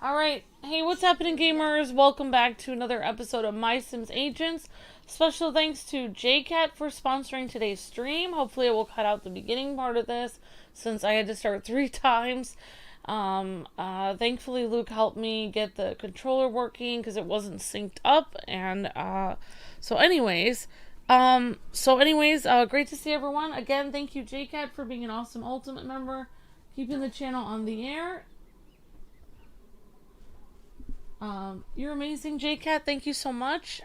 Alright, hey, what's happening, gamers? Welcome back to another episode of My Sims Agents. Special thanks to Jaycat for sponsoring today's stream. Hopefully, I will cut out the beginning part of this since I had to start 3 times. Thankfully, Luke helped me get the controller working because it wasn't synced up. And great to see everyone. Again, thank you, Jaycat, for being an awesome Ultimate member, keeping the channel on the air. You're amazing, Jaycat. Thank you so much.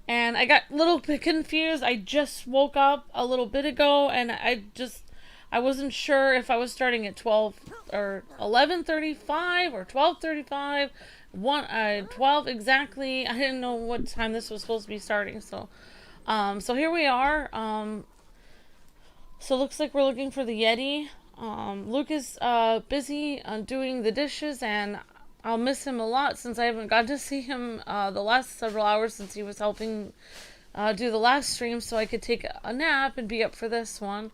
And I got a little bit confused. I just woke up a little bit ago, and I wasn't sure if I was starting at 12 or 11:35 or 12:35, 12 exactly. I didn't know what time this was supposed to be starting. So here we are. So it looks like we're looking for the Yeti. Luke is busy doing the dishes, and I'll miss him a lot since I haven't got to see him the last several hours since he was helping do the last stream so I could take a nap and be up for this one.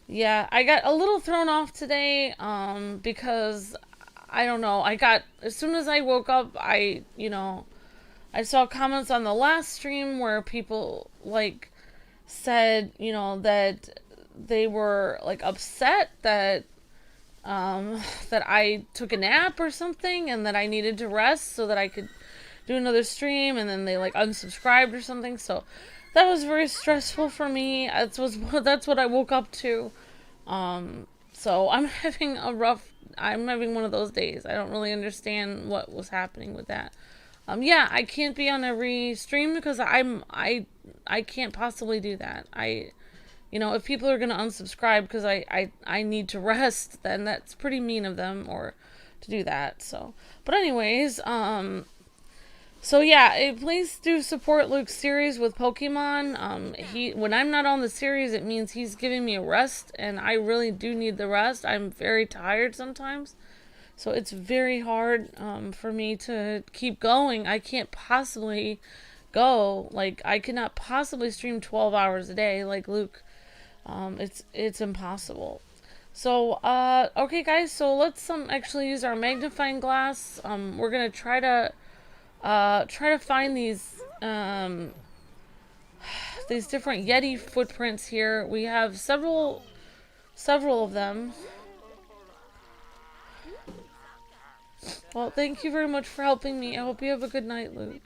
Yeah, I got a little thrown off today because, I don't know, as soon as I woke up, I saw comments on the last stream where people, said, that they were, upset that I took a nap or something and that I needed to rest so that I could do another stream, and then they unsubscribed or something. So that was very stressful for me. That's what I woke up to. So I'm having one of those days. I don't really understand what was happening with that. Yeah, I can't be on every stream because I can't possibly do that. If people are going to unsubscribe because I need to rest, then that's pretty mean of them or to do that. But anyways, please do support Luke's series with Pokemon. When I'm not on the series, it means he's giving me a rest, and I really do need the rest. I'm very tired sometimes. So it's very hard for me to keep going. I can't possibly go. I cannot possibly stream 12 hours a day like Luke. It's impossible. So, okay guys, so let's actually use our magnifying glass. We're gonna try to find these different Yeti footprints here. We have several of them. Well, thank you very much for helping me. I hope you have a good night, Luke.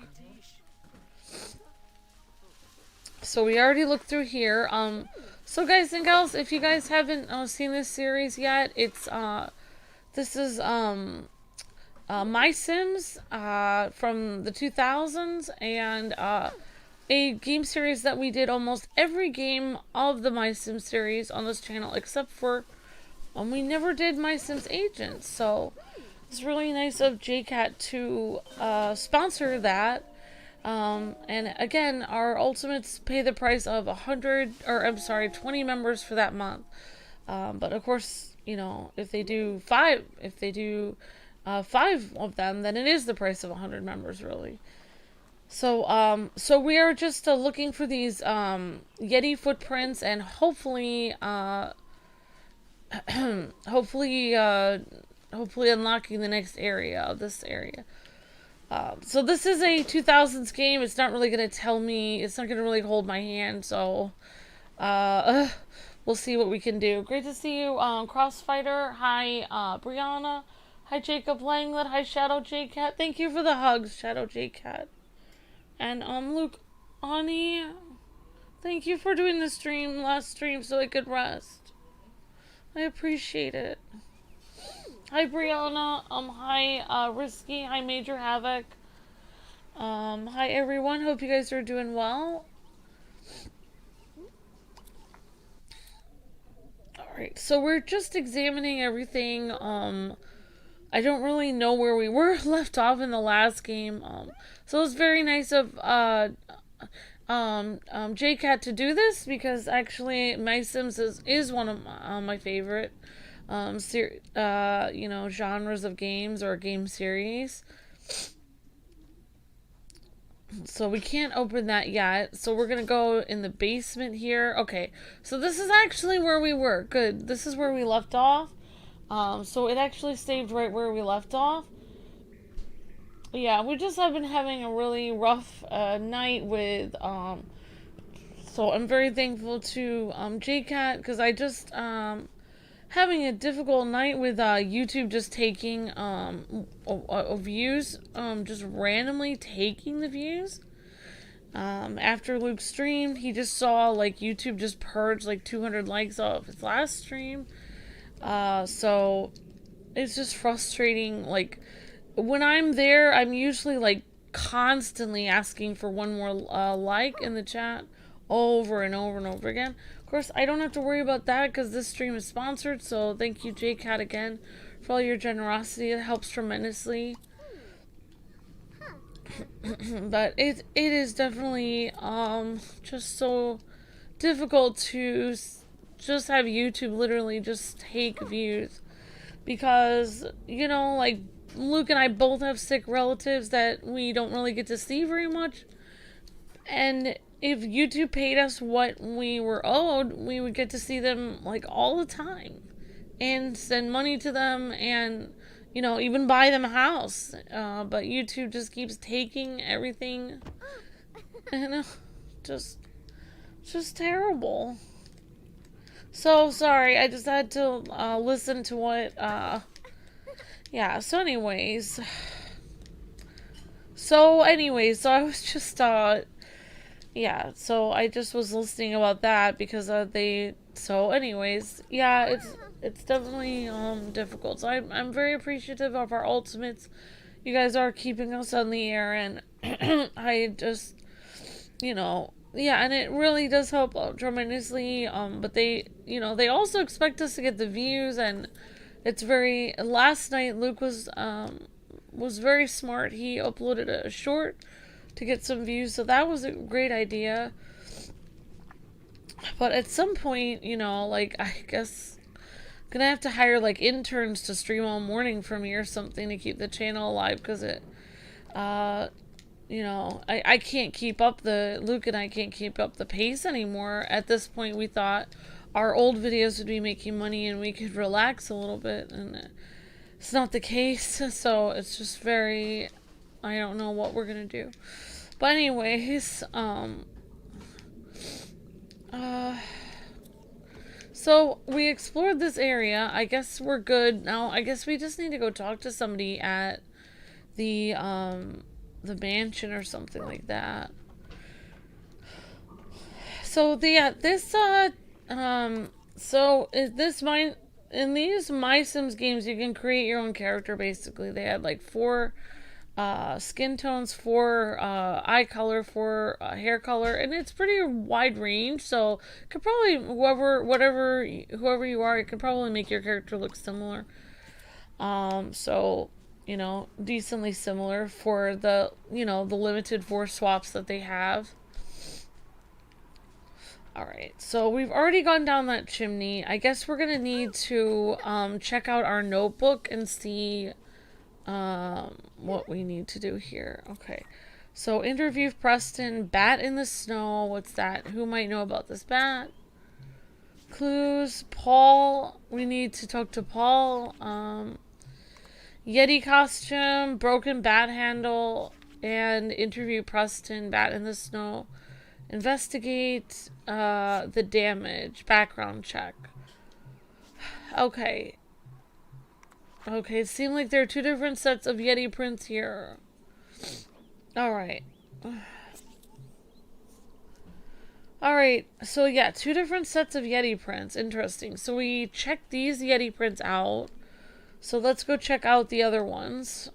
So we already looked through here. So guys and gals, if you guys haven't seen this series yet, this is My Sims from the 2000s, and a game series that we did almost every game of the My Sims series on this channel, except for we never did My Sims Agents. So it's really nice of Jaycat to sponsor that. And again, our ultimates pay the price of 20 members for that month. But of course, if they do 5 of them, then it is the price of 100 members, really. So we are just looking for these Yeti footprints, and hopefully unlocking the next area of this area. So this is a 2000s game. It's not really going to tell me. It's not going to really hold my hand. So, we'll see what we can do. Great to see you, Crossfighter. Hi, Brianna. Hi, Jacob Langlet. Hi, Shadow Jaycat. Thank you for the hugs, Shadow Jaycat. And, Luke, Ani, thank you for doing the last stream so I could rest. I appreciate it. Hi, Brianna. Hi, Risky. Hi, Major Havoc. Hi, everyone. Hope you guys are doing well. Alright, so we're just examining everything. I don't really know where we were left off in the last game. So it's very nice of, Jaycat to do this, because actually My Sims is one of my favorite genres of games or game series. So we can't open that yet. So we're gonna go in the basement here. Okay, so this is actually where we were. Good. This is where we left off. So it actually saved right where we left off. Yeah, we just have been having a really rough night with so I'm very thankful to Jaycat because I just having a difficult night with YouTube just taking views, just randomly taking the views. After Luke streamed, he just saw like YouTube just purge like 200 likes off his last stream. So it's just frustrating. Like when I'm there, I'm usually like constantly asking for one more like in the chat over and over and over again. Of course, I don't have to worry about that because this stream is sponsored. So thank you, Jaycat, again for all your generosity. It helps tremendously. But it is definitely just so difficult to just have YouTube literally just take views because like Luke and I both have sick relatives that we don't really get to see very much, and if YouTube paid us what we were owed, we would get to see them like all the time and send money to them and even buy them a house. But YouTube just keeps taking everything, and just terrible. So sorry, I just had to listen to what. Yeah. So I was just yeah. So I just was listening about that because they. So anyways, yeah. It's definitely difficult. So I'm very appreciative of our ultimates. You guys are keeping us on the air, and I just yeah, and it really does help tremendously. But they also expect us to get the views, and it's very. Last night, Luke was very smart. He uploaded a short to get some views, so that was a great idea. But at some point, like I guess gonna have to hire like interns to stream all morning for me or something to keep the channel alive because uh I can't keep up Luke and I can't keep up the pace anymore. At this point, we thought our old videos would be making money and we could relax a little bit, and it's not the case. So it's just very, I don't know what we're gonna do. But anyways, uh, so we explored this area. I guess we're good now. I guess we just need to go talk to somebody at the mansion or something like that. So so is this mine in these My Sims games you can create your own character basically. They had like four skin tones, four eye color, four hair color, and it's pretty wide range. So could probably whoever you are, it could probably make your character look similar. So decently similar for the limited four swaps that they have. Alright, so we've already gone down that chimney. I guess we're gonna need to check out our notebook and see what we need to do here. Okay, so interview Preston, bat in the snow. What's that? Who might know about this bat? Clues, Paul. We need to talk to Paul. Yeti costume, broken bat handle, and interview Preston, bat in the snow. Investigate the damage. Background check. Okay. Okay, it seemed like there are two different sets of Yeti prints here. Alright. Alright, so yeah, two different sets of Yeti prints. Interesting. So we checked these Yeti prints out. So let's go check out the other ones.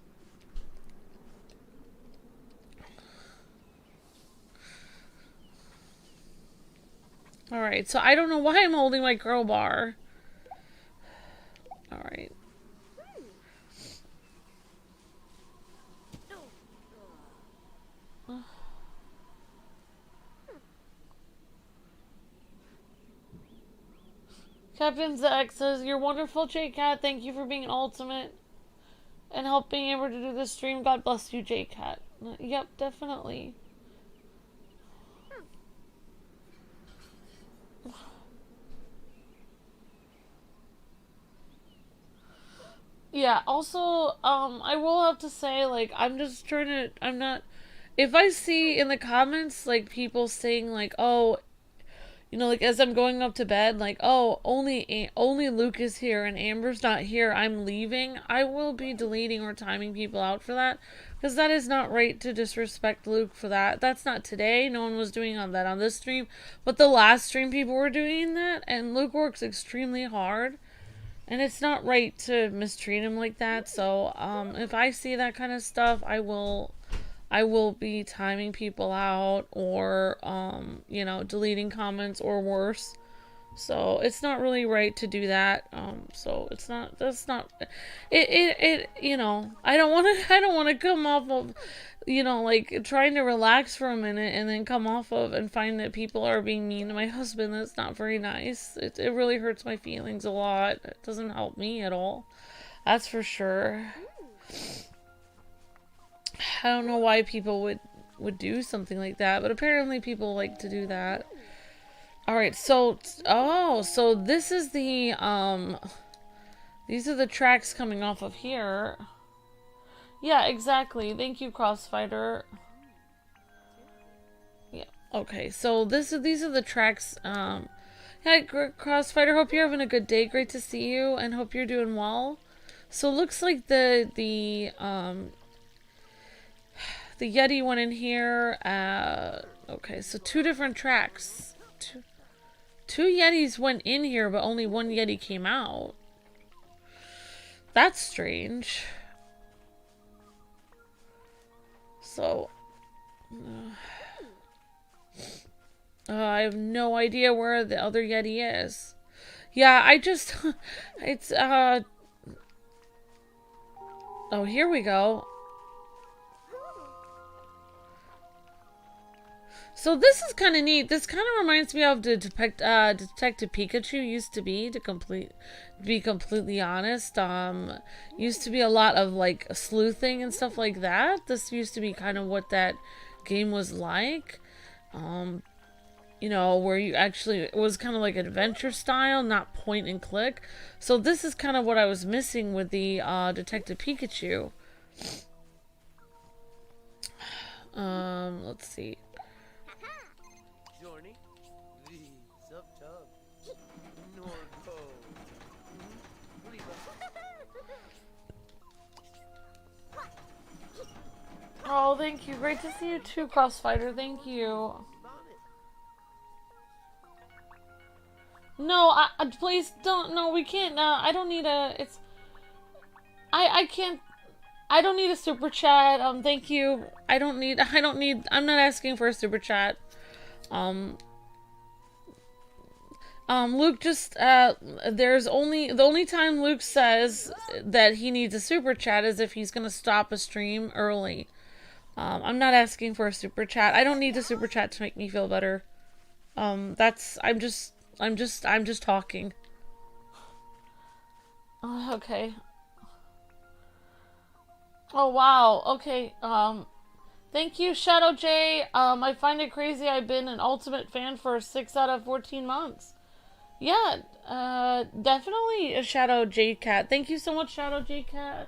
Alright, so I don't know why I'm holding my crowbar. Alright. Captain Zach says, "You're wonderful, Jaycat. Thank you for being an ultimate and helping able to do this stream. God bless you, Jaycat." Yep, definitely. Yeah, also, I will have to say, like, I'm not, if I see in the comments, like, people saying, like, oh, like, as I'm going up to bed, like, oh, only Luke is here and Amber's not here, I'm leaving, I will be deleting or timing people out for that, because that is not right to disrespect Luke for that. That's not today, no one was doing that on this stream, but the last stream people were doing that, and Luke works extremely hard. And it's not right to mistreat him like that. So, if I see that kind of stuff, I will be timing people out or, deleting comments or worse. So it's not really right to do that. So it's not. That's not. I don't want to. I don't want to come off of, like trying to relax for a minute and then come off of and find that people are being mean to my husband. That's not very nice. It really hurts my feelings a lot. It doesn't help me at all. That's for sure. I don't know why people would do something like that, but apparently people like to do that. Alright, so, so this is the, these are the tracks coming off of here. Yeah, exactly. Thank you, Crossfighter. Yeah, okay, so these are the tracks, yeah, Crossfighter, hope you're having a good day. Great to see you, and hope you're doing well. So it looks like the Yeti went in here, okay, so two different tracks. Two Yetis went in here, but only one Yeti came out. That's strange. So, I have no idea where the other Yeti is. Yeah, I just, it's, oh, here we go. So this is kind of neat. This kind of reminds me of the Detective Pikachu used to be, be completely honest. Used to be a lot of like sleuthing and stuff like that. This used to be kind of what that game was like. Where you actually, it was kind of like adventure style, not point and click. So this is kind of what I was missing with the Detective Pikachu. Let's see. Oh, thank you. Great to see you too, Crossfighter. Thank you. No, please don't. No, we can't. I don't need a. It's. I can't. I don't need a super chat. Thank you. I don't need. I'm not asking for a super chat. Luke just. The only time Luke says that he needs a super chat is if he's gonna stop a stream early. I'm not asking for a super chat. I don't need a super chat to make me feel better. I'm just talking. Okay. Oh, wow. Okay. Thank you, Shadow J. I find it crazy I've been an Ultimate fan for 6 out of 14 months. Yeah, definitely a Shadow Jaycat. Thank you so much, Shadow Jaycat.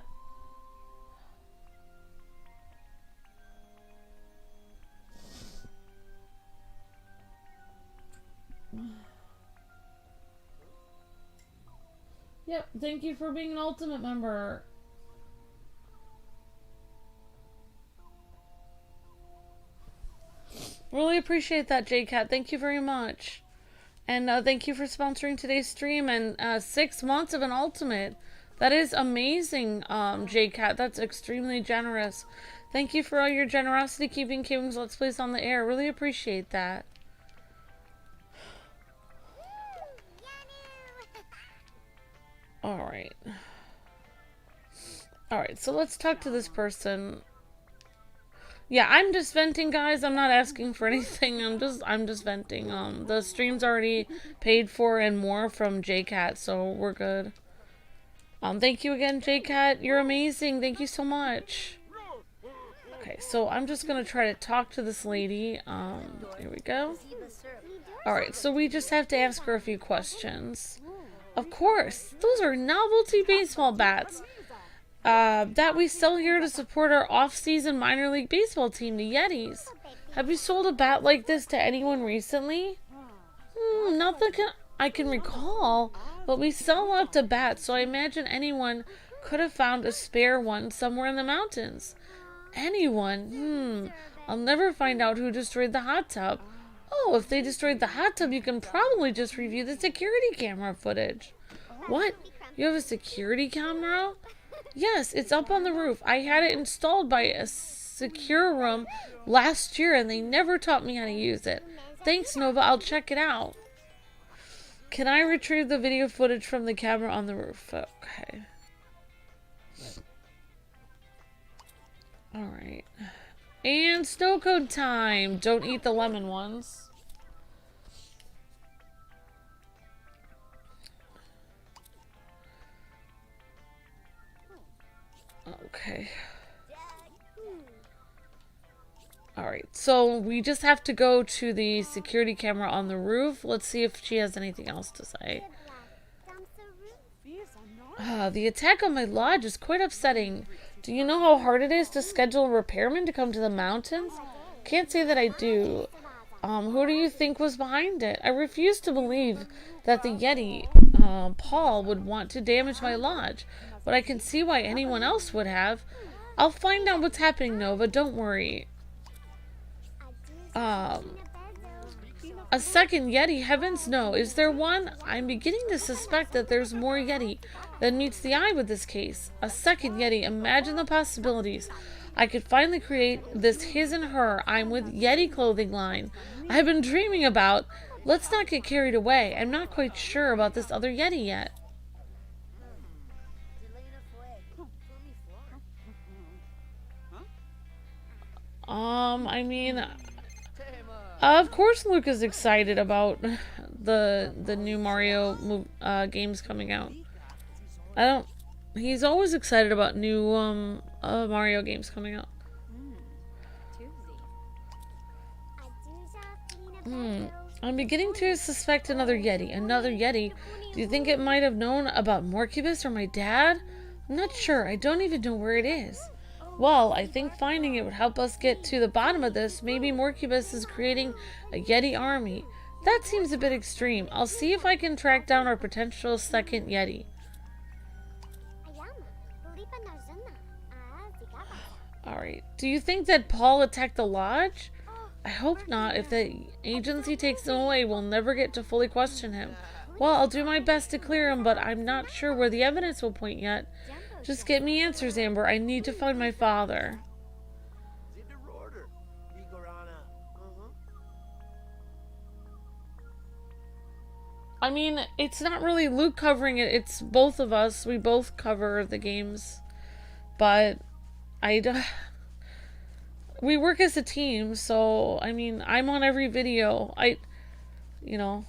Yep, thank you for being an Ultimate member. Really appreciate that, Jaycat. Thank you very much. And thank you for sponsoring today's stream and 6 months of an Ultimate. That is amazing, Jaycat. That's extremely generous. Thank you for all your generosity keeping Kwings Let's Plays on the air. Really appreciate that. Alright. Alright, so let's talk to this person. Yeah, I'm just venting, guys. I'm not asking for anything. I'm just venting. The stream's already paid for and more from Jaycat, so we're good. Thank you again, Jaycat. You're amazing. Thank you so much. Okay, so I'm just gonna try to talk to this lady. Here we go. Alright, so we just have to ask her a few questions. Of course, those are novelty baseball bats. that we sell here to support our off-season minor league baseball team, the Yetis. Have you sold a bat like this to anyone recently? Not that I can recall, but we sell lots of bats, so I imagine anyone could have found a spare one somewhere in the mountains. Anyone? I'll never find out who destroyed the hot tub. Oh, if they destroyed the hot tub, you can probably just review the security camera footage. What? You have a security camera? Yes, it's up on the roof. I had it installed by a secure room last year, and they never taught me how to use it. Thanks, Nova. I'll check it out. Can I retrieve the video footage from the camera on the roof? Okay. Alright. And snow cone time. Don't eat the lemon ones. Okay. Alright, so we just have to go to the security camera on the roof. Let's see if she has anything else to say. The attack on my lodge is quite upsetting. Do you know how hard it is to schedule a repairman to come to the mountains? Can't say that I do. Who do you think was behind it? I refuse to believe that the Yeti, Paul, would want to damage my lodge, but I can see why anyone else would have. I'll find out what's happening, Nova. Don't worry. A second Yeti? Heavens no. Is there one? I'm beginning to suspect that there's more Yeti than meets the eye with this case. A second Yeti. Imagine the possibilities. I could finally create this his and her I'm with Yeti clothing line I've been dreaming about. Let's not get carried away. I'm not quite sure about this other Yeti yet. I mean, of course Luke is excited about the new Mario games coming out. He's always excited about new Mario games coming out. I'm beginning to suspect another Yeti. Another Yeti? Do you think it might have known about Morcubus or my dad? I'm not sure. I don't even know where it is. Well, I think finding it would help us get to the bottom of this. Maybe Morcubus is creating a Yeti army. That seems a bit extreme. I'll see if I can track down our potential second Yeti. Alright. Do you think that Paul attacked the lodge? I hope not. If the agency takes him away, we'll never get to fully question him. Well, I'll do my best to clear him, but I'm not sure where the evidence will point yet. Just get me answers, Amber. I need to find my father. I mean, it's not really Luke covering it. It's both of us. We both cover the games. But we work as a team, so, I mean, I'm on every video. You know,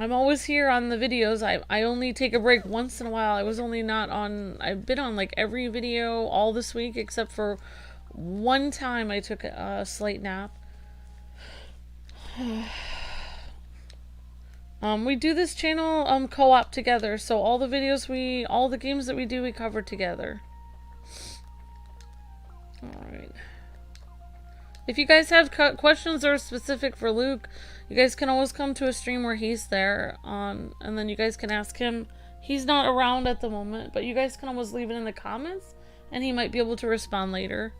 I'm always here on the videos. I only take a break once in a while. I've been on like every video all this week except for one time I took a slight nap. We do this channel co-op together, so all the games that we do, we cover together. Alright. If you guys have questions that are specific for Luke, you guys can always come to a stream where he's there, and then you guys can ask him. He's not around at the moment, but you guys can always leave it in the comments, and he might be able to respond later.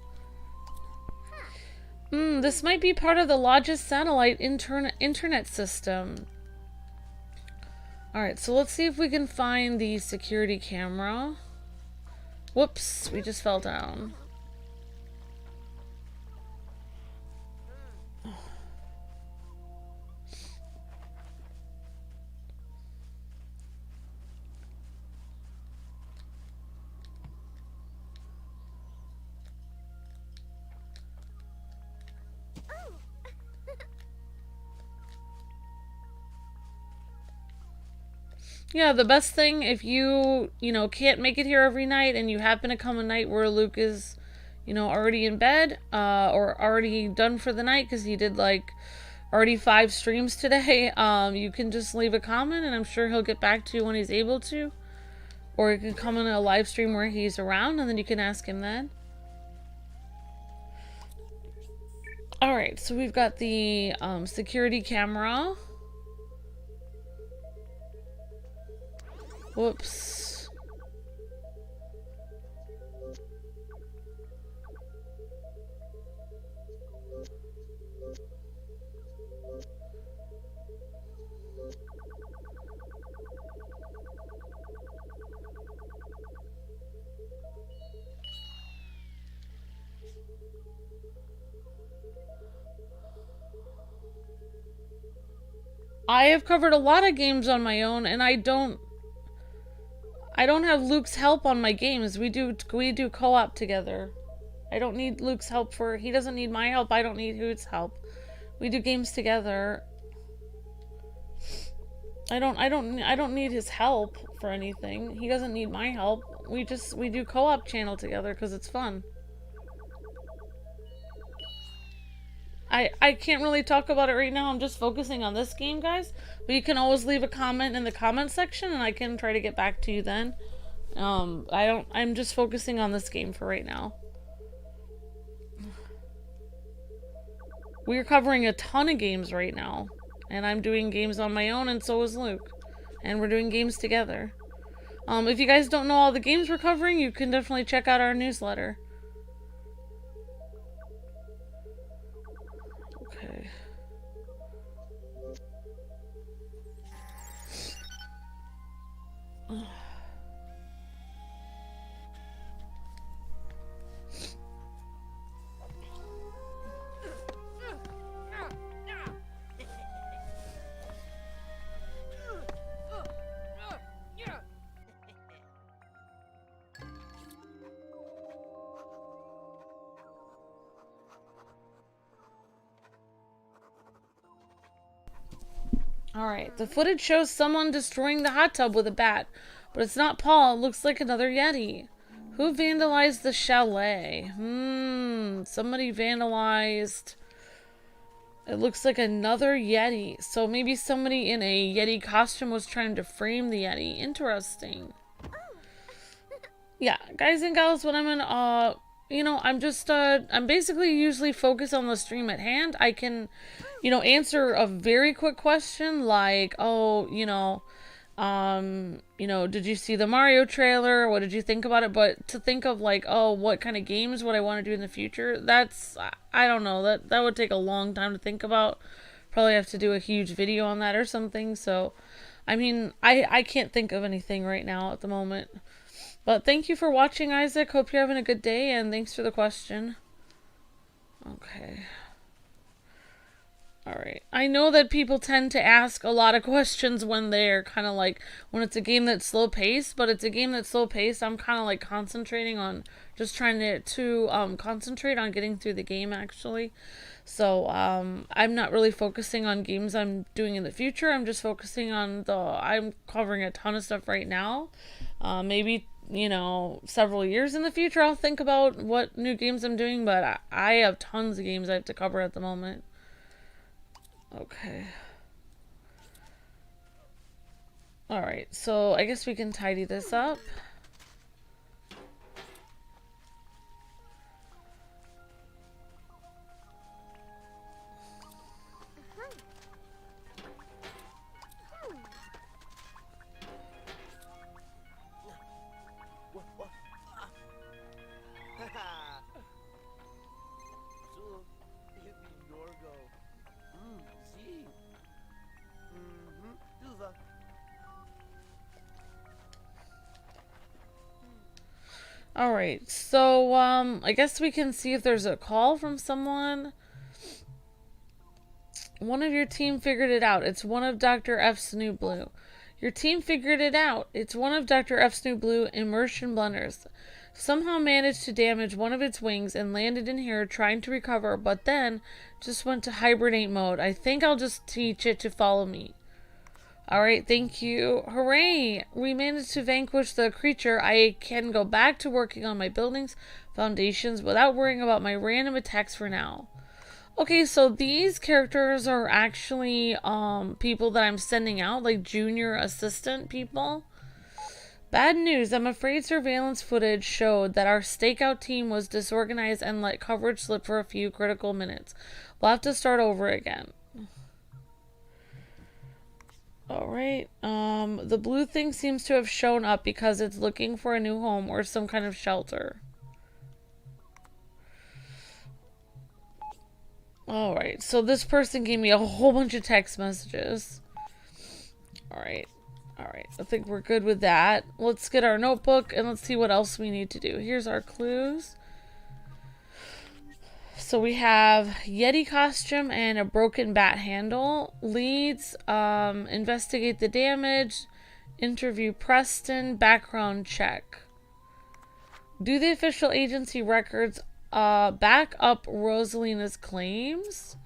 This might be part of the Lodge's satellite internet system. Alright, so let's see if we can find the security camera. Whoops, we just fell down. Yeah, the best thing, if you can't make it here every night and you happen to come a night where Luke is, already in bed, or already done for the night because he did, already 5 streams today, you can just leave a comment and I'm sure he'll get back to you when he's able to. Or you can come in a live stream where he's around and then you can ask him then. Alright, so we've got the security camera. Whoops. I have covered a lot of games on my own, and I don't have Luke's help on my games. We do co-op together. I don't need Luke's help he doesn't need my help. I don't need Hoot's help. We do games together. I don't need his help for anything. He doesn't need my help. We do co-op channel together because it's fun. I can't really talk about it right now. I'm just focusing on this game, guys. But you can always leave a comment in the comment section and I can try to get back to you then. I'm just focusing on this game for right now. We're covering a ton of games right now. And I'm doing games on my own and so is Luke. And we're doing games together. If you guys don't know all the games we're covering, you can definitely check out our newsletter. Okay. Alright, the footage shows someone destroying the hot tub with a bat, but it's not Paul. It looks like another Yeti. Who vandalized the chalet? Somebody vandalized... It looks like another Yeti. So maybe somebody in a Yeti costume was trying to frame the Yeti. Interesting. Yeah, guys and gals, when I'm in, you know, I'm basically usually focused on the stream at hand. I can, you know, answer a very quick question like, oh, you know, did you see the Mario trailer? What did you think about it? But to think of like, oh, what kind of games would I want to do in the future? That's, I don't know, that would take a long time to think about. Probably have to do a huge video on that or something. So, I mean, I can't think of anything right now at the moment. But thank you for watching, Isaac. Hope you're having a good day, and thanks for the question. Okay. Alright. I know that people tend to ask a lot of questions when they're kind of like, when it's a game that's slow paced, but it's a game that's slow paced. I'm kind of like concentrating on, just trying to concentrate on getting through the game, actually. So, I'm not really focusing on games I'm doing in the future. I'm just focusing on I'm covering a ton of stuff right now. Maybe, you know, several years in the future I'll think about what new games I'm doing, but I have tons of games I have to cover at the moment. Okay. Alright, so I guess we can tidy this up. Alright, so, I guess we can see if there's a call from someone. One of your team figured it out. It's one of Dr. F's new blue. Your team figured it out. It's one of Dr. F's new blue immersion blunders. Somehow managed to damage one of its wings and landed in here trying to recover, but then just went to hibernate mode. I think I'll just teach it to follow me. Alright, thank you. Hooray! We managed to vanquish the creature. I can go back to working on my buildings, foundations, without worrying about my random attacks for now. Okay, so these characters are actually people that I'm sending out, like junior assistant people. Bad news. I'm afraid surveillance footage showed that our stakeout team was disorganized and let coverage slip for a few critical minutes. We'll have to start over again. Alright. The blue thing seems to have shown up because it's looking for a new home or some kind of shelter. Alright, so this person gave me a whole bunch of text messages. Alright. Alright, I think we're good with that. Let's get our notebook and let's see what else we need to do. Here's our clues. So we have Yeti costume and a broken bat handle. Leads, investigate the damage, interview Preston, background check. Do the official agency records back up Rosalina's claims?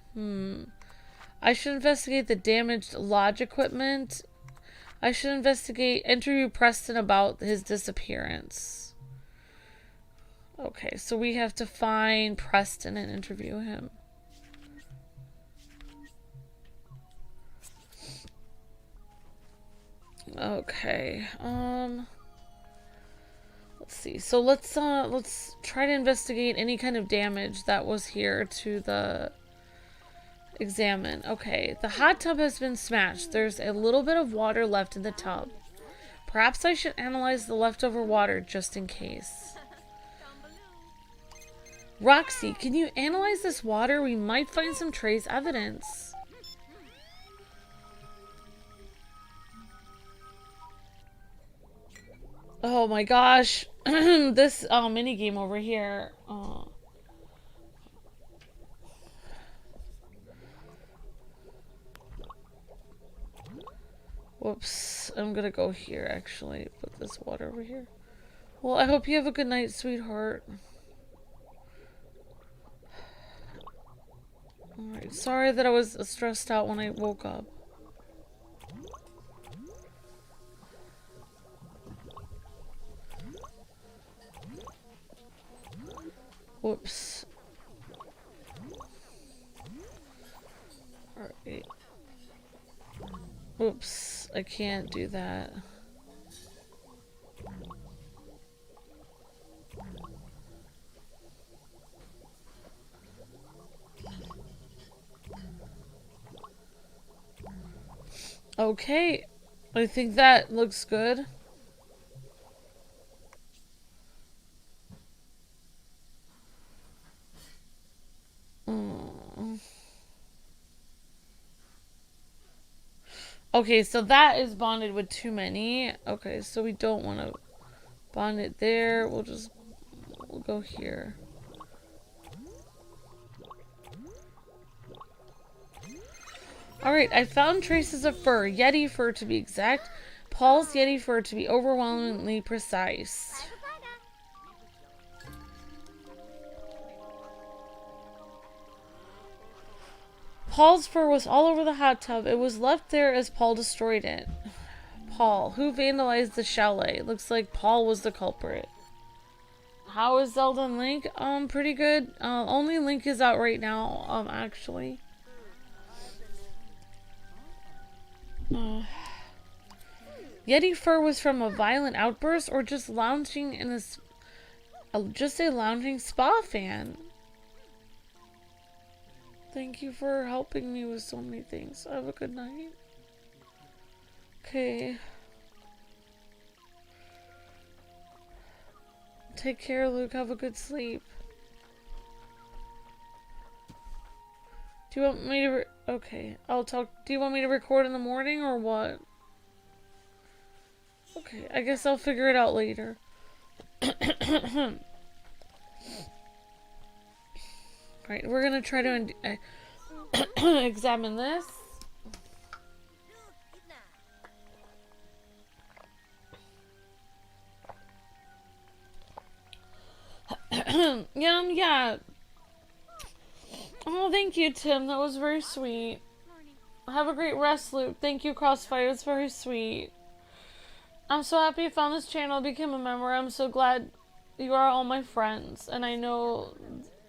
I should investigate the damaged lodge equipment. I should interview Preston about his disappearance. Okay, so we have to find Preston and interview him. Okay, let's see. So let's try to investigate any kind of damage that was here to the examine. Okay, the hot tub has been smashed. There's a little bit of water left in the tub. Perhaps I should analyze the leftover water just in case. Roxy, can you analyze this water? We might find some trace evidence. Oh my gosh. This mini game over here. Whoops. I'm gonna go here actually. Put this water over here. Well, I hope you have a good night, sweetheart. Alright, sorry that I was stressed out when I woke up. Whoops. Alright. Oops, I can't do that. Okay, I think that looks good. Okay, so that is bonded with too many. Okay, so we don't want to bond it there. We'll go here. Alright, I found traces of fur. Yeti fur to be exact. Paul's Yeti fur to be overwhelmingly precise. Paul's fur was all over the hot tub. It was left there as Paul destroyed it. Paul. Who vandalized the chalet? Looks like Paul was the culprit. How is Zelda and Link? Pretty good. Only Link is out right now, actually. Yeti fur was from a violent outburst or just lounging in just a lounging spa fan. Thank you for helping me with so many things. Have a good night. Okay. Take care, Luke. Have a good sleep. Do you want me to okay, I'll talk. Do you want me to record in the morning or what? Okay, I guess I'll figure it out later. Alright, we're gonna try to examine this. Yeah. Oh, thank you, Tim. That was very sweet. Have a great rest, Luke. Thank you, Crossfire. It's very sweet. I'm so happy you found this channel, became a member. I'm so glad you are all my friends. And I know,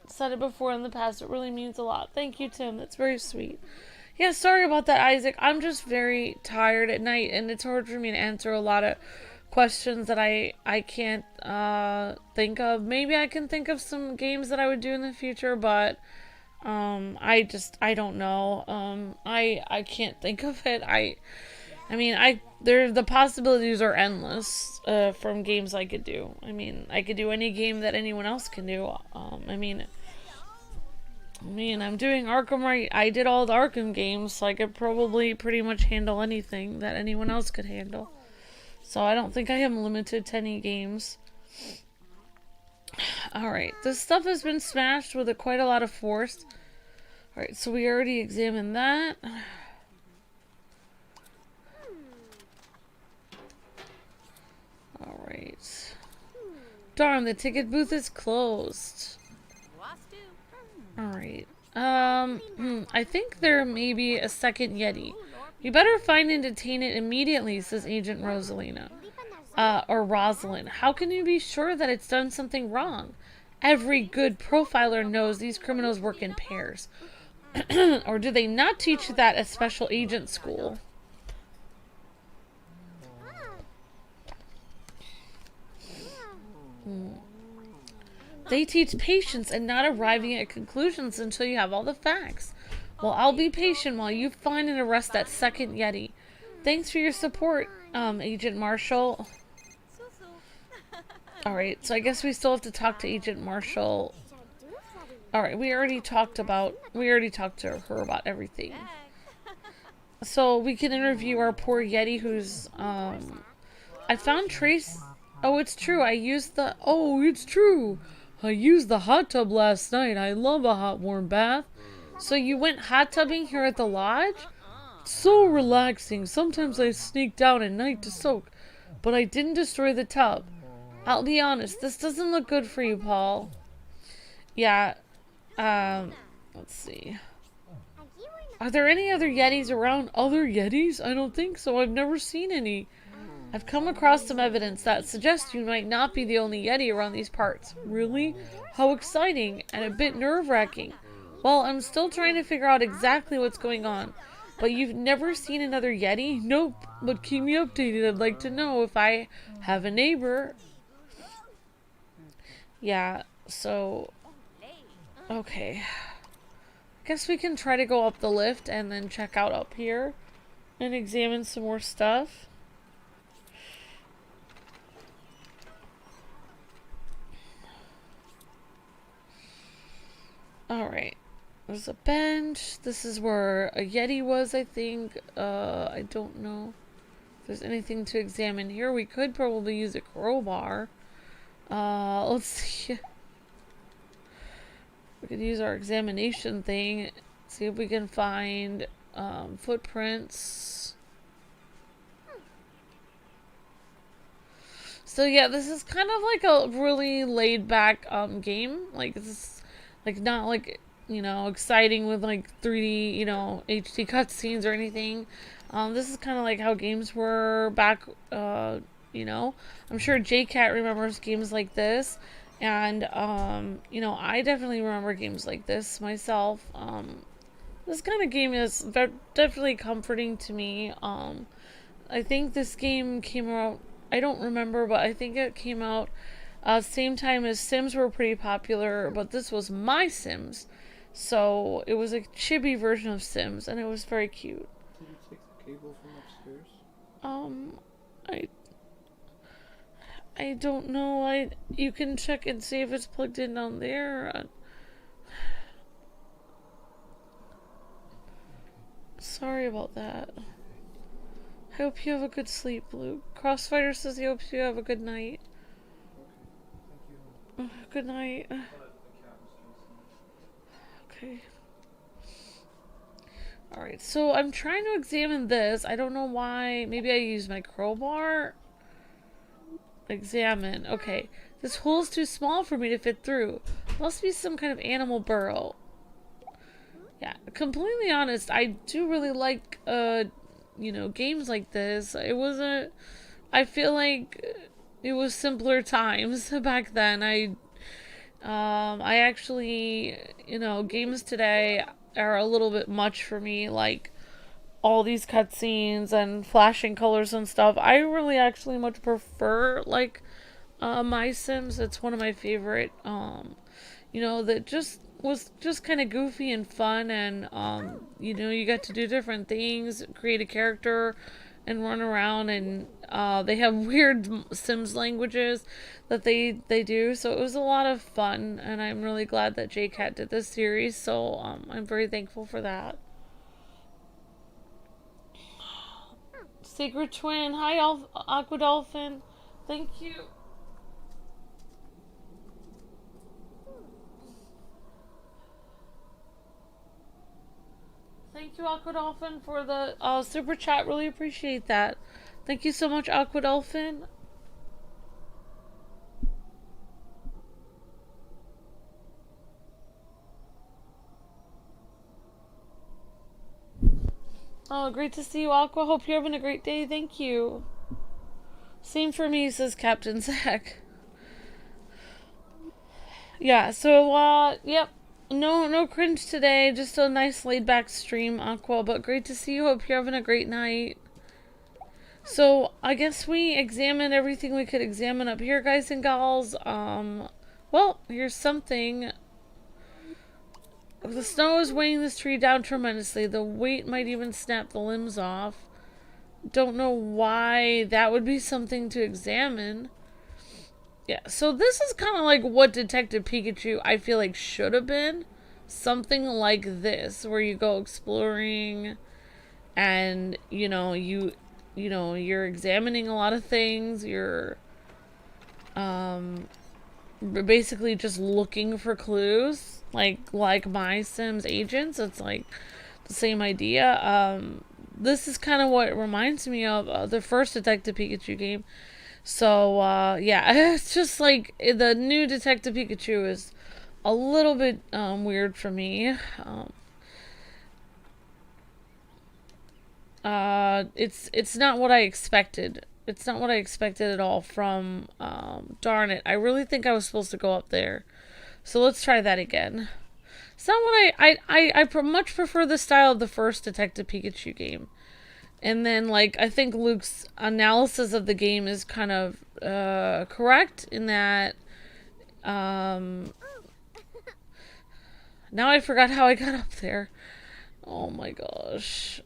said it before in the past, it really means a lot. Thank you, Tim. That's very sweet. Yeah, sorry about that, Isaac. I'm just very tired at night, and it's hard for me to answer a lot of questions that I can't think of. Maybe I can think of some games that I would do in the future, but I don't know. I can't think of it. I mean, the possibilities are endless from games I could do. I mean, I could do any game that anyone else can do. I'm doing Arkham right. I did all the Arkham games, so I could probably pretty much handle anything that anyone else could handle. So I don't think I am limited to any games. Alright, this stuff has been smashed with quite a lot of force. Alright, so we already examined that. Alright. Darn, the ticket booth is closed. Alright. I think there may be a second Yeti. You better find and detain it immediately, says Agent Rosalina. Or Rosalind. How can you be sure that it's done something wrong? Every good profiler knows these criminals work in pairs. Or do they not teach that at special agent school? They teach patience and not arriving at conclusions until you have all the facts. Well, I'll be patient while you find and arrest that second Yeti. Thanks for your support, Agent Marshall. Alright, so I guess we still have to talk to Agent Marshall. Alright, we already talked to her about everything. So we can interview our poor Yeti who's, I found trace... Oh, it's true, it's true! I used the hot tub last night. I love a hot warm bath. So you went hot tubbing here at the lodge? So relaxing. Sometimes I sneak down at night to soak, but I didn't destroy the tub. I'll be honest, this doesn't look good for you, Paul. Yeah, let's see. Are there any other Yetis around? Other Yetis? I don't think so. I've never seen any. I've come across some evidence that suggests you might not be the only Yeti around these parts. Really? How exciting and a bit nerve-wracking. Well, I'm still trying to figure out exactly what's going on. But you've never seen another Yeti? Nope, but keep me updated. I'd like to know if I have a neighbor. Yeah, so... Okay. Guess we can try to go up the lift and then check out up here and examine some more stuff. Alright. There's a bench. This is where a Yeti was, I think. I don't know if there's anything to examine here. We could probably use a crowbar. Let's see. We could use our examination thing. See if we can find footprints. So yeah, this is kind of like a really laid back game. Like this is like not like, you know, exciting with like 3D, you know, HD cutscenes or anything. This is kind of like how games were back, you know. I'm sure Jaycat remembers games like this. And, you know, I definitely remember games like this myself. This kind of game is definitely comforting to me. I think this game came out, I don't remember, but I think it came out same time as Sims were pretty popular, but this was My Sims. So it was a chibi version of Sims, and it was very cute. Did you take the cable from upstairs? I don't know. You can check and see if it's plugged in down there. Sorry about that. I hope you have a good sleep, Luke. Crossfighter says he hopes you have a good night. Good night. Okay. Alright, so I'm trying to examine this. I don't know why. Maybe I used my crowbar. Examine. Okay. This hole's too small for me to fit through. Must be some kind of animal burrow. Yeah, completely honest, I do really like, you know, games like this. I feel like it was simpler times back then. I actually, you know, games today are a little bit much for me. Like, all these cutscenes and flashing colors and stuff. I really actually much prefer like My Sims. It's one of my favorite. That just was just kind of goofy and fun, and you got to do different things, create a character, and run around, and they have weird Sims languages that they do. So it was a lot of fun, and I'm really glad that Jaycat did this series. So I'm very thankful for that. Sacred Twin, hi Aqua Dolphin, thank you. Thank you, Aqua Dolphin, for the super chat. Really appreciate that. Thank you so much, Aqua Dolphin. Oh, great to see you, Aqua. Hope you're having a great day. Thank you. Same for me, says Captain Zach. Yeah, so, yep. No cringe today. Just a nice laid back stream, Aqua. But great to see you. Hope you're having a great night. So, I guess we examined everything we could examine up here, guys and gals. Well, here's something. The snow is weighing this tree down tremendously. The weight might even snap the limbs off. Don't know why that would be something to examine. Yeah, so this is kind of like what Detective Pikachu I feel like should have been. Something like this, where you go exploring and, you're examining a lot of things. You're basically just looking for clues, like My Sims Agents. It's like the same idea. This is kind of what it reminds me of the first Detective Pikachu game. So yeah, it's just like the new Detective Pikachu is a little bit weird for me. It's not what I expected. It's not what I expected at all from, darn it. I really think I was supposed to go up there. So let's try that again. It's not what I much prefer the style of the first Detective Pikachu game. And then, I think Luke's analysis of the game is kind of, correct in that, now I forgot how I got up there. Oh my gosh.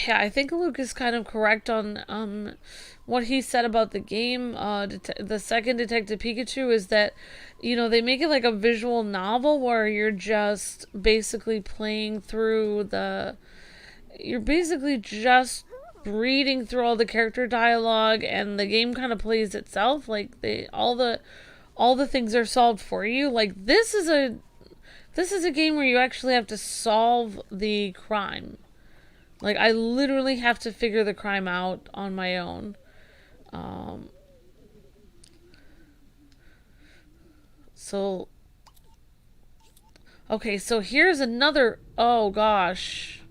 Yeah, I think Luke is kind of correct on what he said about the game. The second Detective Pikachu is that, they make it like a visual novel where you're just basically playing through you're basically just reading through all the character dialogue, and the game kind of plays itself. Like all the things are solved for you. Like this is a game where you actually have to solve the crime. Like, I literally have to figure the crime out on my own. So, okay, so here's another, oh gosh.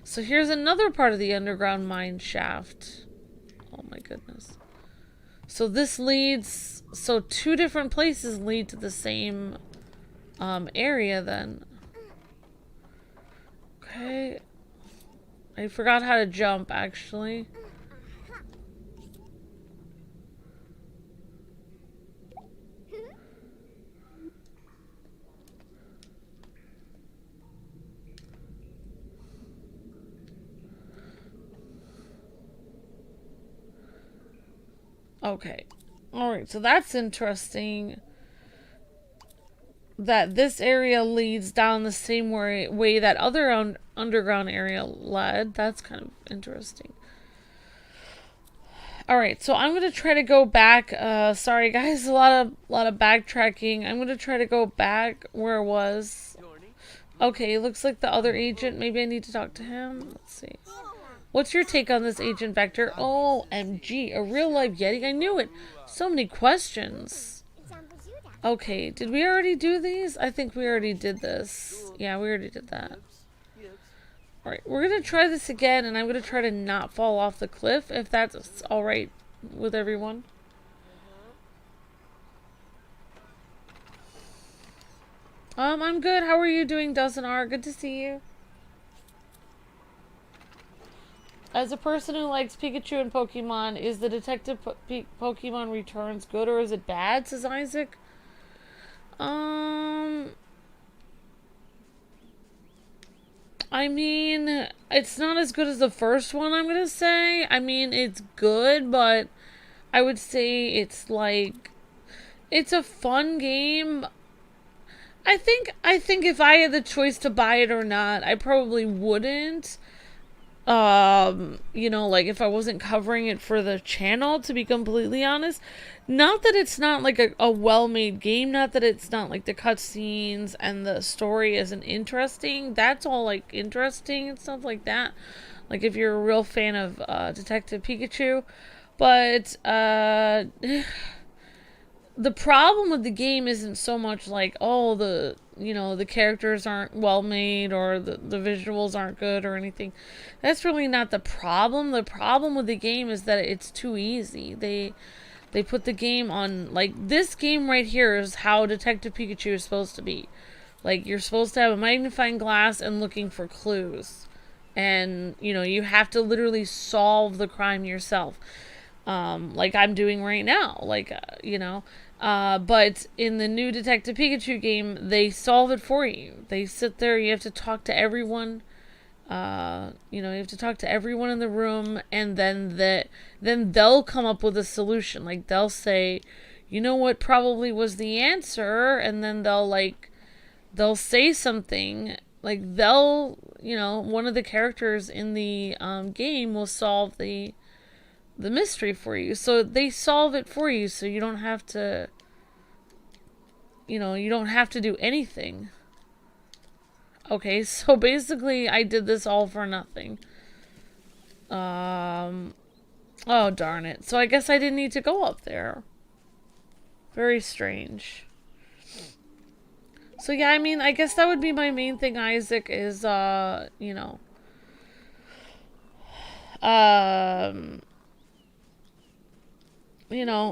So here's another part of the underground mine shaft. Oh my goodness. So this leads, so two different places lead to the same area then. Okay. I forgot how to jump, actually. Okay. Alright, so that's interesting. That this area leads down the same way that other underground area led. That's kind of interesting. Alright, so I'm gonna try to go back. Sorry guys, a lot of backtracking. I'm gonna try to go back where it was. Okay, looks like the other agent. Maybe I need to talk to him. Let's see. What's your take on this Agent Vector? OMG, a real life Yeti? I knew it. So many questions. Okay, did we already do these? I think we already did this. Yeah, we already did that. Alright, we're gonna try this again, and I'm gonna try to not fall off the cliff, if that's alright with everyone. I'm good. How are you doing, Dozenar? Good to see you. As a person who likes Pikachu and Pokemon, is the Detective Pokemon Returns good or is it bad? Says Isaac. Um, I mean, it's not as good as the first one, I'm gonna say. I mean, it's good, but I would say it's like it's a fun game. I think if I had the choice to buy it or not, I probably wouldn't. Like if I wasn't covering it for the channel, to be completely honest. Not that it's not like a well-made game, not that it's not like the cutscenes and the story isn't interesting. That's all like interesting and stuff like that. Like if you're a real fan of Detective Pikachu. But the problem with the game isn't so much like, oh, the characters aren't well made or the visuals aren't good or anything. That's really not the problem. The problem with the game is that it's too easy. They put the game on, like, this game right here is how Detective Pikachu is supposed to be. Like, you're supposed to have a magnifying glass and looking for clues. And, you have to literally solve the crime yourself. Like I'm doing right now. But in the new Detective Pikachu game, they solve it for you. They sit there, you have to talk to everyone. You have to talk to everyone in the room, and then they'll come up with a solution. Like they'll say, you know what probably was the answer, and then they'll say something. Like one of the characters in the game will solve the mystery for you. So they solve it for you, so you don't have to do anything. Okay, so basically I did this all for nothing. Oh darn it. So I guess I didn't need to go up there. Very strange. So yeah, I mean, I guess that would be my main thing, Isaac, is um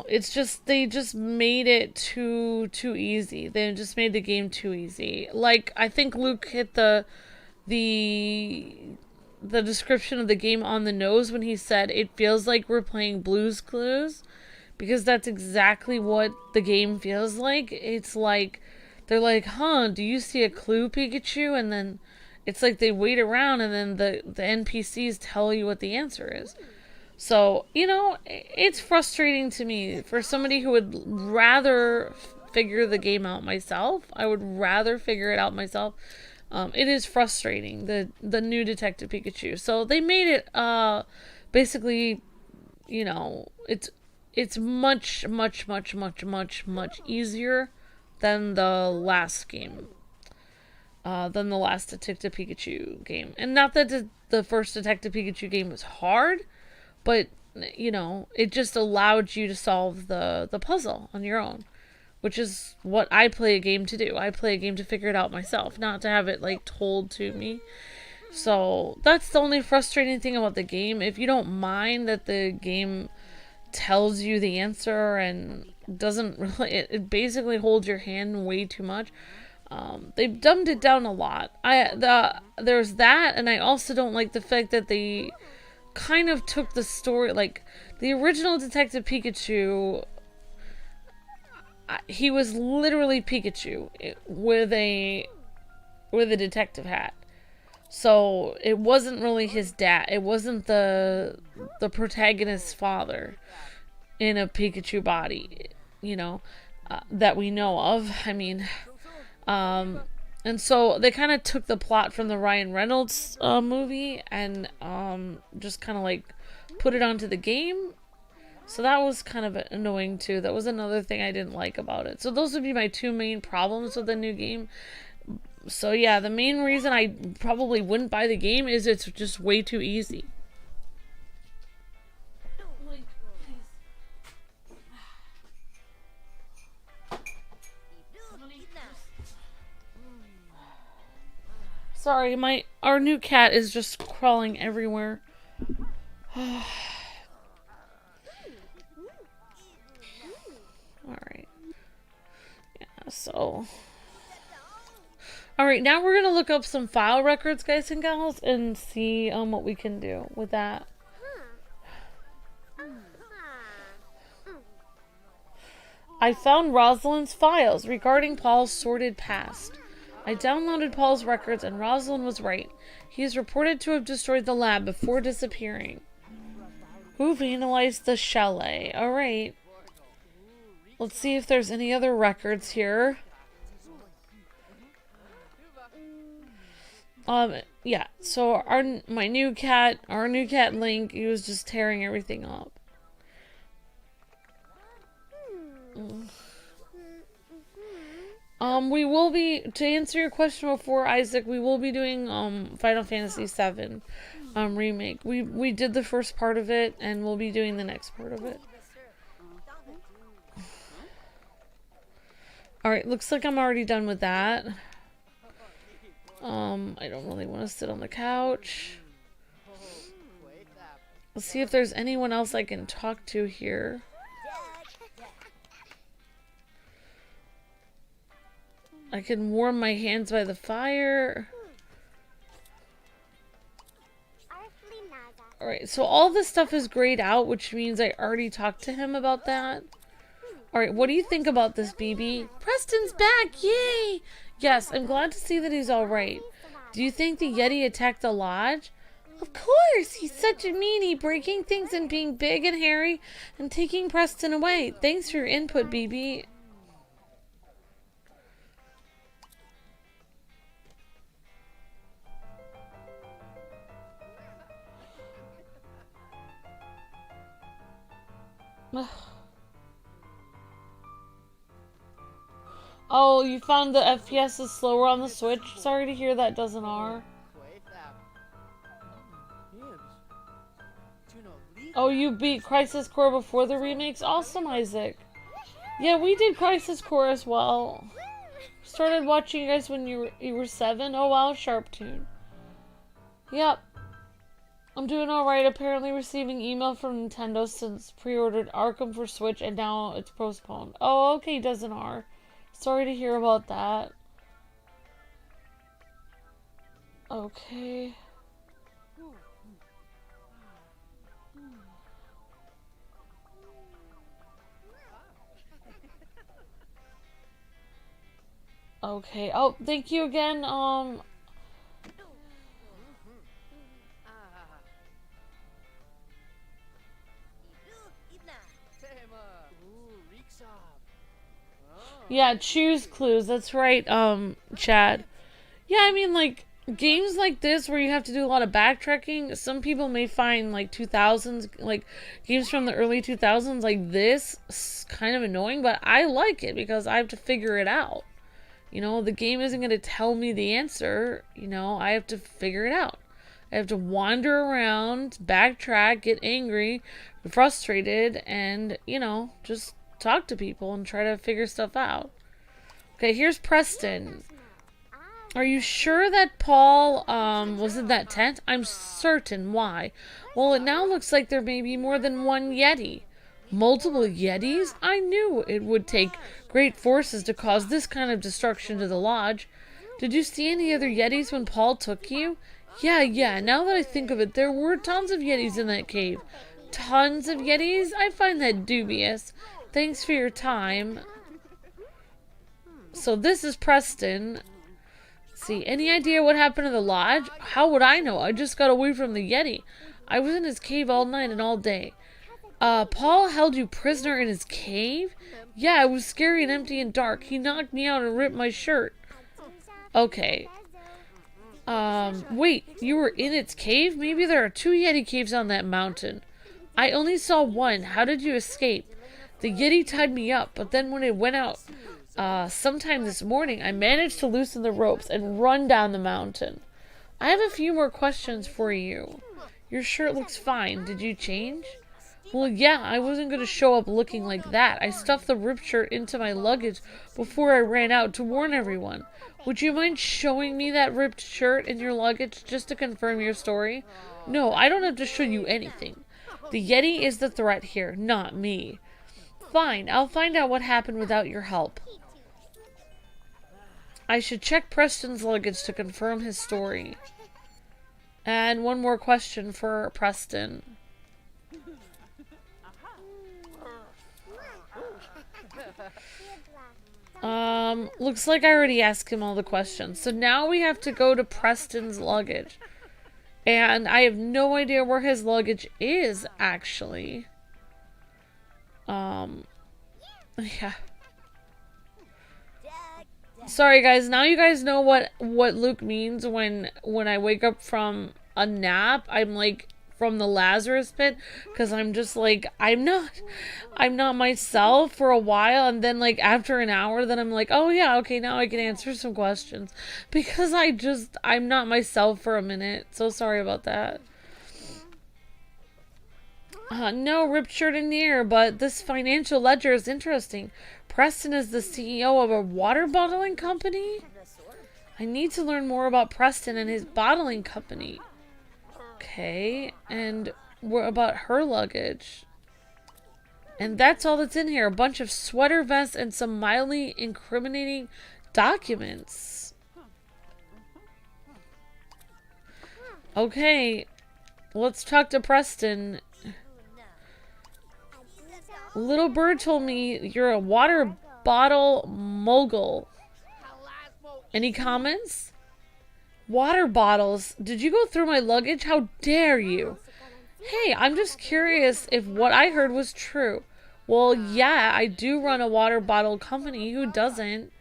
it's just they just made it too easy. They just made the game too easy. Like I think Luke hit the the description of the game on the nose when he said it feels like we're playing Blue's Clues, because that's exactly what the game feels like. It's like they're like, "Huh, do you see a clue, Pikachu?" And then it's like they wait around and then the NPCs tell you what the answer is. So, it's frustrating to me for somebody who would rather figure the game out myself. I would rather figure it out myself. It is frustrating, the new Detective Pikachu. So they made it basically, it's much much much much much much easier than the last game. Than the last Detective Pikachu game. And not that the first Detective Pikachu game was hard, but it just allowed you to solve the puzzle on your own, which is what I play a game to do. I play a game to figure it out myself, not to have it like told to me. So that's the only frustrating thing about the game. If you don't mind that the game tells you the answer and doesn't really, it basically holds your hand way too much. They've dumbed it down a lot. There's that, and I also don't like the fact that they kind of took the story, like the original Detective Pikachu, he was literally Pikachu with a detective hat. So it wasn't really his dad. It wasn't the protagonist's father in a Pikachu body, that we know of. I mean, and so they kind of took the plot from the Ryan Reynolds movie and just kind of like put it onto the game. So that was kind of annoying too. That was another thing I didn't like about it. So those would be my two main problems with the new game. So yeah, the main reason I probably wouldn't buy the game is it's just way too easy. Sorry, our new cat is just crawling everywhere. Alright. Yeah, so Alright, now we're gonna look up some file records, guys and gals, and see what we can do with that. I found Rosalind's files regarding Paul's sordid past. I downloaded Paul's records and Rosalind was right. He is reported to have destroyed the lab before disappearing. Who vandalized the chalet? Alright. Let's see if there's any other records here. Yeah, so our new cat Link, he was just tearing everything up. We will be, to answer your question before, Isaac, we will be doing, Final Fantasy VII, remake. We did the first part of it, and we'll be doing the next part of it. Alright, looks like I'm already done with that. I don't really want to sit on the couch. Let's see if there's anyone else I can talk to here. I can warm my hands by the fire. Alright, so all this stuff is grayed out, which means I already talked to him about that. Alright, what do you think about this, BB? Preston's back! Yay! Yes, I'm glad to see that he's alright. Do you think the Yeti attacked the lodge? Of course! He's such a meanie, breaking things and being big and hairy and taking Preston away. Thanks for your input, BB. Oh, you found the FPS is slower on the Switch? Sorry to hear that, Doesn't R. Oh, you beat Crisis Core before the remakes? Awesome, Isaac. Yeah, we did Crisis Core as well. Started watching you guys when you were 7. Oh wow, Sharp Tune. Yep. I'm doing alright. Apparently receiving email from Nintendo since pre-ordered Arkham for Switch and now it's postponed. Oh, okay, Doesn't R. Sorry to hear about that. Okay. Okay. Oh, thank you again. Yeah, choose clues. That's right, Chad. Yeah, I mean, like, games like this where you have to do a lot of backtracking, some people may find, like, 2000s, like, games from the early 2000s like this kind of annoying, but I like it because I have to figure it out. You know, the game isn't going to tell me the answer, you know, I have to figure it out. I have to wander around, backtrack, get angry, frustrated, and, you know, just talk to people and try to figure stuff out. Okay, here's Preston. Are you sure that Paul was in that tent? I'm certain. Why? Well, it now looks like there may be more than one Yeti. Multiple Yetis? I knew it would take great forces to cause this kind of destruction to the lodge. Did you see any other Yetis when Paul took you? Yeah, now that I think of it, there were tons of Yetis in that cave. Tons of Yetis? I find that dubious. Thanks for your time. So this is Preston. Let's see, any idea what happened to the lodge? How would I know? I just got away from the Yeti. I was in his cave all night and all day. Paul held you prisoner in his cave? Yeah, it was scary and empty and dark. He knocked me out and ripped my shirt. Okay. Wait, you were in its cave? Maybe there are 2 Yeti caves on that mountain. I only saw one. How did you escape? The Yeti tied me up, but then when it went out, sometime this morning, I managed to loosen the ropes and run down the mountain. I have a few more questions for you. Your shirt looks fine. Did you change? Well, yeah, I wasn't going to show up looking like that. I stuffed the ripped shirt into my luggage before I ran out to warn everyone. Would you mind showing me that ripped shirt in your luggage just to confirm your story? No, I don't have to show you anything. The Yeti is the threat here, not me. Fine, I'll find out what happened without your help. I should check Preston's luggage to confirm his story. And one more question for Preston. Looks like I already asked him all the questions. So now we have to go to Preston's luggage. And I have no idea where his luggage is, actually. Yeah. Sorry, guys. Now you guys know what Luke means when I wake up from a nap. I'm like from the Lazarus pit, because I'm just like I'm not myself for a while, and then like after an hour, then I'm like, oh yeah, okay, now I can answer some questions, because I'm not myself for a minute. So sorry about that. No ripped shirt in the air, but this financial ledger is interesting. Preston is the CEO of a water bottling company? I need to learn more about Preston and his bottling company. Okay, and what about her luggage? And that's all that's in here. A bunch of sweater vests and some mildly incriminating documents. Okay, let's talk to Preston. Little bird told me you're a water bottle mogul. Any comments? Water bottles? Did you go through my luggage? How dare you? Hey, I'm just curious if what I heard was true. Well, yeah, I do run a water bottle company. Who doesn't?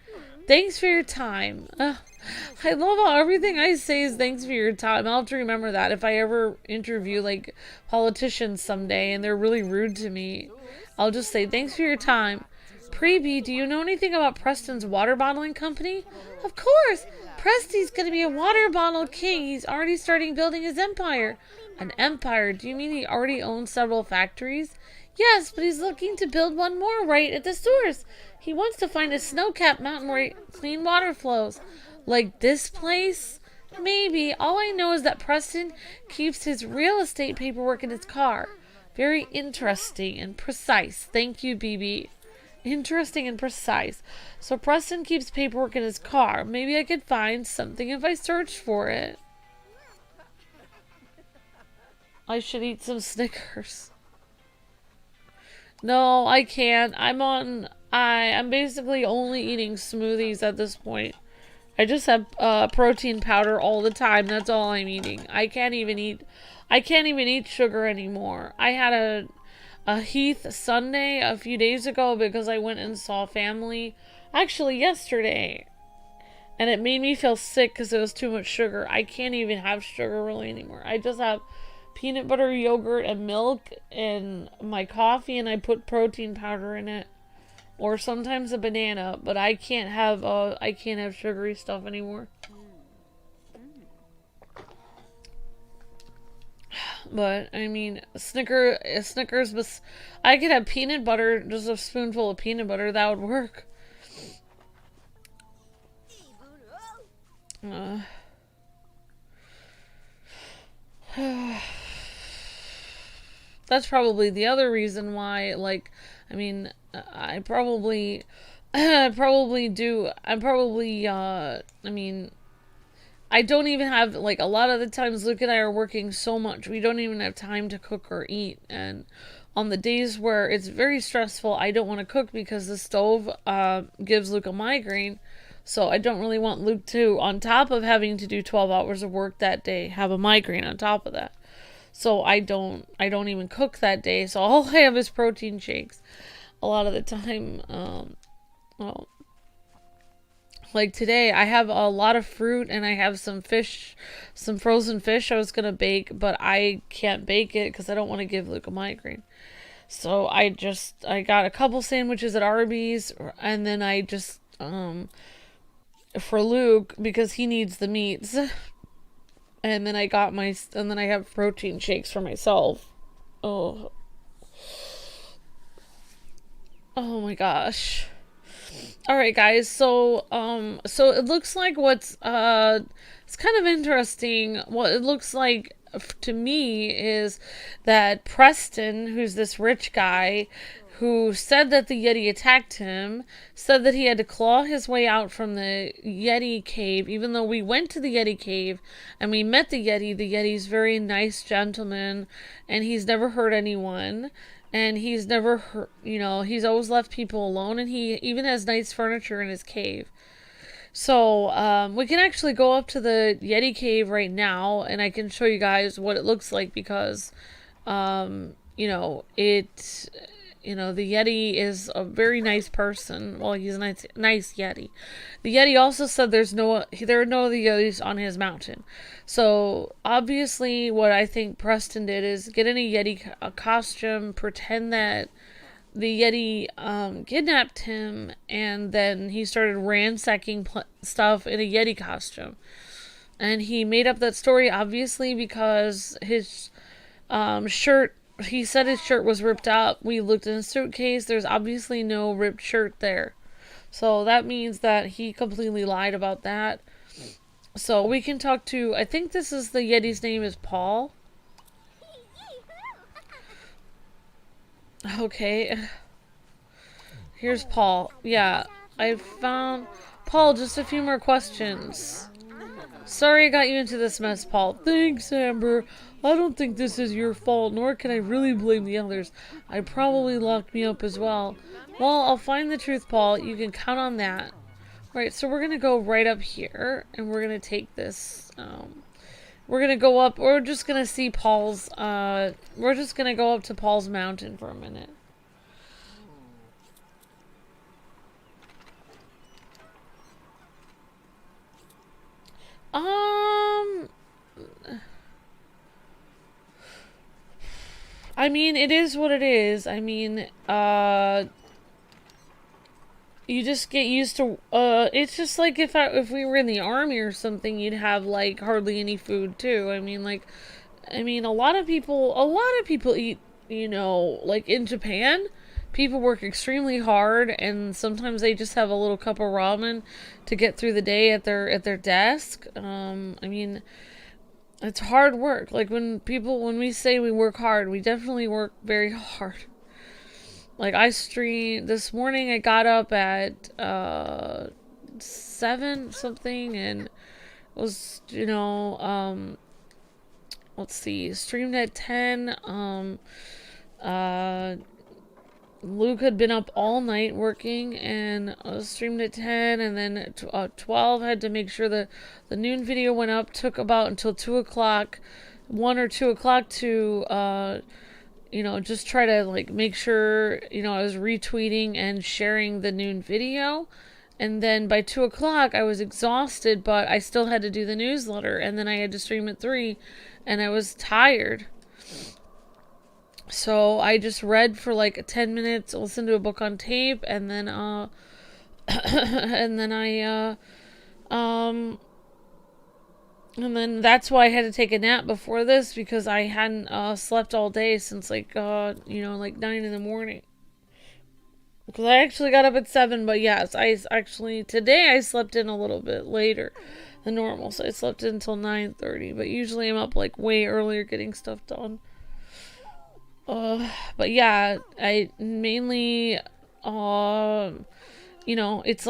Thanks for your time. I love how everything I say is thanks for your time. I'll have to remember that if I ever interview like politicians someday and they're really rude to me. I'll just say thanks for your time. Preby, do you know anything about Preston's water bottling company? Of course! Presty's gonna be a water bottle king. He's already starting building his empire. An empire? Do you mean he already owns several factories? Yes, but he's looking to build one more right at the source. He wants to find a snow-capped mountain where clean water flows. Like this place? Maybe. All I know is that Preston keeps his real estate paperwork in his car. Very interesting and precise. Thank you, BB. Interesting and precise. So Preston keeps paperwork in his car. Maybe I could find something if I searched for it. I should eat some Snickers. No, I can't. I'm basically only eating smoothies at this point. I just have protein powder all the time. That's all I'm eating. I can't even eat sugar anymore. I had a Heath Sunday a few days ago because I went and saw family. Actually, yesterday. And it made me feel sick because it was too much sugar. I can't even have sugar really anymore. I just have peanut butter, yogurt, and milk in my coffee, and I put protein powder in it. Or sometimes a banana, but I can't have sugary stuff anymore. But I mean, Snickers, but I could have peanut butter, just a spoonful of peanut butter, that would work. That's probably the other reason why, like, I mean, I probably do, I mean, I don't even have, like, a lot of the times Luke and I are working so much, we don't even have time to cook or eat, and on the days where it's very stressful, I don't want to cook because the stove, gives Luke a migraine, so I don't really want Luke to, on top of having to do 12 hours of work that day, have a migraine on top of that. So I don't even cook that day. So all I have is protein shakes. A lot of the time, well, like today, I have a lot of fruit and I have some fish, some frozen fish I was going to bake, but I can't bake it because I don't want to give Luke a migraine. So I got a couple sandwiches at Arby's, and then I just, for Luke, because he needs the meats. And then I have protein shakes for myself. Oh my gosh. Alright guys, so it looks like it's kind of interesting. What it looks like to me is that Preston, who's this rich guy who said that the Yeti attacked him, said that he had to claw his way out from the Yeti cave, even though we went to the Yeti cave and we met the Yeti. The Yeti's very nice gentleman, and he's never hurt anyone. And he's never hurt, he's always left people alone, and he even has nice furniture in his cave. So, we can actually go up to the Yeti cave right now, and I can show you guys what it looks like because, the Yeti is a very nice person. Well, he's a nice Yeti. The Yeti also said there are no other Yetis on his mountain. So obviously, what I think Preston did is get in a Yeti costume, pretend that the Yeti kidnapped him, and then he started ransacking stuff in a Yeti costume. And he made up that story obviously because his shirt. He said his shirt was ripped up. We looked in his suitcase. There's obviously no ripped shirt there. So that means that he completely lied about that. So we can talk to, I think this is the Yeti's name is Paul. Okay. Here's Paul. Yeah, I found Paul, just a few more questions. Sorry I got you into this mess, Paul. Thanks, Amber. I don't think this is your fault, nor can I really blame the others. I probably locked me up as well. Well, I'll find the truth, Paul. You can count on that. Right, so we're going to go right up here, and we're going to take this, we're going to go up, we're just going to see Paul's, we're just going to go up to Paul's mountain for a minute. I mean, it is what it is. I mean, you just get used to, it's just like if we were in the army or something, you'd have, like, hardly any food, too. I mean, a lot of people eat, like, in Japan, people work extremely hard, and sometimes they just have a little cup of ramen to get through the day at their desk. I mean, it's hard work. Like, when we say we work hard, we definitely work very hard. Like, I streamed this morning. I got up at 7 something, and was let's see, streamed at 10. Luke had been up all night working, and streamed at 10, and then at 12 had to make sure the noon video went up. Took about until 2 o'clock, 1 or 2 o'clock to just try to, like, make sure I was retweeting and sharing the noon video. And then by 2 o'clock I was exhausted, but I still had to do the newsletter, and then I had to stream at 3, and I was tired. So I just read for like 10 minutes, listened to a book on tape, and then and then that's why I had to take a nap before this, because I hadn't slept all day since like 9 in the morning. Because I actually got up at 7, but yes, today I slept in a little bit later than normal, so I slept in until 9:30. But usually I'm up like way earlier getting stuff done. But yeah, I mainly, it's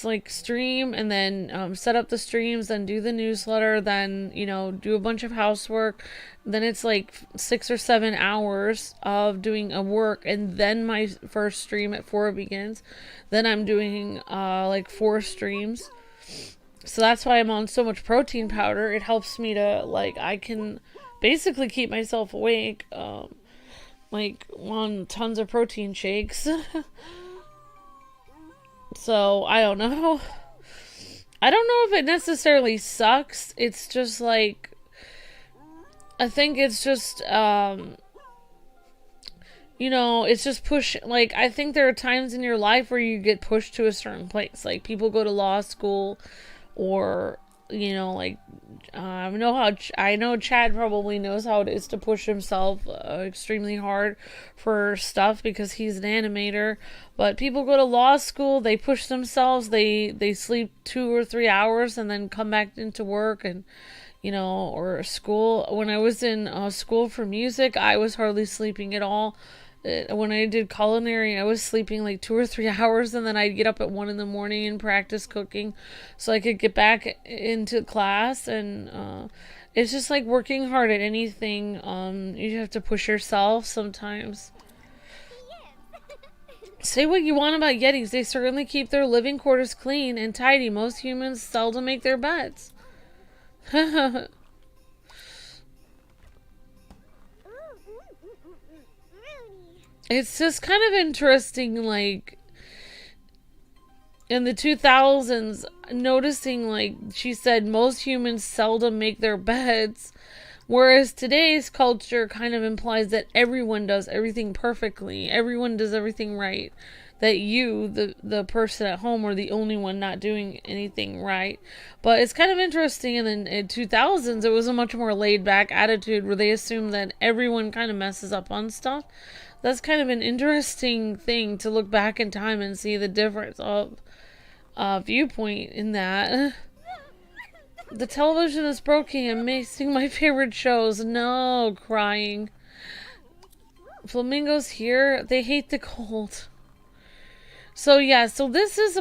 like stream, and then set up the streams, then do the newsletter, then do a bunch of housework. Then it's like 6 or 7 hours of doing a work, and then my first stream at 4 begins. Then I'm doing like 4 streams. So that's why I'm on so much protein powder. It helps me to, like, I can basically keep myself awake. Like, on tons of protein shakes. So, I don't know. I don't know if it necessarily sucks. It's just like, I think it's just, it's just push. Like, I think there are times in your life where you get pushed to a certain place. Like, people go to law school, or, I know Chad probably knows how it is to push himself extremely hard for stuff because he's an animator. But people go to law school, they push themselves, they sleep 2 or 3 hours and then come back into work, and or school. When I was in school for music, I was hardly sleeping at all. When I did culinary, I was sleeping like 2 or 3 hours, and then I'd get up at 1 in the morning and practice cooking, so I could get back into class. And it's just like working hard at anything. You have to push yourself sometimes. Say what you want about Yetis, they certainly keep their living quarters clean and tidy. Most humans seldom make their beds. It's just kind of interesting, like, in the 2000s, noticing, like, she said most humans seldom make their beds, whereas today's culture kind of implies that everyone does everything perfectly, everyone does everything right, that you, the person at home, are the only one not doing anything right. But it's kind of interesting. And in 2000s, it was a much more laid back attitude where they assume that everyone kind of messes up on stuff. That's kind of an interesting thing to look back in time and see the difference of viewpoint in that. The television is broken and missing my favorite shows. No, crying. Flamingos here, they hate the cold. So yeah, so this is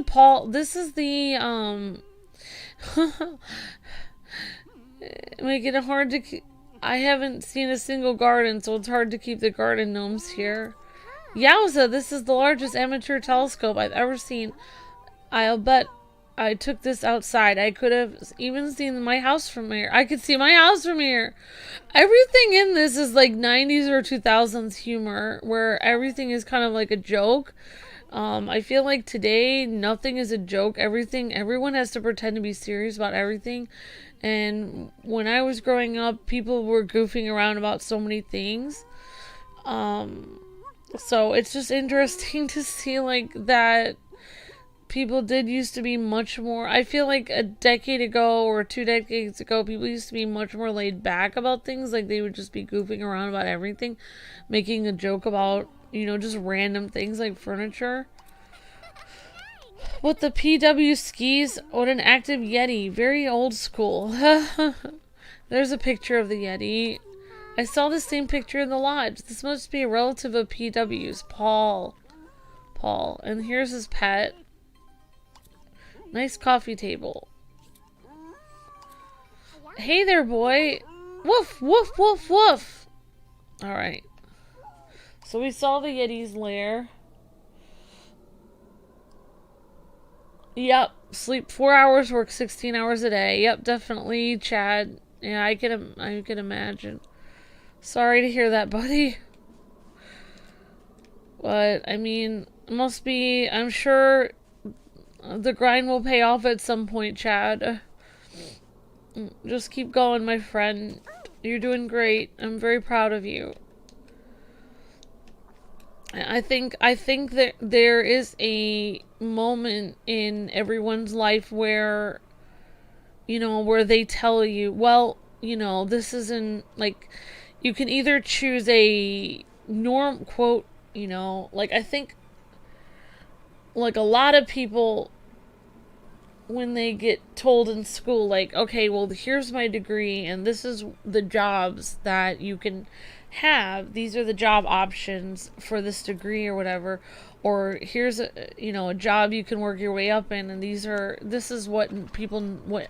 this is the making it hard to I haven't seen a single garden, so it's hard to keep the garden gnomes here. Yowza, this is the largest amateur telescope I've ever seen. I'll bet I took this outside. I could have even seen my house from here. I could see my house from here. Everything in this is like 90s or 2000s humor, where everything is kind of like a joke. I feel like today nothing is a joke. Everyone has to pretend to be serious about everything. And when I was growing up, people were goofing around about so many things. So it's just interesting to see like that people did used to be much more. I feel like a decade ago or 2 decades ago, people used to be much more laid back about things. Like they would just be goofing around about everything, making a joke about, just random things like furniture. With the PW skis, what an active Yeti. Very old school. There's a picture of the Yeti. I saw the same picture in the lodge. This must be a relative of PW's, Paul. And here's his pet. Nice coffee table. Hey there, boy. Woof, woof, woof, woof. Alright. So we saw the Yeti's lair. Yep. Sleep 4 hours, work 16 hours a day. Yep, definitely, Chad. Yeah, I can imagine. Sorry to hear that, buddy. But, I mean, must be, I'm sure the grind will pay off at some point, Chad. Just keep going, my friend. You're doing great. I'm very proud of you. I think that there is a moment in everyone's life where, where they tell you, well, this isn't, like, you can either choose a norm, quote, like, I think, like, a lot of people, when they get told in school, like, okay, well, here's my degree, and this is the jobs that you can have, these are the job options for this degree or whatever, or here's a job you can work your way up in, and this is what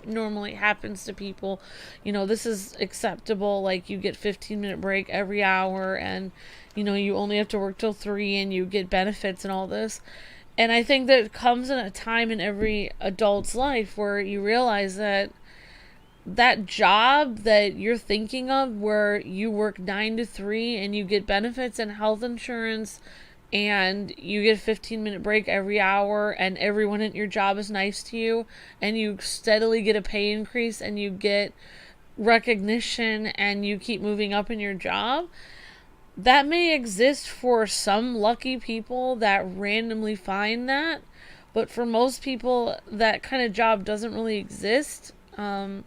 normally happens to people, this is acceptable, like you get 15-minute break every hour, and you only have to work till 3, and you get benefits and all this. And I think that it comes in a time in every adult's life where you realize that job that you're thinking of, where you work 9 to 3 and you get benefits and health insurance and you get a 15-minute break every hour and everyone at your job is nice to you and you steadily get a pay increase and you get recognition and you keep moving up in your job, that may exist for some lucky people that randomly find that, but for most people that kind of job doesn't really exist. A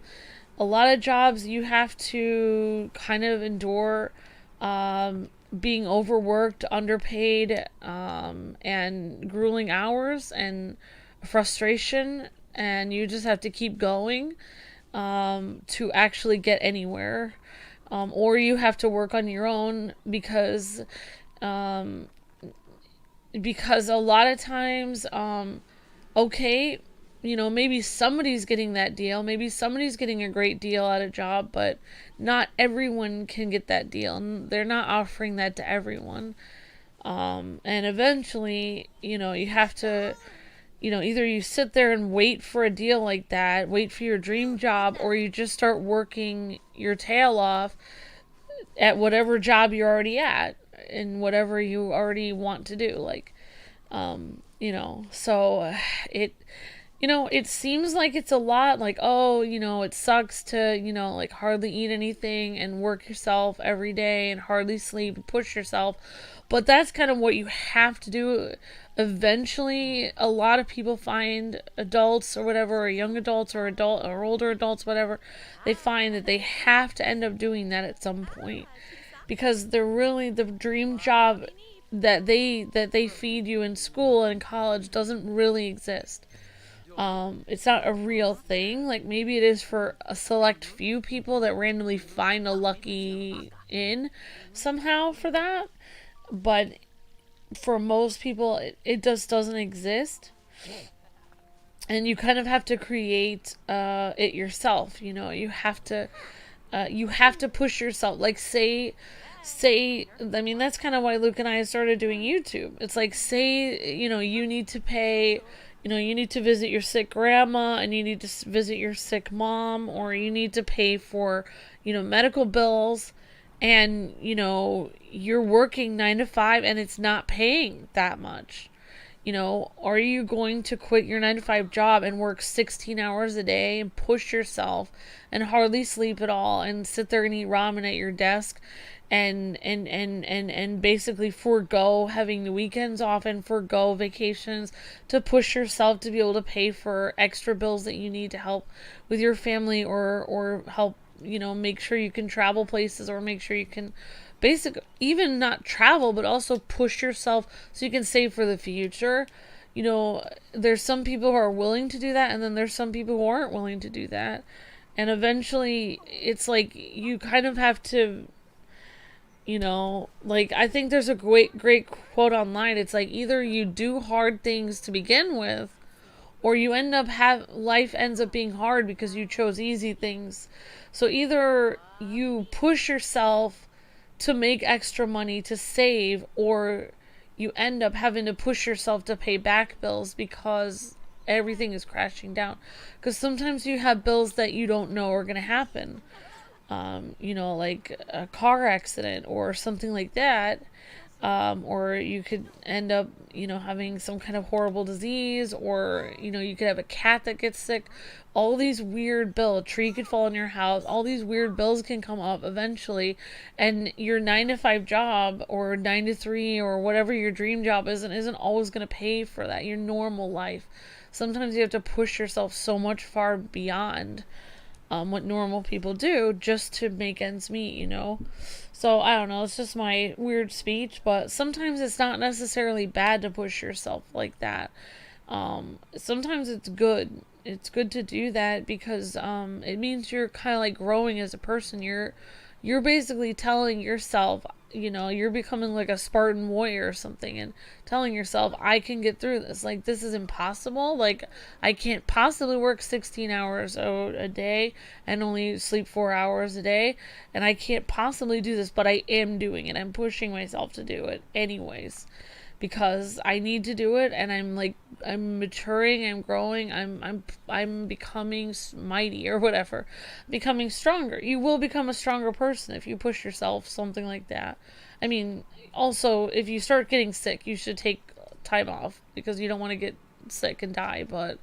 lot of jobs you have to kind of endure being overworked, underpaid, and grueling hours and frustration, and you just have to keep going to actually get anywhere. Or you have to work on your own because Um, because a lot of times, okay, maybe somebody's getting that deal. Maybe somebody's getting a great deal at a job, but not everyone can get that deal. And they're not offering that to everyone. And eventually, you have to, either you sit there and wait for a deal like that, wait for your dream job, or you just start working your tail off at whatever job you're already at and whatever you already want to do. Like, so it, it seems like it's a lot like, oh, it sucks to, like hardly eat anything and work yourself every day and hardly sleep and push yourself. But that's kind of what you have to do. Eventually, a lot of people find adults or whatever, or young adults or older adults, whatever, they find that they have to end up doing that at some point because they're really the dream job that they feed you in school and in college doesn't really exist. It's not a real thing. Like maybe it is for a select few people that randomly find a lucky in somehow for that, but for most people, it just doesn't exist. And you kind of have to create it yourself. You have to push yourself. Like say I mean that's kind of why Luke and I started doing YouTube. It's like say you need to pay, you need to visit your sick grandma and you need to visit your sick mom, or you need to pay for medical bills, and you're working 9 to 5 and it's not paying that much. Are you going to quit your 9 to 5 job and work 16 hours a day and push yourself and hardly sleep at all and sit there and eat ramen at your desk and basically forego having the weekends off and forego vacations to push yourself to be able to pay for extra bills that you need to help with your family, or help make sure you can travel places, or make sure you can even not travel, but also push yourself so you can save for the future. There's some people who are willing to do that, and then there's some people who aren't willing to do that. And eventually, it's like you kind of have to, like I think there's a great quote online. It's like either you do hard things to begin with, or you end up life ends up being hard because you chose easy things. So either you push yourself to make extra money to save, or you end up having to push yourself to pay back bills because everything is crashing down. Because sometimes you have bills that you don't know are going to happen. Like a car accident or something like that. Or you could end up, having some kind of horrible disease, or, you could have a cat that gets sick. All these weird bills, a tree could fall in your house, all these weird bills can come up eventually, and your 9 to 5 job, or 9 to 3, or whatever your dream job isn't always going to pay for that, your normal life. Sometimes you have to push yourself so much far beyond what normal people do just to make ends meet. So I don't know, it's just my weird speech, but sometimes it's not necessarily bad to push yourself like that. Sometimes it's good. It's good to do that because it means you're kind of like growing as a person. You're basically telling yourself, you're becoming like a Spartan warrior or something, and telling yourself, I can get through this. Like, this is impossible. Like, I can't possibly work 16 hours a day and only sleep 4 hours a day, and I can't possibly do this, but I am doing it. I'm pushing myself to do it anyways, because I need to do it, and I'm maturing, I'm growing, I'm becoming mighty, or whatever, becoming stronger. You will become a stronger person if you push yourself, something like that. I mean, also, if you start getting sick, you should take time off because you don't want to get sick and die. But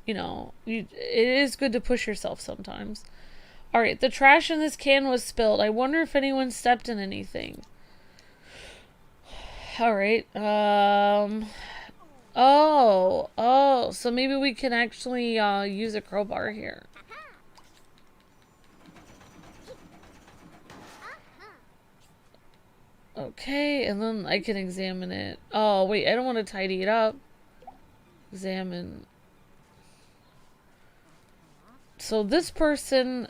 it is good to push yourself sometimes. All right, the trash in this can was spilled. I wonder if anyone stepped in anything. All right. Oh. So maybe we can actually use a crowbar here. Okay, and then I can examine it. Oh, wait, I don't want to tidy it up. Examine. So this person...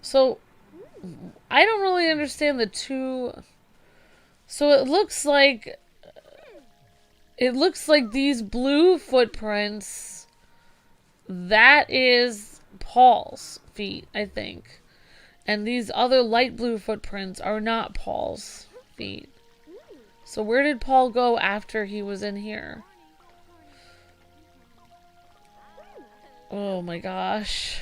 So, I don't really understand the two... So it looks like these blue footprints, that is Paul's feet, I think. And these other light blue footprints are not Paul's feet. So where did Paul go after he was in here? Oh my gosh.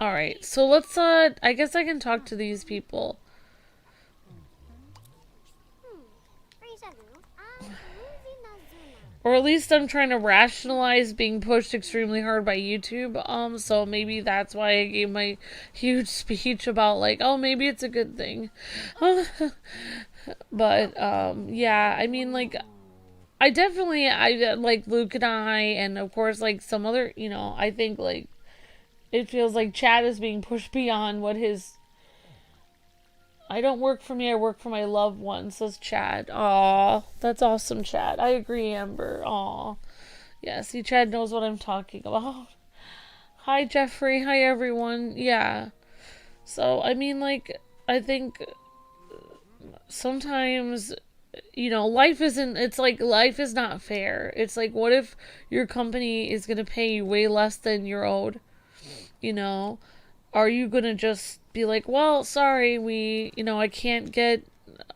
Alright, so let's, I guess I can talk to these people. Or at least I'm trying to rationalize being pushed extremely hard by YouTube. So maybe that's why I gave my huge speech about, like, oh, maybe it's a good thing. But, yeah, I mean, like, I like Luke and and of course, like, some other, I think, like, it feels like Chad is being pushed beyond what his. I don't work for me, I work for my loved ones, says Chad. Aw, that's awesome, Chad. I agree, Amber. Aw. Yeah, see, Chad knows what I'm talking about. Hi, Jeffrey. Hi, everyone. Yeah. So, I mean, like, I think sometimes, life is not fair. It's like, what if your company is going to pay you way less than you're owed? You know? Are you going to just be like, well, sorry, I can't get,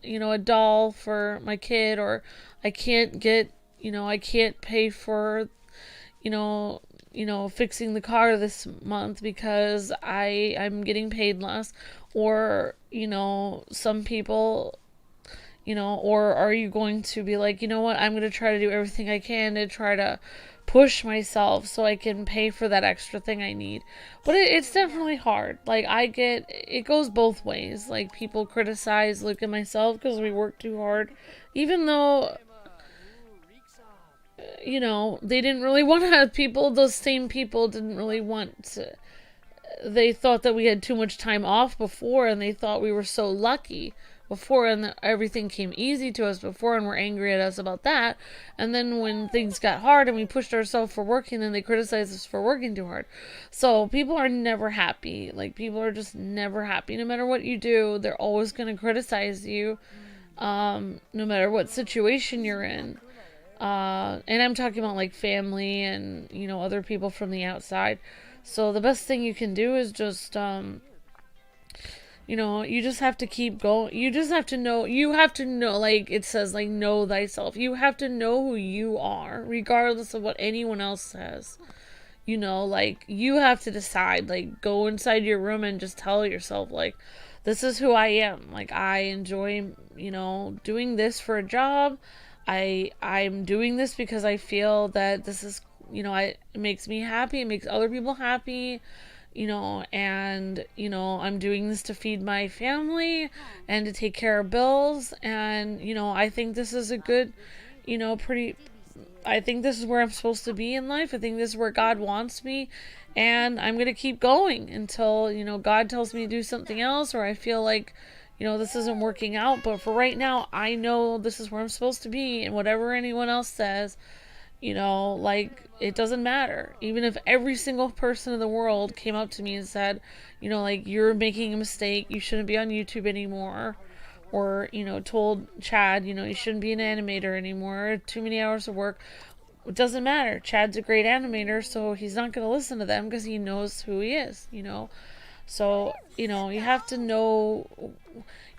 a doll for my kid, or I can't get, I can't pay for, you know, fixing the car this month because I'm getting paid less, or, some people, or are you going to be like, you know what, I'm going to try to do everything I can to try to push myself so I can pay for that extra thing I need. But it's definitely hard. Like, it goes both ways. Like, people criticize Luke and myself because we work too hard, even though, they didn't really want to have people, those same people didn't really want to. They thought that we had too much time off before, and they thought we were so lucky before, and that everything came easy to us before, and were angry at us about that. And then when things got hard and we pushed ourselves for working, then they criticized us for working too hard. So people are never happy. Like, people are just never happy. No matter what you do, they're always going to criticize you, no matter what situation you're in. And I'm talking about, like, family and, other people from the outside. So the best thing you can do is just, you just have to keep going. You have to know, like it says, like, know thyself. You have to know who you are, regardless of what anyone else says. Like, you have to decide, like, go inside your room and just tell yourself, like, this is who I am. Like, I enjoy, doing this for a job. I'm doing this because I feel that this is, it makes me happy. It makes other people happy, and, I'm doing this to feed my family and to take care of bills. And, I think this is a good, I think this is where I'm supposed to be in life. I think this is where God wants me. And I'm going to keep going until, God tells me to do something else, or I feel like, this isn't working out. But for right now, I know this is where I'm supposed to be. And whatever anyone else says, like, it doesn't matter. Even if every single person in the world came up to me and said, like, you're making a mistake, you shouldn't be on YouTube anymore, or, told Chad, you shouldn't be an animator anymore, too many hours of work, it doesn't matter. Chad's a great animator, so he's not going to listen to them because he knows who he is, So, you have to know,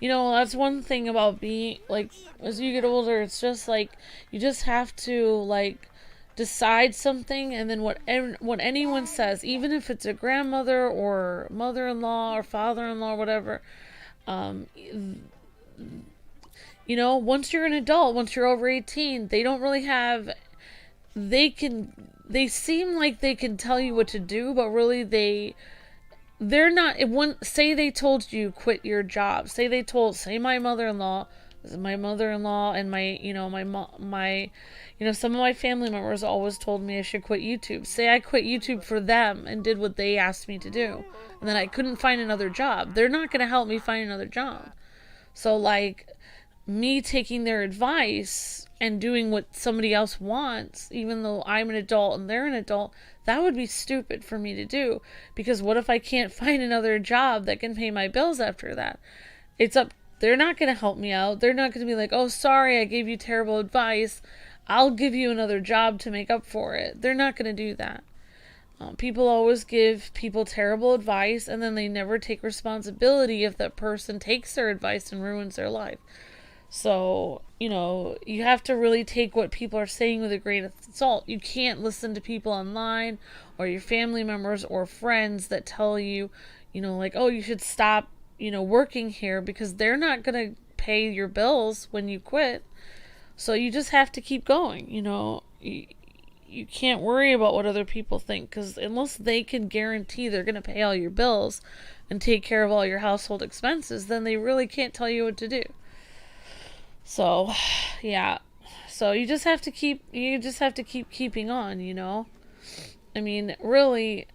that's one thing about being, like, as you get older, it's just, like, you just have to, like, decide something, and then what anyone says, even if it's a grandmother or mother-in-law or father-in-law or whatever, once you're an adult, once you're over 18, they don't really have, they seem like they can tell you what to do, but really they're not. Say they told you quit your job. Say my mother-in-law, and my some of my family members always told me I should quit YouTube. Say I quit YouTube for them and did what they asked me to do, and then I couldn't find another job. They're not going to help me find another job. So, like, me taking their advice and doing what somebody else wants, even though I'm an adult and they're an adult, that would be stupid for me to do. Because what if I can't find another job that can pay my bills after that? It's up. They're not going to help me out. They're not going to be like, oh, sorry, I gave you terrible advice. I'll give you another job to make up for it. They're not going to do that. People always give people terrible advice, and then they never take responsibility if that person takes their advice and ruins their life. So, you have to really take what people are saying with a grain of salt. You can't listen to people online or your family members or friends that tell you, like, oh, you should stop, working here, because they're not going to pay your bills when you quit. So you just have to keep going, You can't worry about what other people think, because unless they can guarantee they're going to pay all your bills and take care of all your household expenses, then they really can't tell you what to do. So, yeah. So you just have to keep keeping on, I mean, really,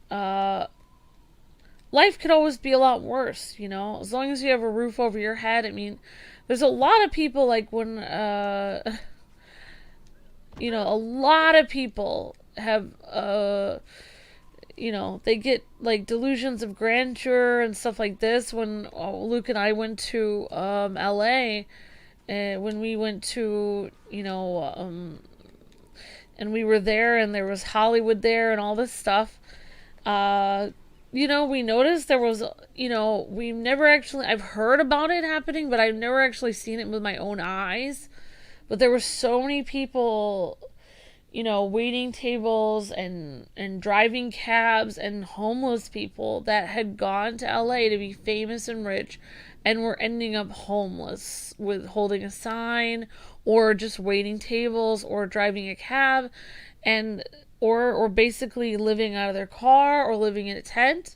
life could always be a lot worse, as long as you have a roof over your head. I mean, there's a lot of people, like, when a lot of people have they get like delusions of grandeur and stuff like this. When Luke and I went to LA, when we went to and we were there, and there was Hollywood there and all this stuff. We noticed there was, we've never actually, I've heard about it happening, but I've never actually seen it with my own eyes. But there were so many people, waiting tables and driving cabs, and homeless people that had gone to LA to be famous and rich, and were ending up homeless, with holding a sign or just waiting tables or driving a cab, and or basically living out of their car or living in a tent.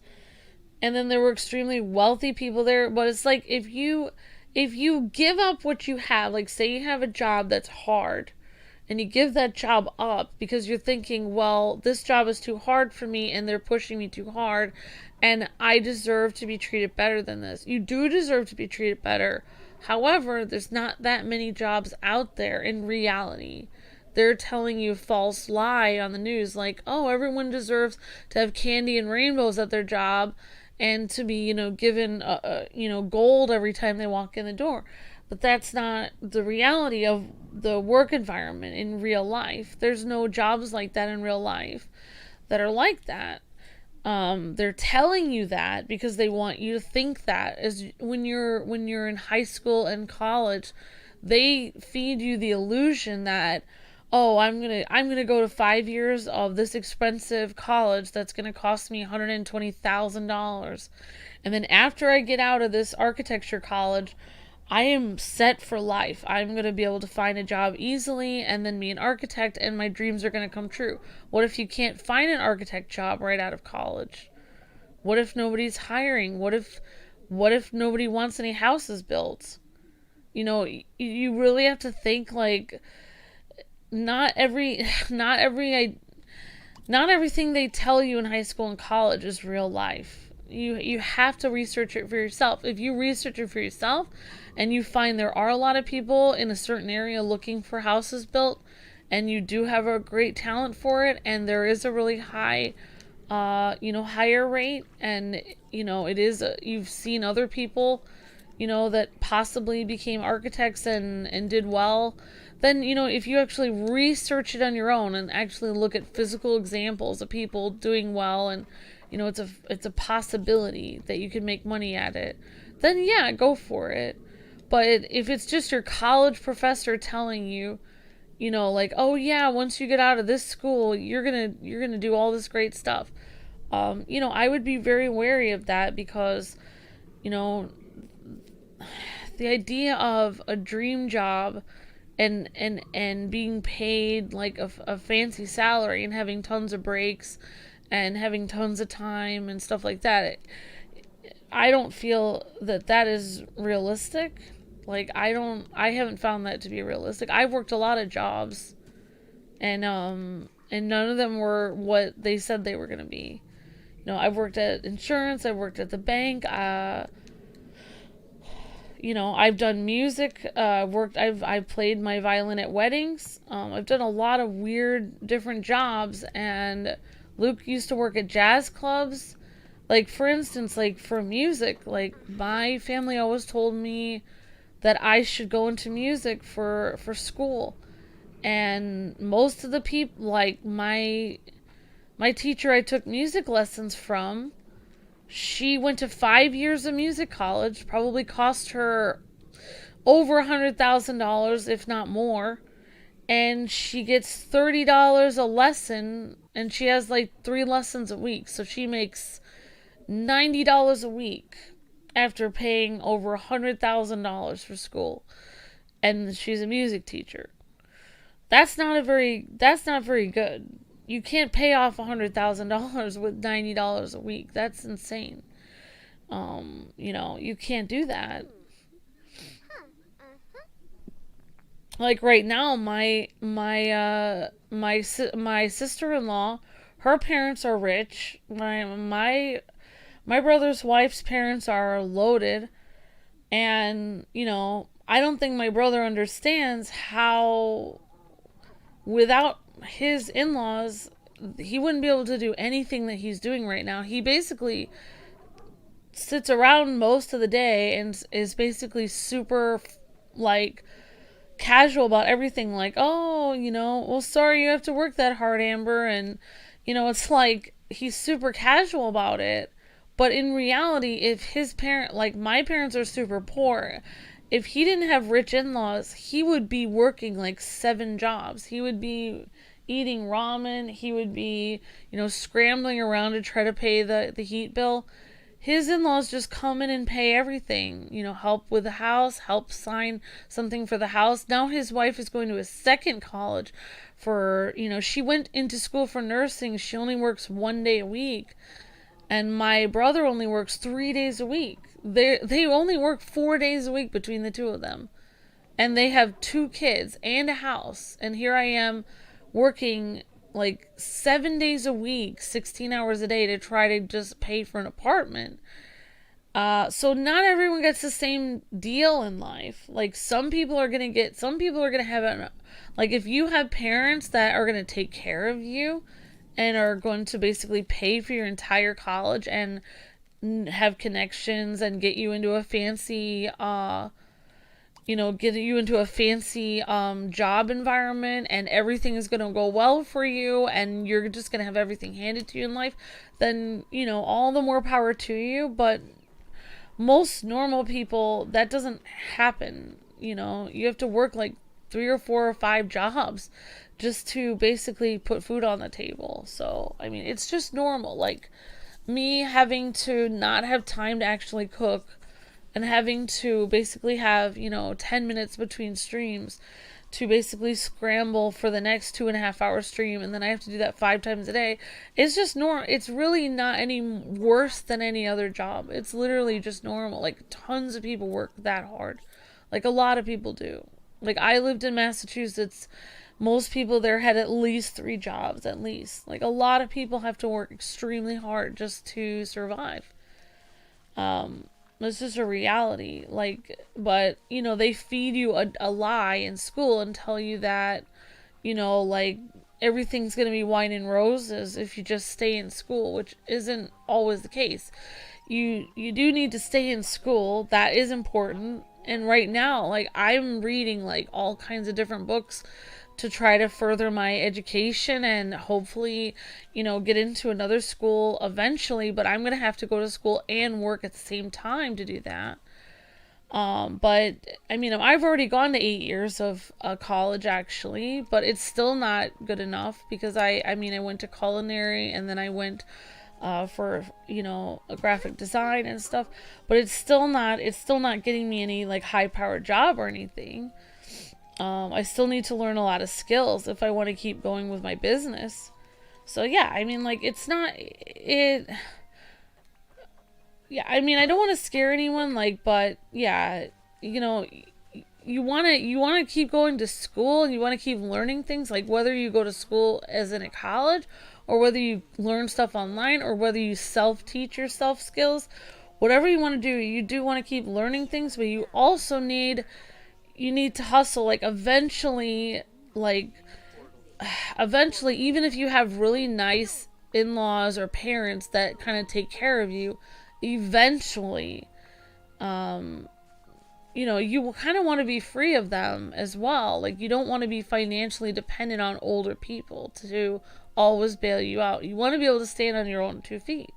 And then there were extremely wealthy people there. But it's like, if you give up what you have, like, say you have a job that's hard, and you give that job up because you're thinking, well, this job is too hard for me and they're pushing me too hard, and I deserve to be treated better than this. You do deserve to be treated better. However, there's not that many jobs out there in reality. They're telling you a false lie on the news, like, oh, everyone deserves to have candy and rainbows at their job, and to be, given, gold every time they walk in the door. But that's not the reality of the work environment in real life. There's no jobs like that in real life that are like that. They're telling you that because they want you to think that. As when you're in high school and college, they feed you the illusion that, oh, I'm gonna go to 5 years of this expensive college that's gonna cost me $120,000, and then after I get out of this architecture college, I am set for life. I'm going to be able to find a job easily and then be an architect, and my dreams are going to come true. What if you can't find an architect job right out of college? What if nobody's hiring? What if nobody wants any houses built? You really have to think, like, not everything they tell you in high school and college is real life. You have to research it for yourself. If you research it for yourself and you find there are a lot of people in a certain area looking for houses built, and you do have a great talent for it, and there is a really high higher rate, and it is you've seen other people that possibly became architects and did well, then if you actually research it on your own and actually look at physical examples of people doing well, and it's a possibility that you can make money at it, then yeah, go for it. But if it's just your college professor telling you, like, oh yeah, once you get out of this school, you're gonna do all this great stuff, I would be very wary of that, because the idea of a dream job and being paid like a fancy salary and having tons of breaks and having tons of time and stuff like that, I don't feel that is realistic. Like, I haven't found that to be realistic. I've worked a lot of jobs, and none of them were what they said they were going to be. I've worked at insurance, I've worked at the bank, I've done music, I've played my violin at weddings. I've done a lot of weird different jobs, and Luke used to work at jazz clubs. Like, for instance, like for music, like my family always told me that I should go into music for school. And most of the people, like my teacher I took music lessons from, she went to 5 years of music college, probably cost her over $100,000, if not more. And she gets $30 a lesson, and she has like 3 lessons a week. So she makes $90 a week after paying over $100,000 for school. And she's a music teacher. That's not very good. You can't pay off $100,000 with $90 a week. That's insane. You can't do that. Like right now, my sister-in-law, her parents are rich. My brother's wife's parents are loaded, and I don't think my brother understands how without his in-laws he wouldn't be able to do anything that he's doing right now. He basically sits around most of the day and is basically super like casual about everything, like, oh, well, sorry you have to work that hard, Amber. And it's like he's super casual about it. But in reality, if his parent, like my parents are super poor, if he didn't have rich in-laws, he would be working like 7 jobs. He would be eating ramen. He would be scrambling around to try to pay the heat bill. His in-laws just come in and pay everything, help with the house, help sign something for the house. Now his wife is going to a second college for, she went into school for nursing. She only works 1 day a week. And my brother only works 3 days a week. They only work 4 days a week between the two of them. And they have 2 kids and a house. And here I am working like 7 days a week, 16 hours a day to try to just pay for an apartment. So not everyone gets the same deal in life. Like some people are gonna have like if you have parents that are gonna take care of you and are going to basically pay for your entire college and have connections and get you into a fancy job environment, and everything is going to go well for you and you're just going to have everything handed to you in life, then all the more power to you. But most normal people, that doesn't happen. You have to work like 3 or 4 or 5 jobs just to basically put food on the table. So I mean, it's just normal. Like me having to not have time to actually cook and having to basically have 10 minutes between streams to basically scramble for the next 2.5 hour stream, and then I have to do that 5 times a day. It's just normal. It's really not any worse than any other job. It's literally just normal. Like tons of people work that hard. Like a lot of people do. Like I lived in Massachusetts. Most people there had at least 3 jobs, at least. Like a lot of people have to work extremely hard just to survive. It's just a reality. Like, but they feed you a lie in school and tell you that like everything's gonna be wine and roses if you just stay in school, which isn't always the case. You do need to stay in school. That is important. And right now, like I'm reading like all kinds of different books to try to further my education and hopefully, get into another school eventually. But I'm going to have to go to school and work at the same time to do that. But I mean, I've already gone to 8 years of college actually, but it's still not good enough because I went to culinary and then I went for a graphic design and stuff, but it's still not getting me any like high powered job or anything. I still need to learn a lot of skills if I want to keep going with my business. So yeah, I mean, like it's not it. Yeah, I mean, I don't want to scare anyone, like, but yeah, you want to keep going to school and you want to keep learning things, like whether you go to school as in a college or whether you learn stuff online or whether you self-teach yourself skills, whatever you want to do, you do want to keep learning things, but you also need to hustle. Like like eventually, even if you have really nice in-laws or parents that kind of take care of you, eventually, um, you kind of want to be free of them as well. Like, you don't want to be financially dependent on older people to always bail you out. You want to be able to stand on your own 2 feet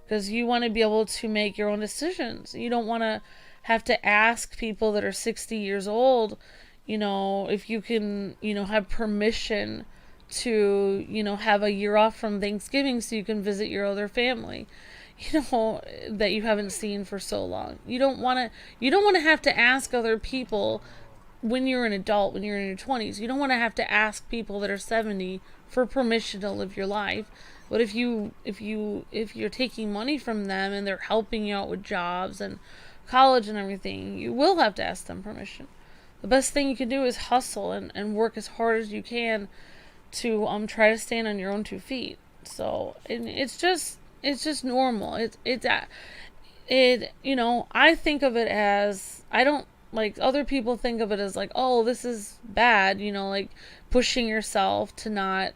because you want to be able to make your own decisions. You don't want to have to ask people that are 60 years old, if you can, have permission to, have a year off from Thanksgiving so you can visit your other family, that you haven't seen for so long. You don't want to have to ask other people when you're an adult, when you're in your 20s. You don't want to have to ask people that are 70 for permission to live your life. But if you're taking money from them and they're helping you out with jobs and college and everything, you will have to ask them permission. The best thing you can do is hustle and work as hard as you can to try to stand on your own 2 feet. So it's just normal. I think of it as, I don't, like, other people think of it as like, oh, this is bad, like pushing yourself to not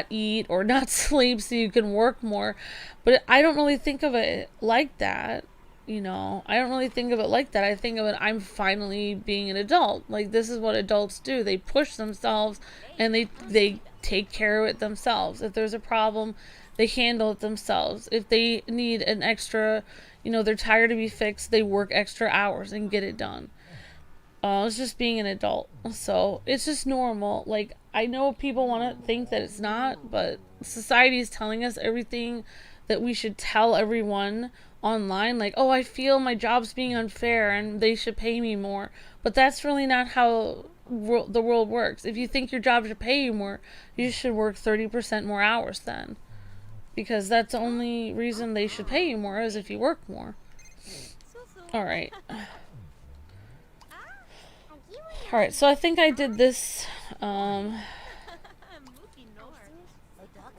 eat or not sleep so you can work more. But I don't really think of it like that. I don't really think of it like that. I think of it, I'm finally being an adult. Like, this is what adults do. They push themselves and they take care of it themselves. If there's a problem, they handle it themselves. If they need an extra, their tire to be fixed, they work extra hours and get it done. It's just being an adult. So it's just normal. Like, I know people want to think that it's not, but society is telling us everything that we should tell everyone online. Like, oh, I feel my job's being unfair and they should pay me more. But that's really not how the world works. If you think your job should pay you more, you should work 30% more hours then. Because that's the only reason they should pay you more, is if you work more. Alright. Alright, so I think I did this.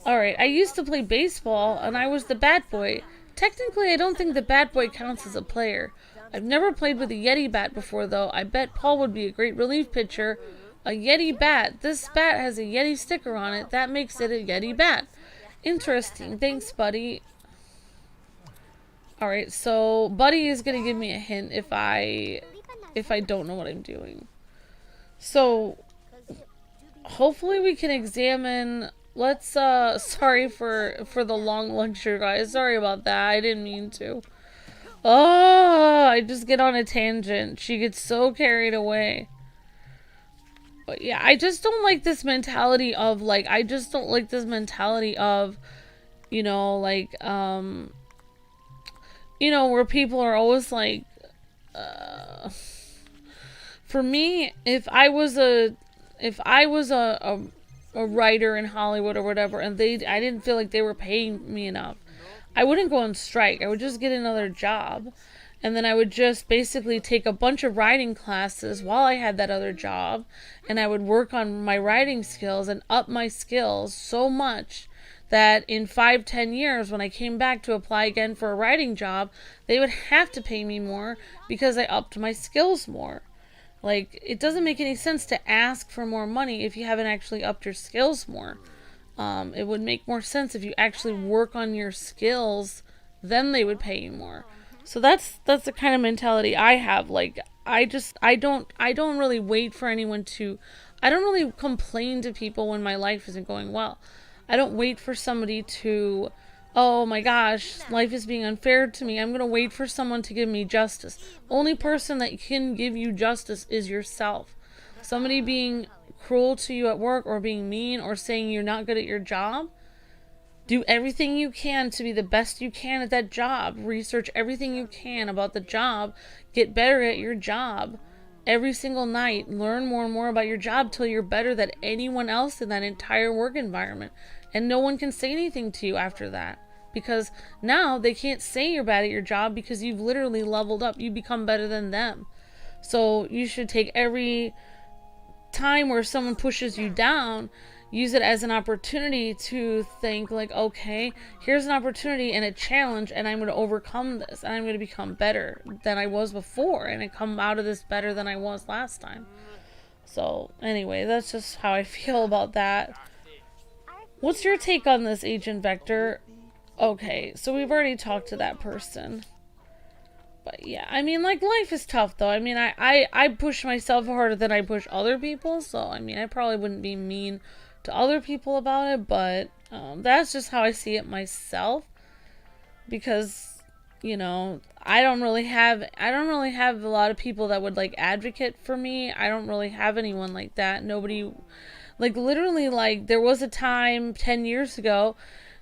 Alright, I used to play baseball, and I was the bat boy. Technically, I don't think the bat boy counts as a player. I've never played with a Yeti bat before, though. I bet Paul would be a great relief pitcher. A Yeti bat. This bat has a Yeti sticker on it. That makes it a Yeti bat. Interesting. Thanks, buddy. Alright, so Buddy is going to give me a hint if I don't know what I'm doing. So, hopefully we can examine... Let's, sorry for the long lecture, guys. Sorry about that. I didn't mean to. Oh, I just get on a tangent. She gets so carried away. But yeah, I just don't like this mentality of, like, where people are always like, for me, if I was a writer in Hollywood or whatever, and I didn't feel like they were paying me enough, I wouldn't go on strike. I would just get another job, and then I would just basically take a bunch of writing classes while I had that other job, and I would work on my writing skills and up my skills so much that in 5-10 years, when I came back to apply again for a writing job, they would have to pay me more because I upped my skills more. Like, it doesn't make any sense to ask for more money if you haven't actually upped your skills more. It would make more sense if you actually work on your skills, then they would pay you more. So that's the kind of mentality I have. Like, I don't really wait for anyone to... I don't really complain to people when my life isn't going well. I don't wait for somebody to... Oh my gosh, life is being unfair to me. I'm going to wait for someone to give me justice. Only person that can give you justice is yourself. Somebody being cruel to you at work or being mean or saying you're not good at your job, do everything you can to be the best you can at that job. Research everything you can about the job. Get better at your job. Every single night, learn more and more about your job till you're better than anyone else in that entire work environment. And no one can say anything to you after that. Because now they can't say you're bad at your job because you've literally leveled up. You become better than them. So you should take every time where someone pushes you down, use it as an opportunity to think like, okay, here's an opportunity and a challenge, and I'm going to overcome this, and I'm going to become better than I was before, and I come out of this better than I was last time. So anyway, that's just how I feel about that. What's your take on this, Agent Vector? Okay, so we've already talked to that person. But yeah, I mean, like, life is tough, though. I mean, I push myself harder than I push other people, so, I mean, I probably wouldn't be mean to other people about it, but that's just how I see it myself. Because, you know, I don't really have a lot of people that would, like, advocate for me. I don't really have anyone like that. Nobody, like, literally, like, there was a time 10 years ago,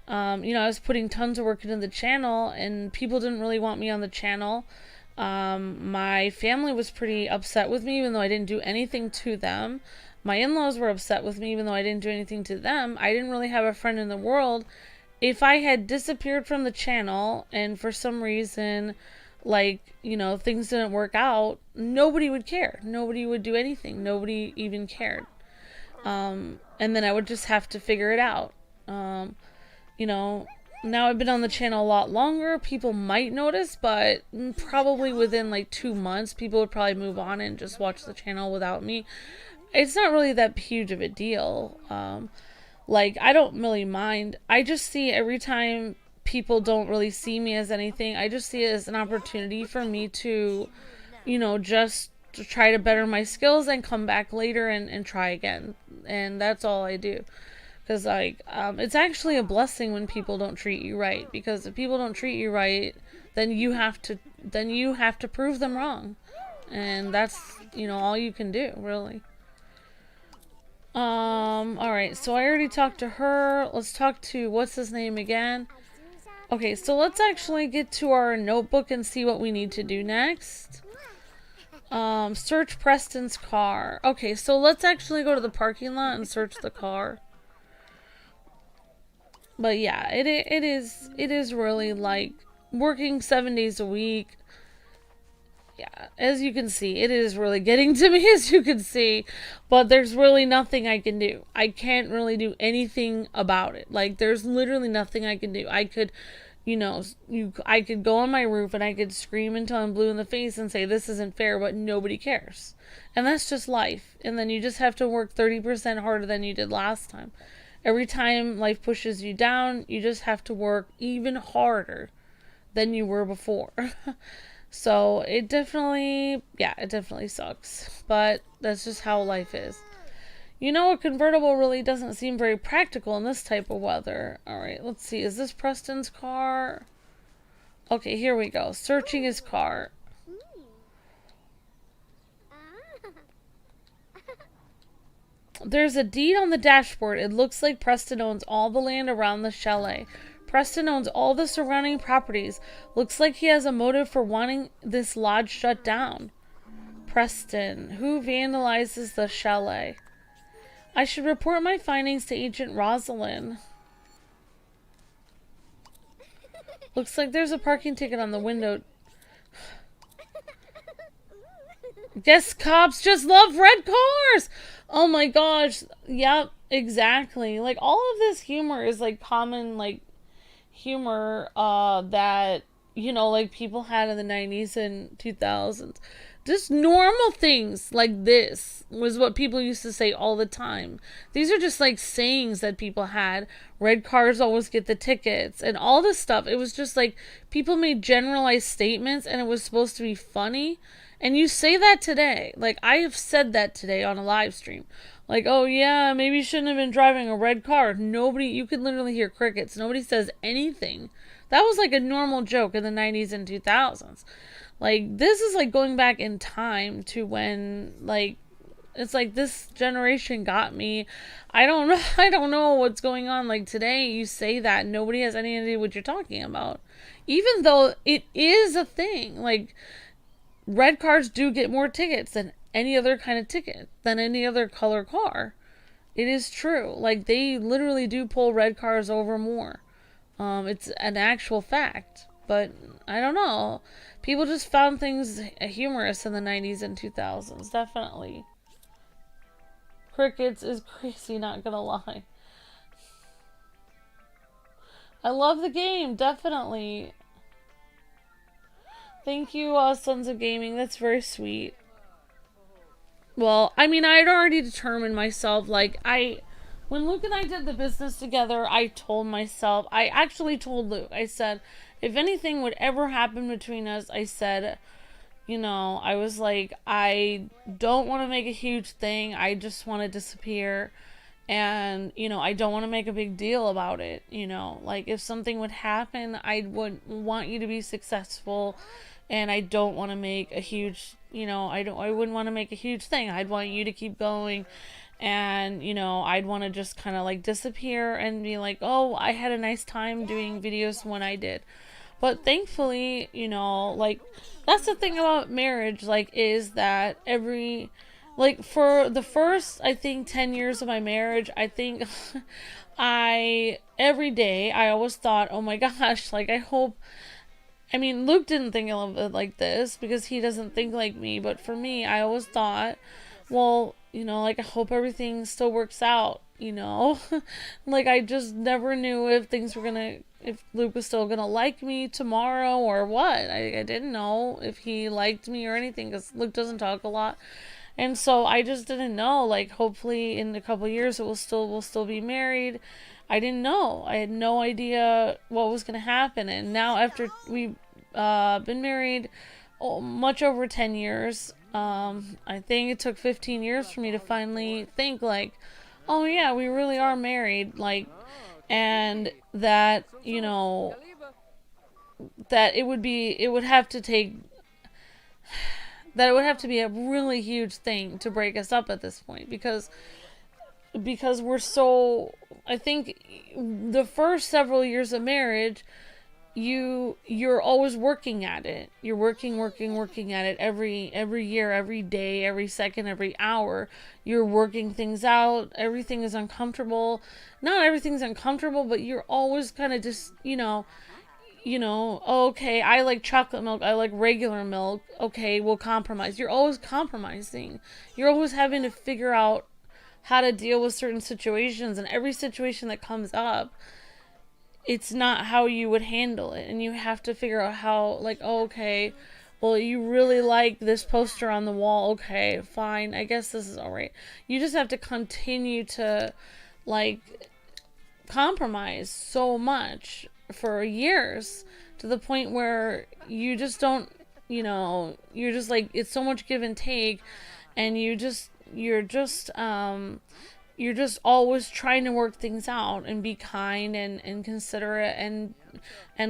you know, I was putting tons of work into the channel, and people didn't really want me on the channel. My family was pretty upset with me, even though I didn't do anything to them. My in-laws were upset with me, even though I didn't do anything to them. I didn't really have a friend in the world. If I had disappeared from the channel, and for some reason, like, you know, things didn't work out, nobody would care. Nobody would do anything. Nobody even cared. And then I would just have to figure it out. You know, now I've been on the channel a lot longer. People might notice, but probably within like 2 months, people would probably move on and just watch the channel without me. It's not really that huge of a deal. Like, I don't really mind. I just see every time people don't really see me as anything, I just see it as an opportunity for me to, you know, just to try to better my skills and come back later and try again. And that's all I do. Because, like, it's actually a blessing when people don't treat you right. Because if people don't treat you right, then you have to prove them wrong. And that's, you know, all you can do, really. Alright, so I already talked to her. Let's talk to, what's his name again? Okay, so let's actually get to our notebook and see what we need to do next. Search Preston's car. Okay, so let's actually go to the parking lot and search the car. But yeah, it is really, like, working 7 days a week. Yeah, as you can see, it is really getting to me, as you can see. But there's really nothing I can do. I can't really do anything about it. Like, there's literally nothing I can do. I could, you know, I could go on my roof and I could scream until I'm blue in the face and say this isn't fair, but nobody cares. And that's just life. And then you just have to work 30% harder than you did last time. Every time life pushes you down, you just have to work even harder than you were before. So it definitely sucks. But that's just how life is. You know, a convertible really doesn't seem very practical in this type of weather. Alright, let's see. Is this Preston's car? Okay, here we go. Searching his car. There's a deed on the dashboard. It looks like Preston owns all the land around the chalet. Preston owns all the surrounding properties. Looks like he has a motive for wanting this lodge shut down. Preston, who vandalizes the chalet? I should report my findings to Agent Rosalind. Looks like there's a parking ticket on the window. Guess cops just love red cars! Oh my gosh. Yep, exactly. Like, all of this humor is, like, common, like, humor that, you know, like, people had in the 90s and 2000s. Just normal things like this was what people used to say all the time. These are just, like, sayings that people had. Red cars always get the tickets and all this stuff. It was just, like, people made generalized statements and it was supposed to be funny. And you say that today. Like, I have said that today on a live stream. Like, oh yeah, maybe you shouldn't have been driving a red car. Nobody, you could literally hear crickets. Nobody says anything. That was like a normal joke in the 90s and 2000s. Like, this is like going back in time to when, like, it's like this generation got me. I don't know. I don't know what's going on. Like, today you say that nobody has any idea what you're talking about. Even though it is a thing. Like, red cars do get more tickets than any other kind of ticket, than any other color car. It is true. Like, they literally do pull red cars over more. It's an actual fact. But, I don't know. People just found things humorous in the 90s and 2000s. Definitely. Crickets is crazy, not gonna lie. I love the game, definitely. Thank you, Sons of Gaming. That's very sweet. Well, I mean, I had already determined myself, like, when Luke and I did the business together, I told myself, I actually told Luke, I said, if anything would ever happen between us, I said, I was like, I don't want to make a huge thing. I just want to disappear. And, I don't want to make a big deal about it. Like if something would happen, I would want you to be successful. And I don't want to make a huge, I wouldn't want to make a huge thing. I'd want you to keep going. And, I'd want to just kind of like disappear and be like, oh, I had a nice time doing videos when I did. But thankfully, like, that's the thing about marriage, like, is that for the first, I think, 10 years of my marriage, I think every day, I always thought, oh my gosh, like, Luke didn't think of it like this because he doesn't think like me, but for me, I always thought, well, like, I hope everything still works out, like, I just never knew if Luke was still gonna like me tomorrow or what. I didn't know if he liked me or anything because Luke doesn't talk a lot. And so I just didn't know, like, hopefully in a couple years we'll still be married. I didn't know. I had no idea what was going to happen. And now after we've been married much over 10 years, I think it took 15 years for me to finally think, like, oh yeah, we really are married, like, and that, that it would have to take, that it would have to be a really huge thing to break us up at this point because we're so, I think the first several years of marriage, you're always working at it. You're working at it every year, every day, every second, every hour. You're working things out. Everything is uncomfortable. Not everything's uncomfortable, but you're always kind of just, okay, I like chocolate milk, I like regular milk. Okay, we'll compromise. You're always compromising. You're always having to figure out how to deal with certain situations, and every situation that comes up, it's not how you would handle it, and you have to figure out how, like, oh, okay, well, you really like this poster on the wall. Okay, fine, I guess this is alright. You just have to continue to, like, compromise so much for years to the point where you just don't, you're just like, it's so much give and take, and you're just always trying to work things out and be kind and considerate and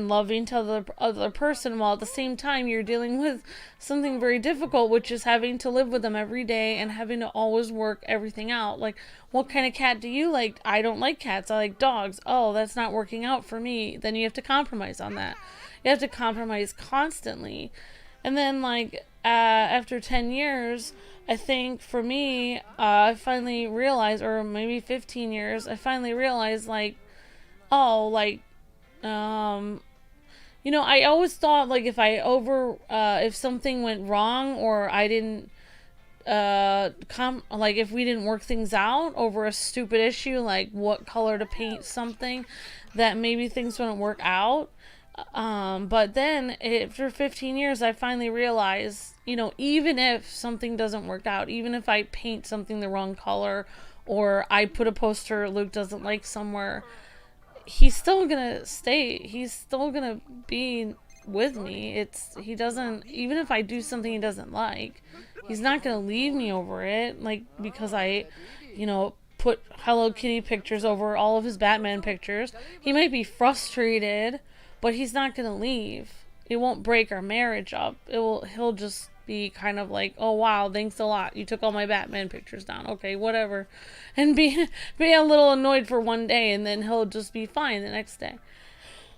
loving to the other person, while at the same time you're dealing with something very difficult, which is having to live with them every day and having to always work everything out. Like, what kind of cat do you like? I don't like cats. I like dogs. Oh, that's not working out for me. Then you have to compromise on that. You have to compromise constantly. And then, like, after 10 years, I think for me, I finally realized, or maybe 15 years, I finally realized, like, oh, like, I always thought, like, if something went wrong, or I didn't, like, if we didn't work things out over a stupid issue, like what color to paint something, that maybe things wouldn't work out. But then after 15 years, I finally realized, even if something doesn't work out, even if I paint something the wrong color, or I put a poster Luke doesn't like somewhere, he's still gonna stay. He's still gonna be with me. He doesn't, even if I do something he doesn't like, he's not gonna leave me over it, like, because I, put Hello Kitty pictures over all of his Batman pictures. He might be frustrated, but he's not gonna leave. It won't break our marriage up. He'll just be kind of like, oh wow, thanks a lot. You took all my Batman pictures down. Okay, whatever. And be a little annoyed for one day, and then he'll just be fine the next day.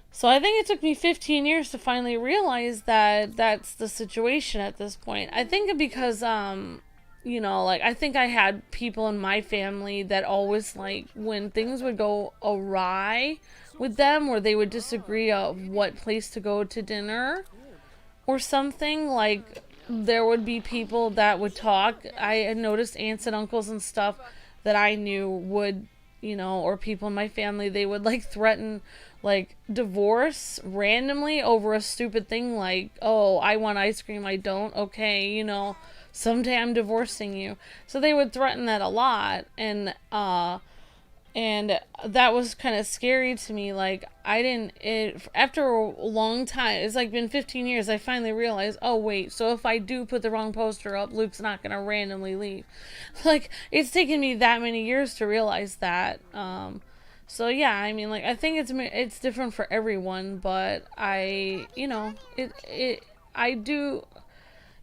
So I think it took me 15 years to finally realize that that's the situation at this point. I think because like, I think I had people in my family that always, like, when things would go awry with them, or they would disagree of what place to go to dinner or something, like, there would be people that would talk. I had noticed aunts and uncles and stuff that I knew would, or people in my family, they would like threaten like divorce randomly over a stupid thing like, oh, I want ice cream, I don't, okay, someday I'm divorcing you. So they would threaten that a lot, and that was kind of scary to me. Like, I didn't it after a long time, it's like been 15 years, I finally realized, oh wait, so if I do put the wrong poster up, Luke's not gonna randomly leave. Like, it's taken me that many years to realize that. So yeah, I mean, like, I think it's different for everyone, but I do,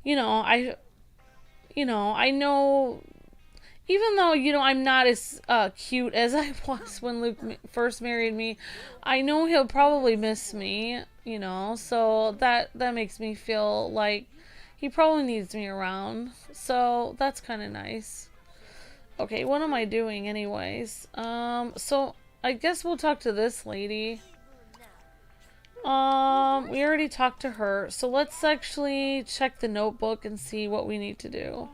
you know I I know, even though, I'm not as cute as I was when Luke first married me, I know he'll probably miss me. So that makes me feel like he probably needs me around. So that's kind of nice. Okay, what am I doing anyways? So I guess we'll talk to this lady. We already talked to her, so let's actually check the notebook and see what we need to do.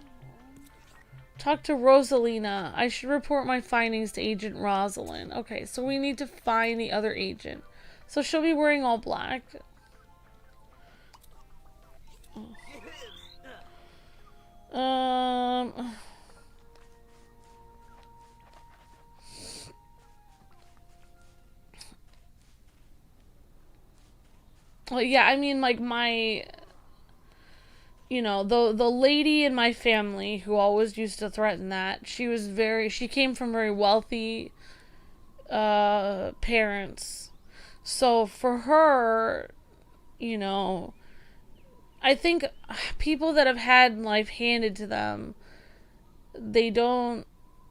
Talk to Rosalina. I should report my findings to Agent Rosalind. Okay, so we need to find the other agent. So she'll be wearing all black. Um... Well, yeah, I mean, like, the lady in my family who always used to threaten that, she came from very wealthy parents. So for her, you know I think people that have had life handed to them, they don't,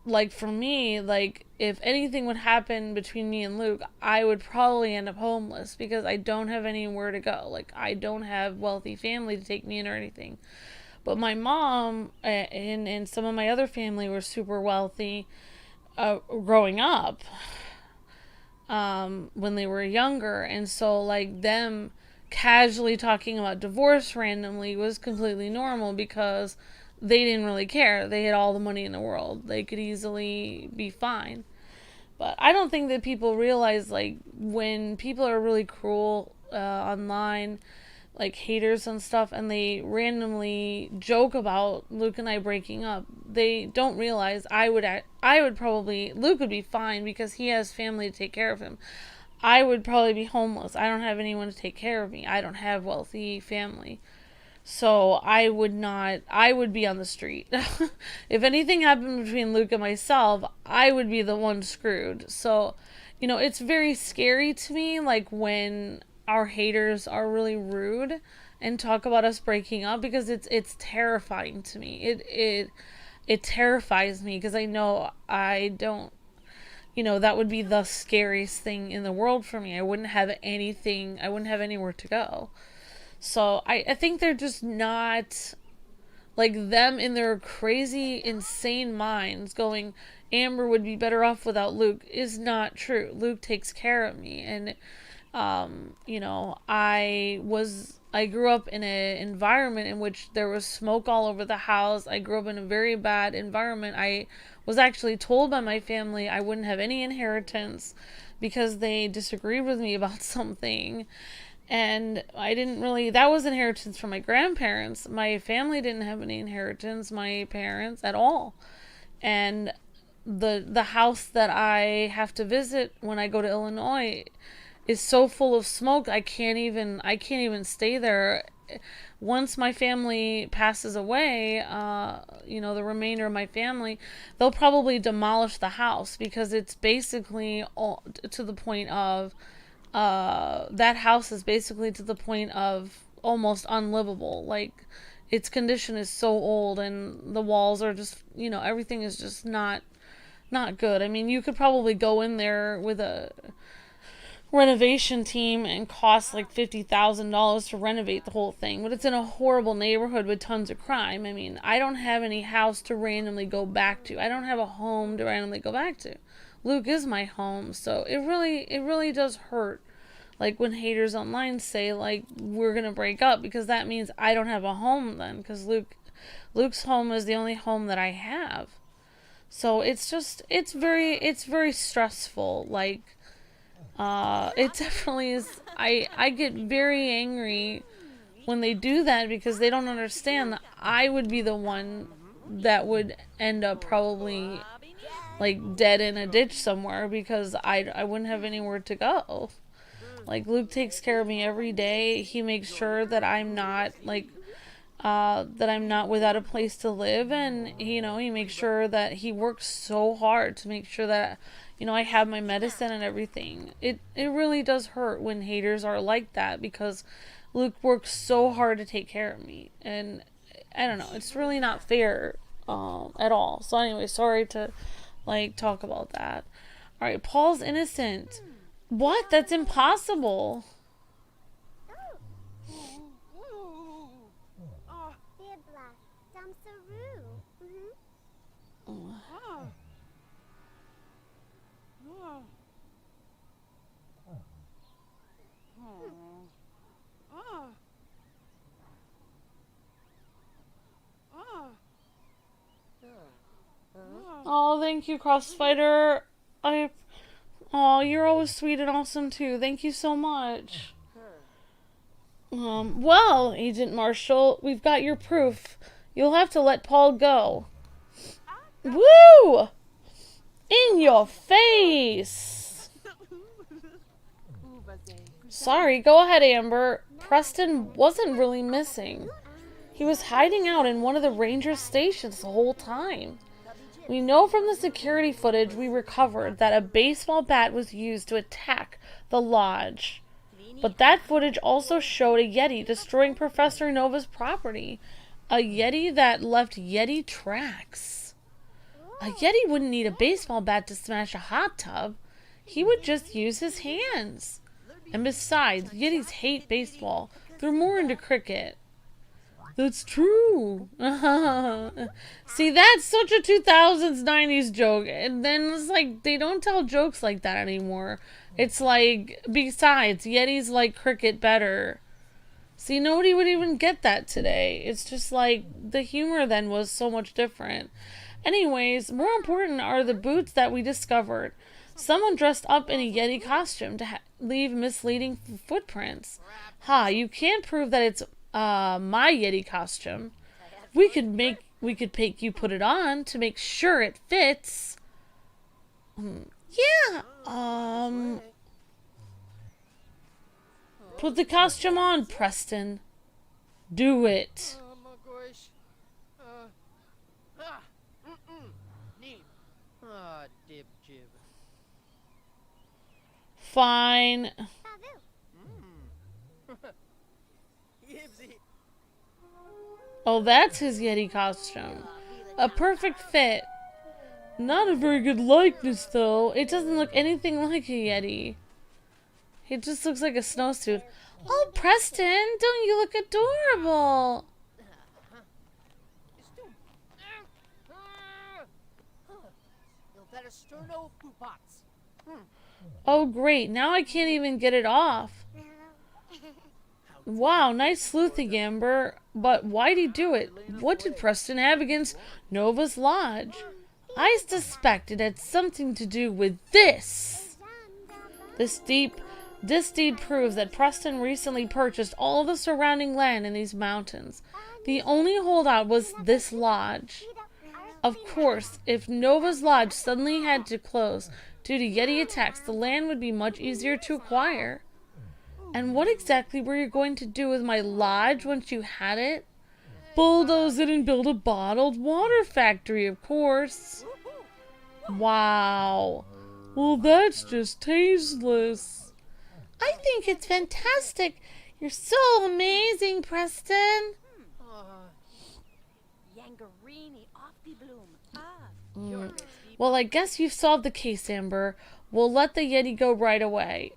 like, for me, like, if anything would happen between me and Luke, I would probably end up homeless because I don't have anywhere to go. Like, I don't have wealthy family to take me in or anything. But my mom and some of my other family were super wealthy growing up, when they were younger. And so, like, them casually talking about divorce randomly was completely normal because they didn't really care. They had all the money in the world. They could easily be fine. But I don't think that people realize, like, when people are really cruel online, like haters and stuff, and they randomly joke about Luke and I breaking up, they don't realize I would probably, Luke would be fine because he has family to take care of him. I would probably be homeless. I don't have anyone to take care of me. I don't have wealthy family. So I would be on the street. If anything happened between Luke and myself, I would be the one screwed. So, it's very scary to me, like, when our haters are really rude and talk about us breaking up, because it's terrifying to me. It terrifies me because I know I don't, that would be the scariest thing in the world for me. I wouldn't have anything, I wouldn't have anywhere to go. So I think they're just not, like, them in their crazy, insane minds going, Amber would be better off without Luke, is not true. Luke takes care of me. And, I grew up in an environment in which there was smoke all over the house. I grew up in a very bad environment. I was actually told by my family I wouldn't have any inheritance because they disagreed with me about something. And I didn't really, that was inheritance from my grandparents. My family didn't have any inheritance, my parents, at all. And the house that I have to visit when I go to Illinois is so full of smoke, I can't even stay there. Once my family passes away, the remainder of my family, they'll probably demolish the house because it's basically all, to the point of, that house is basically to the point of almost unlivable. Like, its condition is so old, and the walls are just, everything is just not good. I mean, you could probably go in there with a renovation team and cost like $50,000 to renovate the whole thing, but it's in a horrible neighborhood with tons of crime. I mean, I don't have any house to randomly go back to. I don't have a home to randomly go back to. Luke is my home, so it really does hurt, like, when haters online say, like, we're gonna break up, because that means I don't have a home then, because Luke's home is the only home that I have. So it's very stressful. Like, it definitely is. I get very angry when they do that because they don't understand that I would be the one that would end up probably like dead in a ditch somewhere because I wouldn't have anywhere to go. Like, Luke takes care of me every day. He makes sure that I'm not like that I'm not without a place to live, and he makes sure that he works so hard to make sure that I have my medicine and everything. It really does hurt when haters are like that because Luke works so hard to take care of me, and I don't know, it's really not fair at all. So anyway, sorry to like talk about that. All right, Paul's innocent. What? That's impossible. Oh, thank you, Crossfighter. Oh, you're always sweet and awesome too. Thank you so much. Well, Agent Marshall, we've got your proof. You'll have to let Paul go. Woo! In your face! Sorry, go ahead, Amber. Preston wasn't really missing. He was hiding out in one of the ranger stations the whole time. We know from the security footage we recovered that a baseball bat was used to attack the lodge. But that footage also showed a Yeti destroying Professor Nova's property. A Yeti that left Yeti tracks. A Yeti wouldn't need a baseball bat to smash a hot tub. He would just use his hands. And besides, Yetis hate baseball. They're more into cricket. That's true. See, that's such a 2000s, 90s joke. And then it's like, they don't tell jokes like that anymore. It's like, besides, Yetis like cricket better. See, nobody would even get that today. It's just like, the humor then was so much different. Anyways, more important are the boots that we discovered. Someone dressed up in a Yeti costume to leave misleading footprints. You can't prove that it's my Yeti costume. We could make you put it on to make sure it fits. Yeah. Put the costume on, Preston. Do it. Fine. Oh, that's his Yeti costume. A perfect fit. Not a very good likeness, though. It doesn't look anything like a Yeti. It just looks like a snowsuit. Oh, Preston, don't you look adorable? Oh, great. Now I can't even get it off. Wow, nice sleuthing, Amber. But why'd he do it? What did Preston have against Nova's Lodge? I suspect it had something to do with this. This deed proves that Preston recently purchased all the surrounding land in these mountains. The only holdout was this lodge. Of course, if Nova's Lodge suddenly had to close due to Yeti attacks, the land would be much easier to acquire. And what exactly were you going to do with my lodge once you had it? Bulldoze it and build a bottled water factory, of course. Wow. Well, that's just tasteless. I think it's fantastic. You're so amazing, Preston. Well, I guess you've solved the case, Amber. We'll let the Yeti go right away.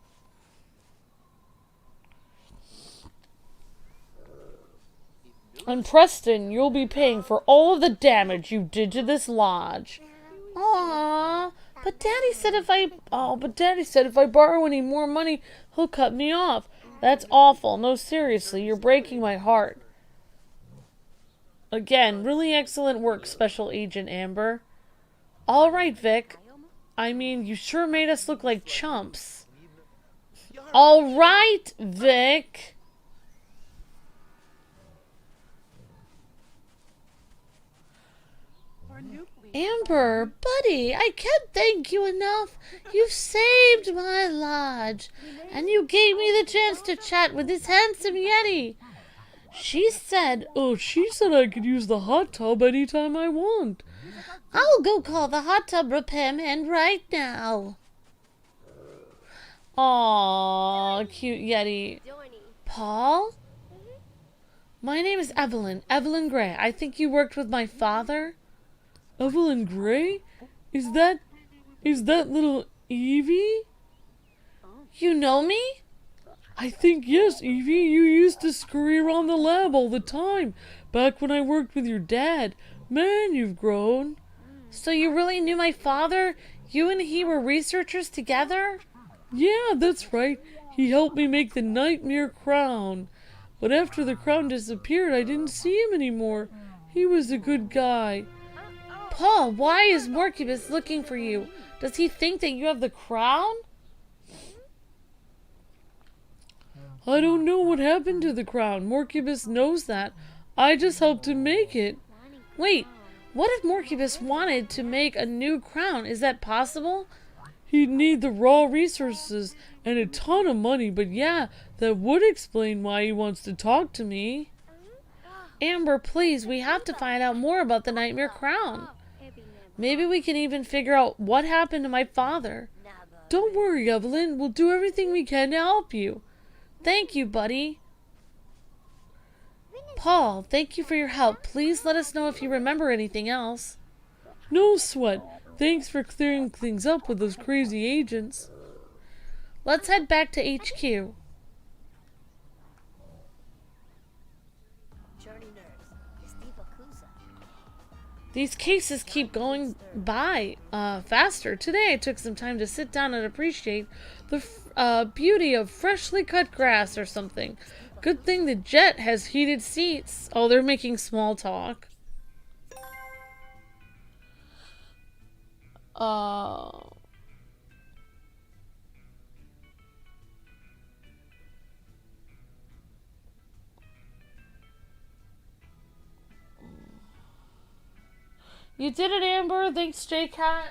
And Preston, you'll be paying for all of the damage you did to this lodge. Aww, but Daddy said if I borrow any more money, he'll cut me off. That's awful. No, seriously, you're breaking my heart. Again, really excellent work, Special Agent Amber. Alright, Vic. I mean, you sure made us look like chumps. Alright, Vic. Amber, buddy, I can't thank you enough. You've saved my lodge, and you gave me the chance to chat with this handsome Yeti. She said I could use the hot tub anytime I want. I'll go call the hot tub repairman right now. Aww, cute Yeti. Paul? My name is Evelyn. Evelyn Gray. I think you worked with my father. Evelyn Gray? Is that little Evie? You know me? I think yes, Evie. You used to scurry around the lab all the time, back when I worked with your dad. Man, you've grown. So you really knew my father? You and he were researchers together? Yeah, that's right. He helped me make the nightmare crown. But after the crown disappeared, I didn't see him anymore. He was a good guy. Paul, why is Morcubus looking for you? Does he think that you have the crown? I don't know what happened to the crown. Morcubus knows that. I just helped him make it. Wait, what if Morcubus wanted to make a new crown? Is that possible? He'd need the raw resources and a ton of money, but yeah, that would explain why he wants to talk to me. Amber, please, we have to find out more about the Nightmare Crown. Maybe we can even figure out what happened to my father. Don't worry, Evelyn. We'll do everything we can to help you. Thank you, buddy. Paul, thank you for your help. Please let us know if you remember anything else. No sweat. Thanks for clearing things up with those crazy agents. Let's head back to HQ. These cases keep going by faster. Today I took some time to sit down and appreciate the beauty of freshly cut grass or something. Good thing the jet has heated seats. Oh, they're making small talk. You did it, Amber. Thanks, Jaycat.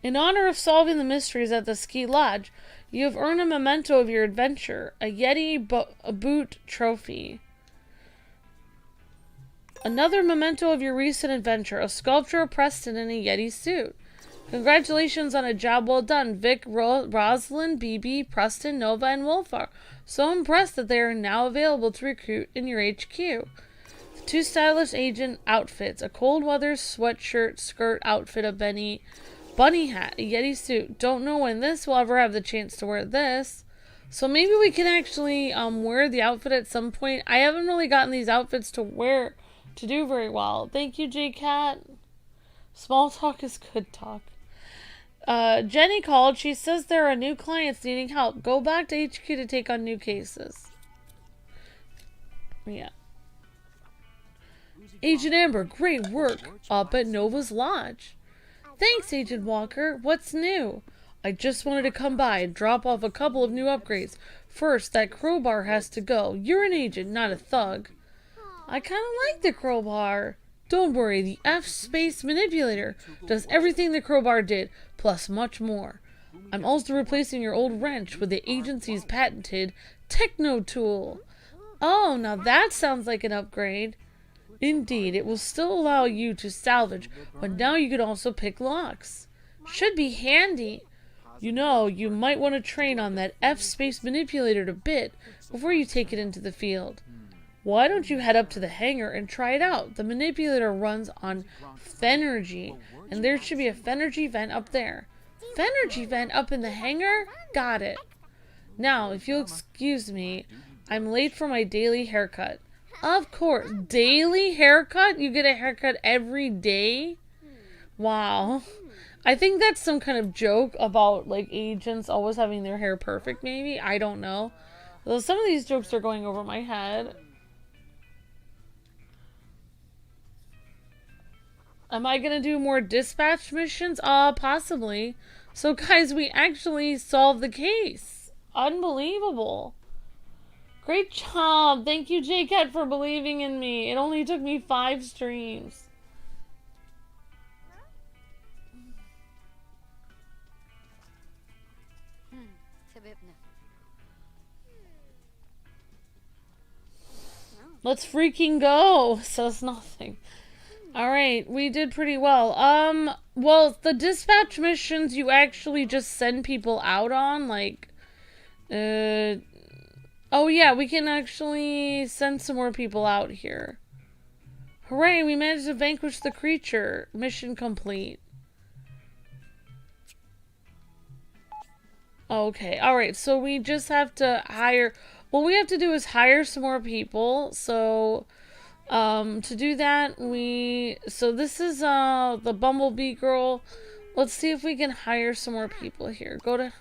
In honor of solving the mysteries at the ski lodge, you have earned a memento of your adventure, a Yeti boot trophy. Another memento of your recent adventure, a sculpture of Preston in a Yeti suit. Congratulations on a job well done, Vic, Rosalind, BB, Preston, Nova, and Wolfar. So impressed that they are now available to recruit in your HQ. The 2 stylish agent outfits, a cold weather sweatshirt skirt outfit, a bunny hat, a Yeti suit. Don't know when this will ever have the chance to wear this. So maybe we can actually wear the outfit at some point. I haven't really gotten these outfits to do very well. Thank you, Jaycat. Small talk is good talk. Jenny called. She says there are new clients needing help. Go back to HQ to take on new cases. Yeah. Agent Amber, great work up at Nova's Lodge. Thanks, Agent Walker. What's new? I just wanted to come by and drop off a couple of new upgrades. First, that crowbar has to go. You're an agent, not a thug. I kind of like the crowbar. Don't worry, the F-Space Manipulator does everything the crowbar did, plus much more. I'm also replacing your old wrench with the agency's patented Techno Tool. Oh, now that sounds like an upgrade. Indeed, it will still allow you to salvage, but now you can also pick locks. Should be handy. You know, you might want to train on that F-Space Manipulator a bit before you take it into the field. Why don't you head up to the hangar and try it out? The manipulator runs on Fenergy, and there should be a Fenergy vent up there. Fenergy vent up in the hangar? Got it. Now, if you'll excuse me, I'm late for my daily haircut. Of course. Daily haircut? You get a haircut every day? Wow. I think that's some kind of joke about, like, agents always having their hair perfect, maybe? I don't know. Though some of these jokes are going over my head. Am I gonna do more dispatch missions? Possibly. So, guys, we actually solved the case. Unbelievable. Great job. Thank you, Jaycat, for believing in me. It only took me 5 streams. Let's freaking go. Says nothing. Alright, we did pretty well. Well, the dispatch missions you actually just send people out on, like, oh yeah, we can actually send some more people out here. Hooray, we managed to vanquish the creature. Mission complete. Okay, alright, so we just have to hire... What we have to do is hire some more people, so... to do that, so this is, the Bumblebee girl. Let's see if we can hire some more people here. Go to...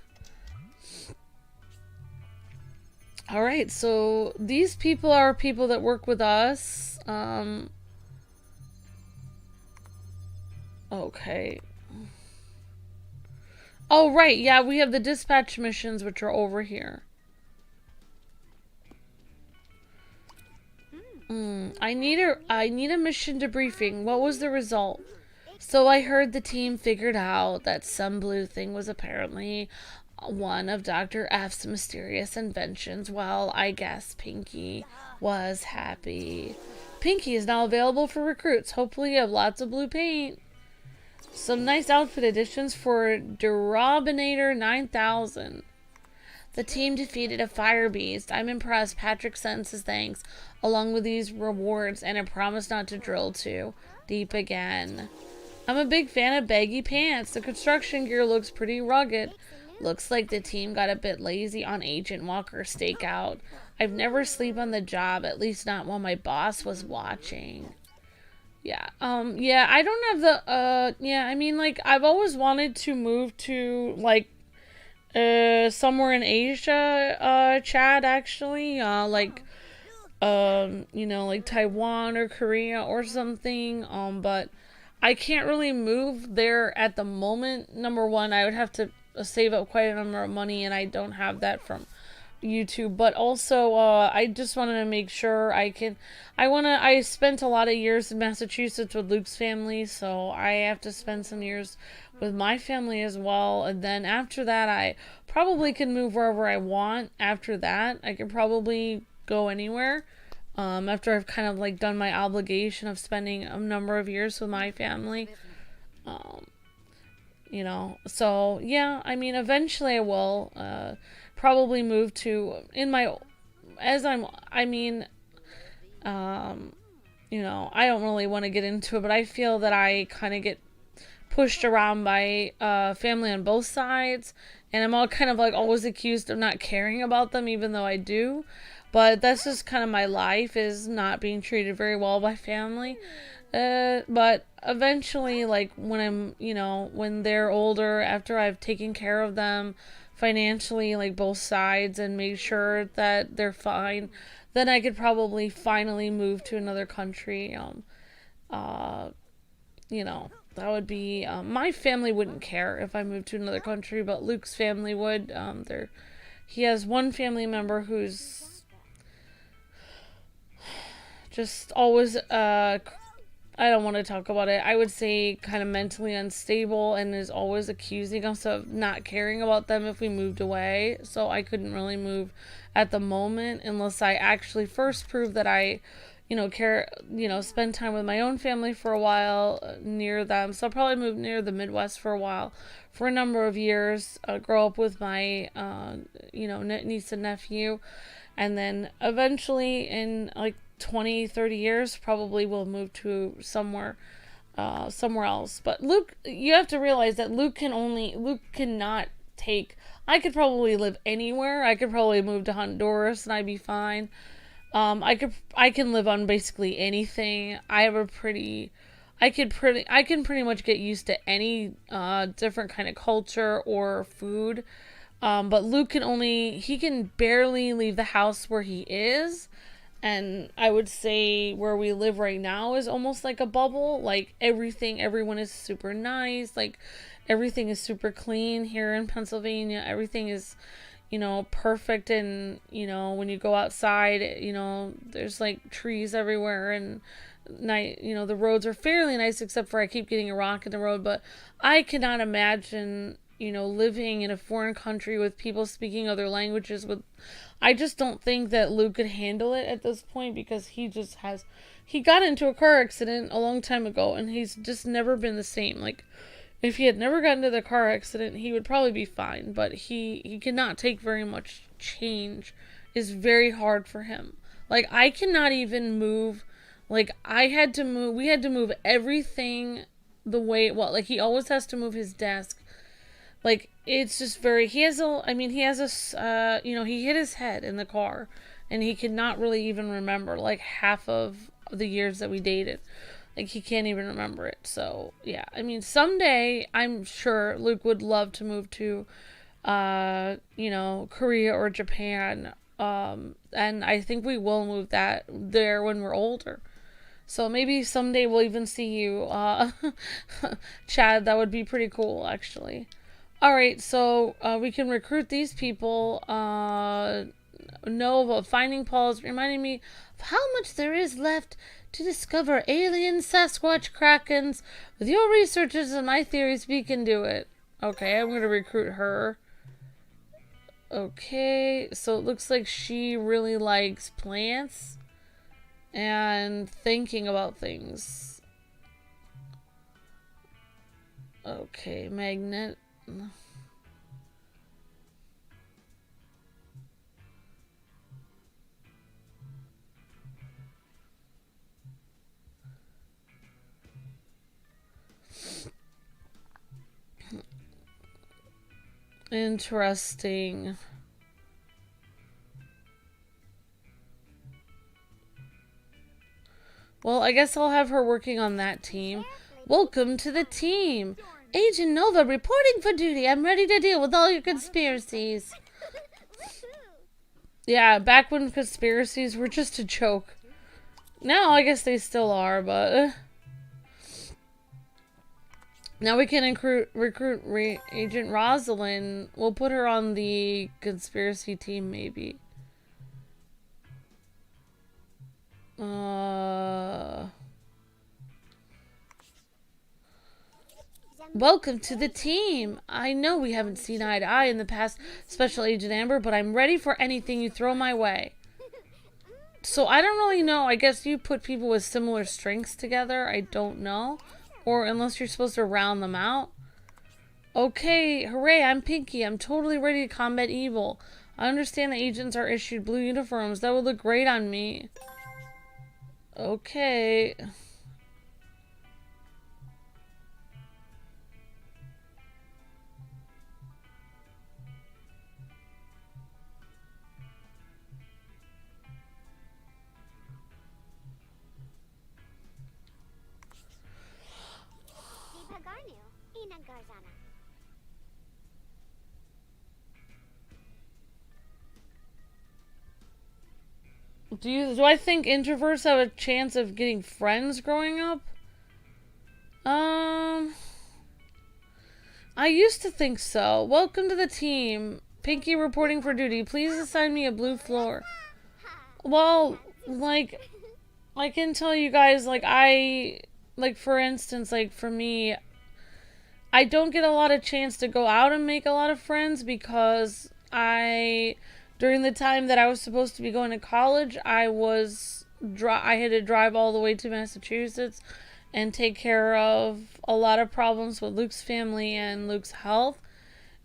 Alright, so these people are people that work with us. Okay. Oh, right, yeah, we have the dispatch missions, which are over here. I need a mission debriefing. What was the result? So I heard the team figured out that some blue thing was apparently one of Dr. F's mysterious inventions. Well, I guess Pinky was happy. Pinky is now available for recruits. Hopefully you have lots of blue paint. Some nice outfit additions for Durabinator 9000. The team defeated a fire beast. I'm impressed. Patrick sends his thanks, along with these rewards, and a promise not to drill too deep again. I'm a big fan of baggy pants. The construction gear looks pretty rugged. Looks like the team got a bit lazy on Agent Walker's stakeout. I've never sleep on the job, at least not while my boss was watching. Yeah, yeah, I don't have the, yeah, I mean, like, I've always wanted to move to, like, somewhere in Asia, Chad, actually, like, you know, like Taiwan or Korea or something, but I can't really move there at the moment. Number one, I would have to save up quite a number of money, and I don't have that from YouTube, but also, I just wanted to make sure I spent a lot of years in Massachusetts with Luke's family, so I have to spend some years with my family as well, and then after that, I probably can move wherever I want. After that, I could probably go anywhere, after I've kind of, like, done my obligation of spending a number of years with my family, you know, so, yeah, I mean, eventually I will, probably move to, you know, I don't really want to get into it, but I feel that I kind of get pushed around by family on both sides, and I'm all kind of like always accused of not caring about them, even though I do. But that's just kind of my life, is not being treated very well by family. But eventually, like, when I'm, you know, when they're older, after I've taken care of them financially, like both sides, and made sure that they're fine, then I could probably finally move to another country. You know, that would be, my family wouldn't care if I moved to another country, but Luke's family would. He has one family member who's just always, I don't want to talk about it. I would say kind of mentally unstable, and is always accusing us of not caring about them if we moved away. So I couldn't really move at the moment unless I actually first prove that I, you know, care, you know, spend time with my own family for a while, near them. So I'll probably move near the Midwest for a while, for a number of years, grow up with my, you know, niece and nephew, and then eventually in like 20-30 years probably will move to somewhere else. But Luke, you have to realize that Luke cannot take, I could probably live anywhere. I could probably move to Honduras and I'd be fine. I can live on basically anything. I can pretty much get used to any different kind of culture or food. But Luke he can barely leave the house where he is. And I would say where we live right now is almost like a bubble. Like everyone is super nice. Like everything is super clean here in Pennsylvania. Everything is, perfect. And, when you go outside, there's like trees everywhere and the roads are fairly nice except for I keep getting a rock in the road. But I cannot imagine, living in a foreign country with people speaking other languages I just don't think that Luke could handle it at this point because he got into a car accident a long time ago and he's just never been the same. Like, if he had never gotten into the car accident, he would probably be fine, but he cannot take very much change. It's very hard for him. Like, I cannot even move. Like, we had to move everything like, he always has to move his desk. Like, it's just he has he hit his head in the car and he cannot really even remember like half of the years that we dated. Like, he can't even remember it. So, yeah. I mean, someday I'm sure Luke would love to move to, Korea or Japan. And I think we will move there when we're older. So maybe someday we'll even see you, Chad. That would be pretty cool, actually. Alright, so we can recruit these people. Nova, finding Paul's reminding me of how much there is left to discover alien Sasquatch Krakens. With your researches and my theories, we can do it. Okay, I'm going to recruit her. Okay, so it looks like she really likes plants and thinking about things. Okay, magnet. Interesting. Well, I guess I'll have her working on that team. Welcome to the team. Agent Nova reporting for duty. I'm ready to deal with all your conspiracies. Yeah, back when conspiracies were just a joke. Now I guess they still are, but... Now we can recruit Agent Rosalind. We'll put her on the conspiracy team, maybe. Welcome to the team. I know we haven't seen eye to eye in the past, Special Agent Amber, but I'm ready for anything you throw my way. So I don't really know. I guess you put people with similar strengths together. I don't know. Or unless you're supposed to round them out. Okay, hooray, I'm Pinky. I'm totally ready to combat evil. I understand the agents are issued blue uniforms. That would look great on me. Okay. Do I think introverts have a chance of getting friends growing up? I used to think so. Welcome to the team. Pinky reporting for duty. Please assign me a blue floor. Well, like, I can tell you guys, for instance, for me, I don't get a lot of chance to go out and make a lot of friends because during the time that I was supposed to be going to college, I had to drive all the way to Massachusetts and take care of a lot of problems with Luke's family and Luke's health.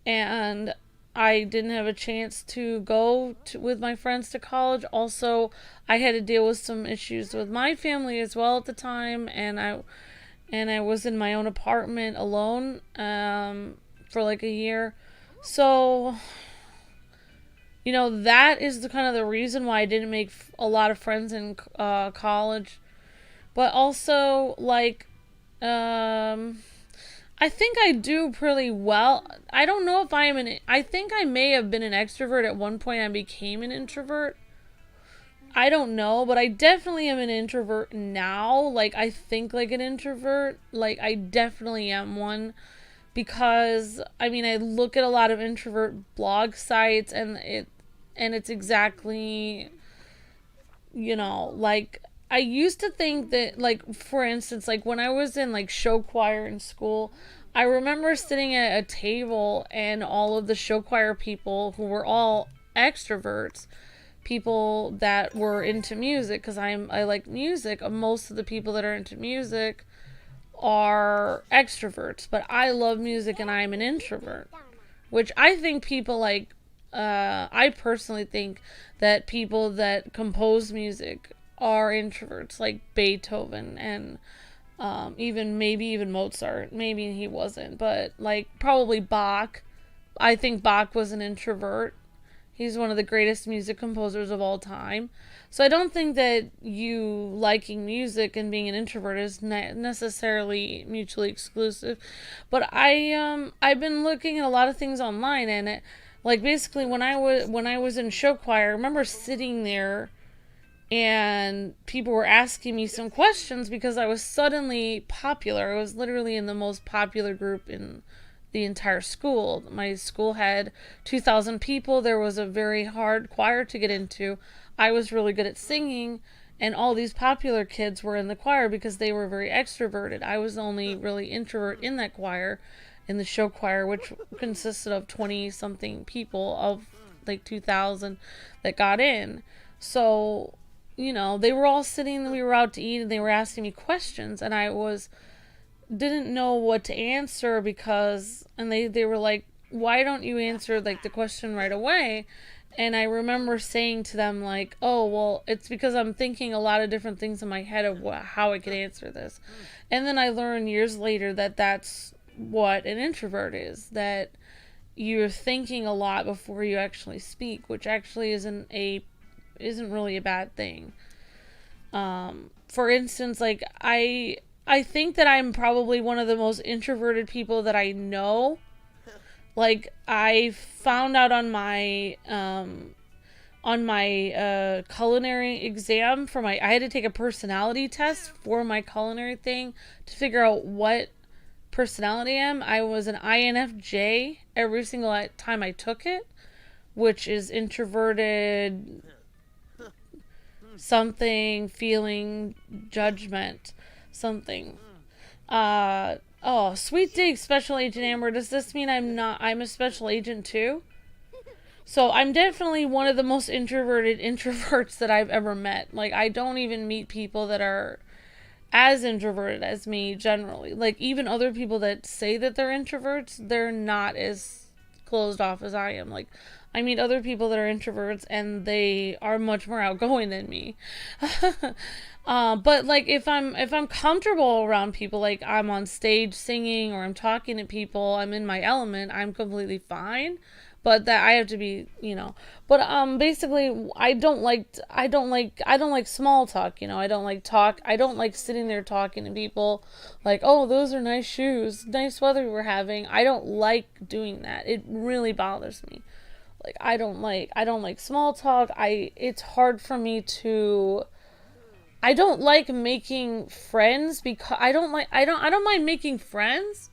And I didn't have a chance to go with my friends to college. Also, I had to deal with some issues with my family as well at the time, and I was in my own apartment alone for like a year. So, that is the kind of the reason why I didn't make a lot of friends in college. But also, I think I do pretty well. I don't know if I am an. I think I may have been an extrovert at one point. I became an introvert. I don't know, but I definitely am an introvert now. Like, I think like an introvert. Like, I definitely am one because I mean, I look at a lot of introvert blog sites and it's exactly, like I used to think that, like, for instance, like when I was in like show choir in school, I remember sitting at a table and all of the show choir people who were all extroverts, people that were into music, because I like music. Most of the people that are into music are extroverts, but I love music and I'm an introvert, which I think people like. I personally think that people that compose music are introverts, like Beethoven and even Mozart. Maybe he wasn't, but like probably Bach. I think Bach was an introvert. He's one of the greatest music composers of all time. So I don't think that you liking music and being an introvert is necessarily mutually exclusive. But I've been looking at a lot of things online, and like basically when I was in show choir, I remember sitting there and people were asking me some questions because I was suddenly popular. I was literally in the most popular group in the entire school. My school had 2,000 people. There was a very hard choir to get into. I was really good at singing, and all these popular kids were in the choir because they were very extroverted. I was the only really introvert in that choir, in the show choir, which consisted of 20 something people of like 2,000 that got in. So, they were all sitting, we were out to eat, and they were asking me questions, and I didn't know what to answer because, and they were like, why don't you answer like the question right away? And I remember saying to them like, oh well, it's because I'm thinking a lot of different things in my head of how I could answer this. And then I learned years later that that's what an introvert is, that you're thinking a lot before you actually speak, which actually isn't really a bad thing. For instance, like I think that I'm probably one of the most introverted people that I know. Like, I found out on my culinary exam for my I had to take a personality test for my culinary thing to figure out what personality I am. I was an INFJ every single time I took it, which is introverted something, feeling, judgment, something. Sweet dig, Special Agent Amber. Does this mean I'm a special agent too? So I'm definitely one of the most introverted introverts that I've ever met. Like, I don't even meet people that are as introverted as me generally. Like, even other people that say that they're introverts, they're not as closed off as I am. Like, I meet other people that are introverts and they are much more outgoing than me. But like if I'm comfortable around people, like I'm on stage singing or I'm talking to people, I'm in my element, I'm completely fine. But that I have to be, But basically, I don't like small talk. I don't like sitting there talking to people like, oh, those are nice shoes, nice weather we're having. I don't like doing that. It really bothers me. Like, I don't like small talk. It's hard for me to. I don't like making friends because I don't mind making friends,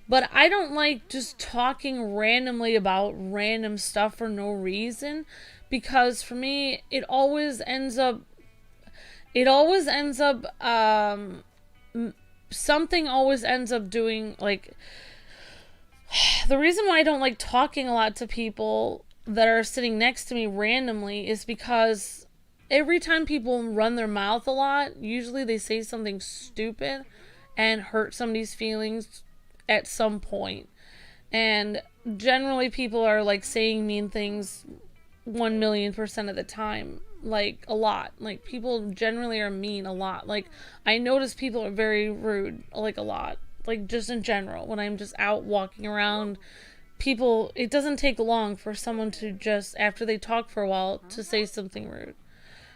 but I don't like just talking randomly about random stuff for no reason, because for me it always ends up something always ends up doing, like, the reason why I don't like talking a lot to people that are sitting next to me randomly is because every time people run their mouth a lot, usually they say something stupid and hurt somebody's feelings at some point. And generally, people are like saying mean things 1,000,000% of the time. Like, a lot. Like, people generally are mean a lot. Like, I notice people are very rude, like, a lot. Like, just in general, when I'm just out walking around, people, it doesn't take long for someone to just, after they talk for a while, to say something rude.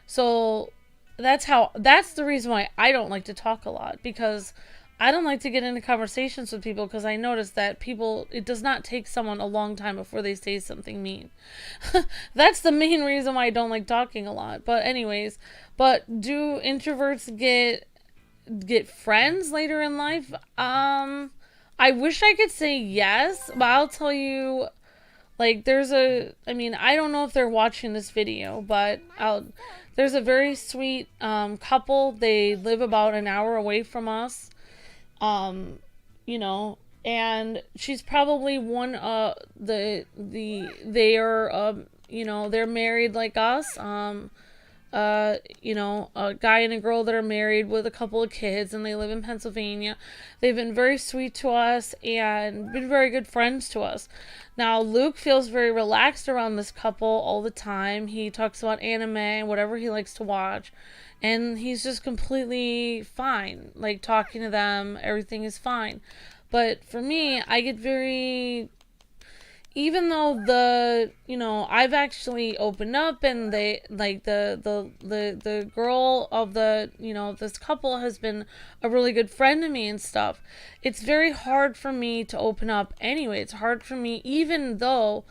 So that's the reason why I don't like to talk a lot, because I don't like to get into conversations with people because I notice that people, it does not take someone a long time before they say something mean. That's the main reason why I don't like talking a lot. But anyways, but do introverts get friends later in life? I wish I could say yes, but I'll tell you, like, I mean, I don't know if they're watching this video, but there's a very sweet couple. They live about an hour away from us. Um, you know, and she's probably one they are they're married like us. A guy and a girl that are married with a couple of kids, and they live in Pennsylvania. They've been very sweet to us and been very good friends to us. Now, Luke feels very relaxed around this couple all the time. He talks about anime and whatever he likes to watch, and he's just completely fine. Like, talking to them, everything is fine. But for me, I get very, even though I've actually opened up, and they, like, the girl of this couple has been a really good friend to me and stuff. It's very hard for me to open up anyway. It's hard for me, even though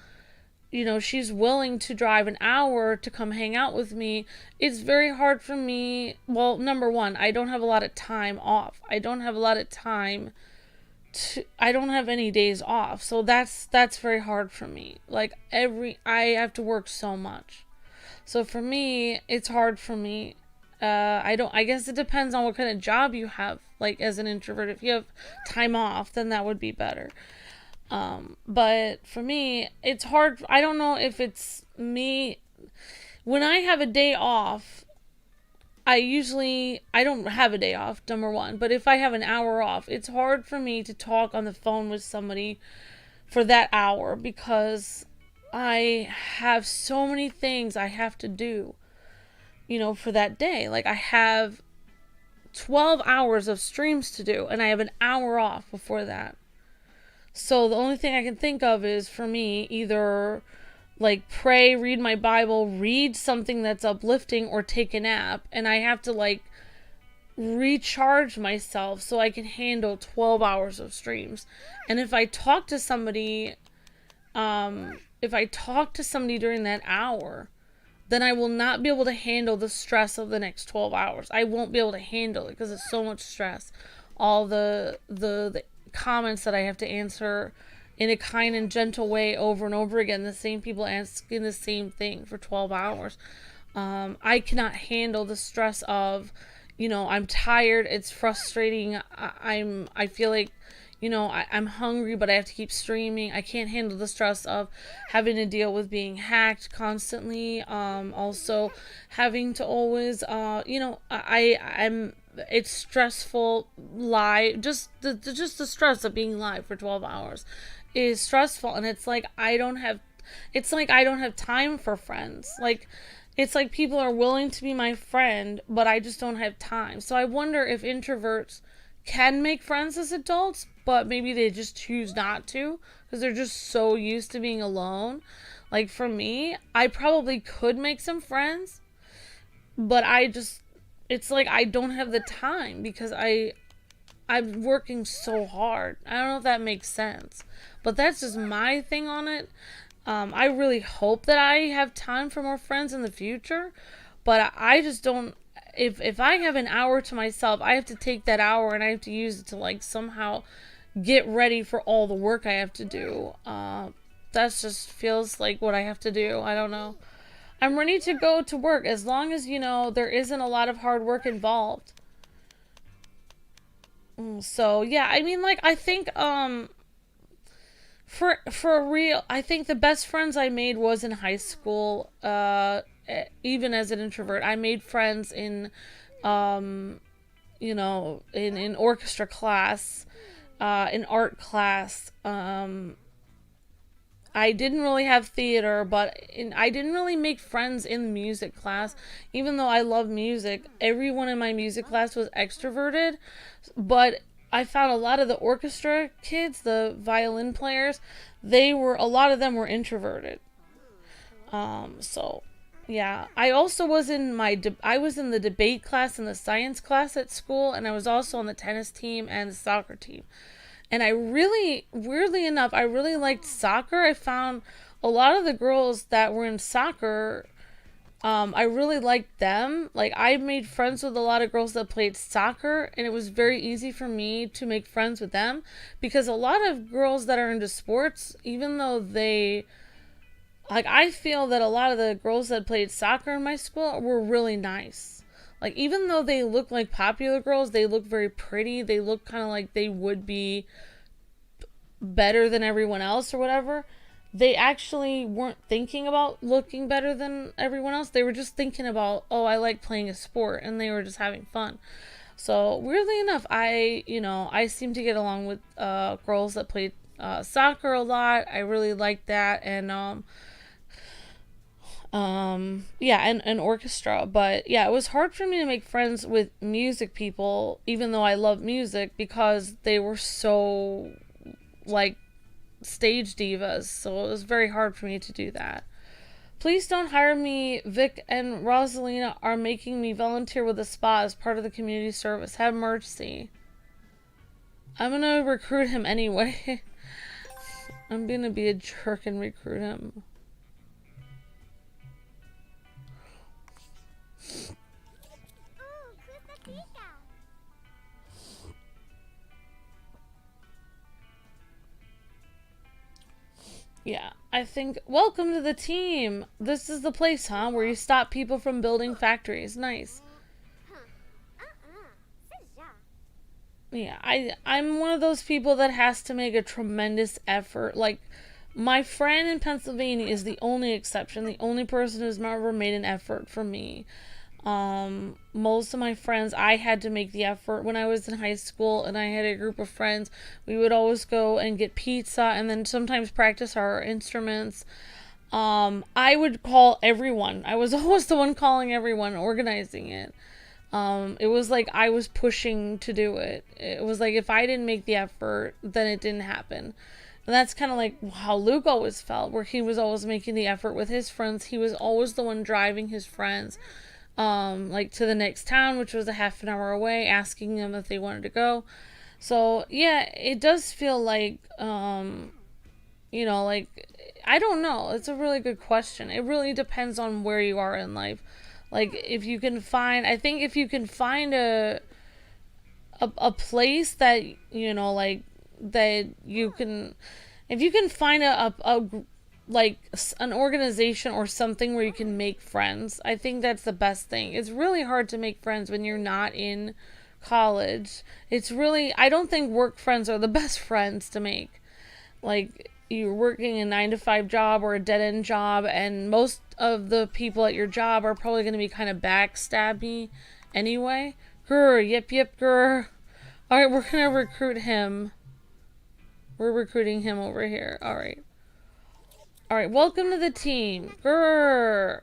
she's willing to drive an hour to come hang out with me. It's very hard for me. Well, number one, I don't have a lot of time off. I don't have a lot of time I don't have any days off. So that's very hard for me. Like, I have to work so much. So for me, it's hard for me. I guess it depends on what kind of job you have. Like, as an introvert, if you have time off, then that would be better. But for me, it's hard. I don't know if it's me. When I have a day off, I don't have a day off, number one. But if I have an hour off, it's hard for me to talk on the phone with somebody for that hour because I have so many things I have to do, for that day. Like, I have 12 hours of streams to do, and I have an hour off before that. So the only thing I can think of is, for me, either like pray, read my Bible, read something that's uplifting, or take a nap. And I have to, like, recharge myself so I can handle 12 hours of streams. And if I talk to somebody during that hour, then I will not be able to handle the stress of the next 12 hours. I won't be able to handle it because it's so much stress. All the comments that I have to answer in a kind and gentle way over and over again. The same people asking the same thing for 12 hours. I cannot handle the stress of, I'm tired. It's frustrating. I feel like, I'm hungry, but I have to keep streaming. I can't handle the stress of having to deal with being hacked constantly. Also having to always, it's stressful live. Just the stress of being live for 12 hours is stressful. And it's like, I don't have time for friends. Like, it's like people are willing to be my friend, but I just don't have time. So I wonder if introverts can make friends as adults, but maybe they just choose not to because they're just so used to being alone. Like, for me, I probably could make some friends, but it's like I don't have the time because I'm working so hard. I don't know if that makes sense, but that's just my thing on it. I really hope that I have time for more friends in the future, but I just don't. If I have an hour to myself, I have to take that hour and I have to use it to, like, somehow get ready for all the work I have to do. That just feels like what I have to do. I don't know. I'm ready to go to work as long as, there isn't a lot of hard work involved. So, yeah, I mean, like, I think, for real, I think the best friends I made was in high school. Even as an introvert, I made friends in orchestra class, in art class. I didn't really have theater, I didn't really make friends in the music class. Even though I love music, everyone in my music class was extroverted. But I found a lot of the orchestra kids, the violin players, a lot of them were introverted. So, Yeah, I also was in I was in the debate class and the science class at school, and I was also on the tennis team and the soccer team. And I really, weirdly enough, I really liked soccer. I found a lot of the girls that were in soccer, I really liked them. Like, I made friends with a lot of girls that played soccer, and it was very easy for me to make friends with them because a lot of girls that are into sports, even though they, like, I feel that a lot of the girls that played soccer in my school were really nice. Like, even though they look like popular girls, they look very pretty. They look kind of like they would be better than everyone else or whatever. They actually weren't thinking about looking better than everyone else. They were just thinking about, oh, I like playing a sport, and they were just having fun. So weirdly enough, I seem to get along with girls that played soccer a lot. I really like that, and yeah, and orchestra. But yeah, it was hard for me to make friends with music people, even though I love music, because they were so like stage divas, so it was very hard for me to do that. Please don't hire me. Vic and Rosalina are making me volunteer with the spa as part of the community service. Have mercy. I'm gonna recruit him anyway. I'm gonna be a jerk and recruit him. Yeah, I think. Welcome to the team. This is the place, huh? Where you stop people from building factories. Nice. Yeah, I'm one of those people that has to make a tremendous effort. Like, my friend in Pennsylvania is the only exception, the only person who's never made an effort for me. Most of my friends, I had to make the effort when I was in high school, and I had a group of friends. We would always go and get pizza, and then sometimes practice our instruments. I would call everyone. I was always the one calling everyone, organizing it. It was like I was pushing to do it. It was like if I didn't make the effort, then it didn't happen. And that's kind of like how Luke always felt, where he was always making the effort with his friends. He was always the one driving his friends, like to the next town, which was a half an hour away, asking them if they wanted to go. So yeah, it does feel like, like, I don't know. It's a really good question. It really depends on where you are in life. Like, if you can find, I think if you can find a place that, like, that you can, if you can find like an organization or something where you can make friends, I think that's the best thing. It's really hard to make friends when you're not in college. It's really, I don't think work friends are the best friends to make. Like, you're working a 9 to 5 job or a dead end job, and most of the people at your job are probably going to be kind of backstabby anyway. Grr, yip, grr. Alright, we're going to recruit him. We're recruiting him over here. Alright. Alright, welcome to the team. Grr.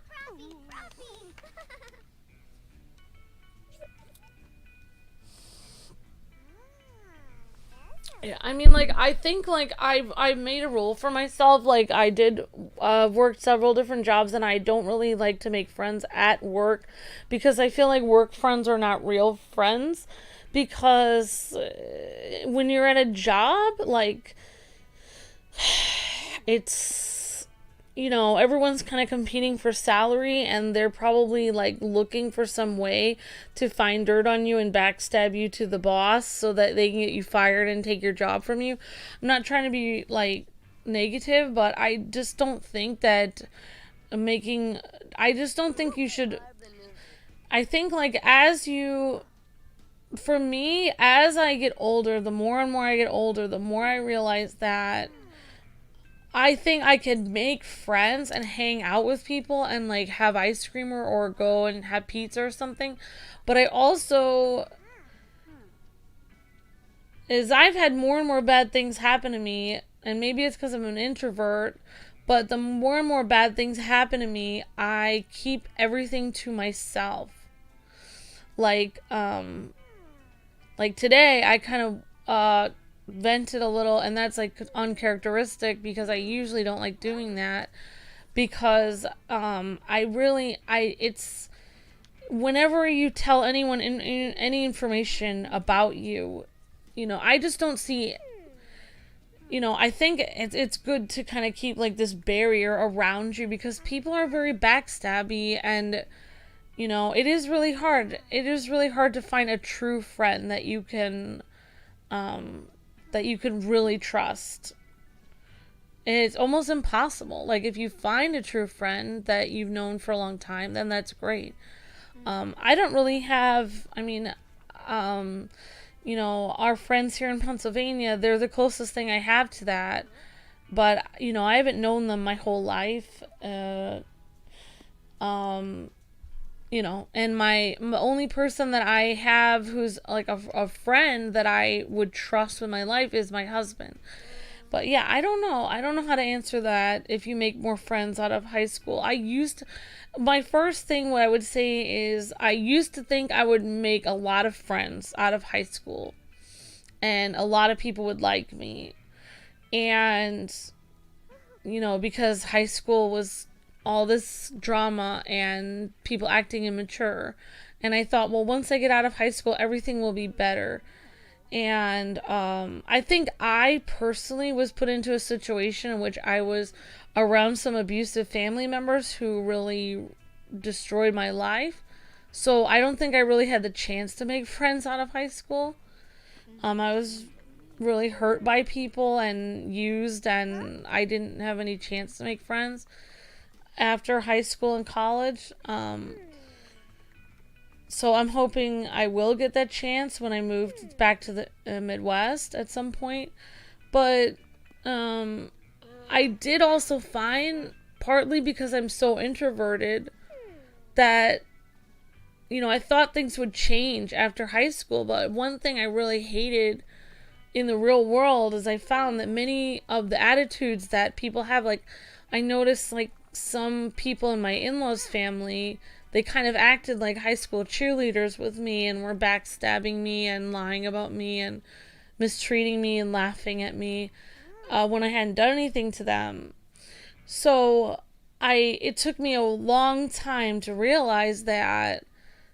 Yeah, I mean, like, I think, like, I've made a rule for myself. Like, I did work several different jobs, and I don't really like to make friends at work because I feel like work friends are not real friends. Because when you're at a job, like, it's, everyone's kind of competing for salary, and they're probably like looking for some way to find dirt on you and backstab you to the boss so that they can get you fired and take your job from you. I'm not trying to be like negative, but I just don't think that making, I just don't think you should, I think, like, for me, as I get older, the more and more I get older, the more I realize that I think I could make friends and hang out with people and, like, have ice cream or go and have pizza or something. But I also, is I've had more and more bad things happen to me, and maybe it's because I'm an introvert, but the more and more bad things happen to me, I keep everything to myself. Like, today, I kind of, vented a little, and that's, like, uncharacteristic because I usually don't like doing that. because it's whenever you tell anyone in any information about you, I just don't see, I think it's good to kind of keep like this barrier around you because people are very backstabby, and it is really hard. It is really hard to find a true friend that you can really trust. It's almost impossible. Like if you find a true friend that you've known for a long time, then that's great. I don't really have. I mean, our friends here in Pennsylvania, they're the closest thing I have to that. But I haven't known them my whole life. Um, and my only person that I have who's like a friend that I would trust with my life is my husband. But yeah, I don't know. I don't know how to answer that if you make more friends out of high school. My first thing what I would say is I used to think I would make a lot of friends out of high school. And a lot of people would like me. And, because high school was all this drama and people acting immature. And I thought, well, once I get out of high school, everything will be better. And I think I personally was put into a situation in which I was around some abusive family members who really destroyed my life. So I don't think I really had the chance to make friends out of high school. I was really hurt by people and used, and I didn't have any chance to make friends after high school and college. So I'm hoping I will get that chance when I move back to the Midwest at some point. But I did also find, partly because I'm so introverted, that I thought things would change after high school. But one thing I really hated in the real world is I found that many of the attitudes that people have, like I noticed like some people in my in-laws family, they kind of acted like high school cheerleaders with me and were backstabbing me and lying about me and mistreating me and laughing at me when I hadn't done anything to them. So it took me a long time to realize that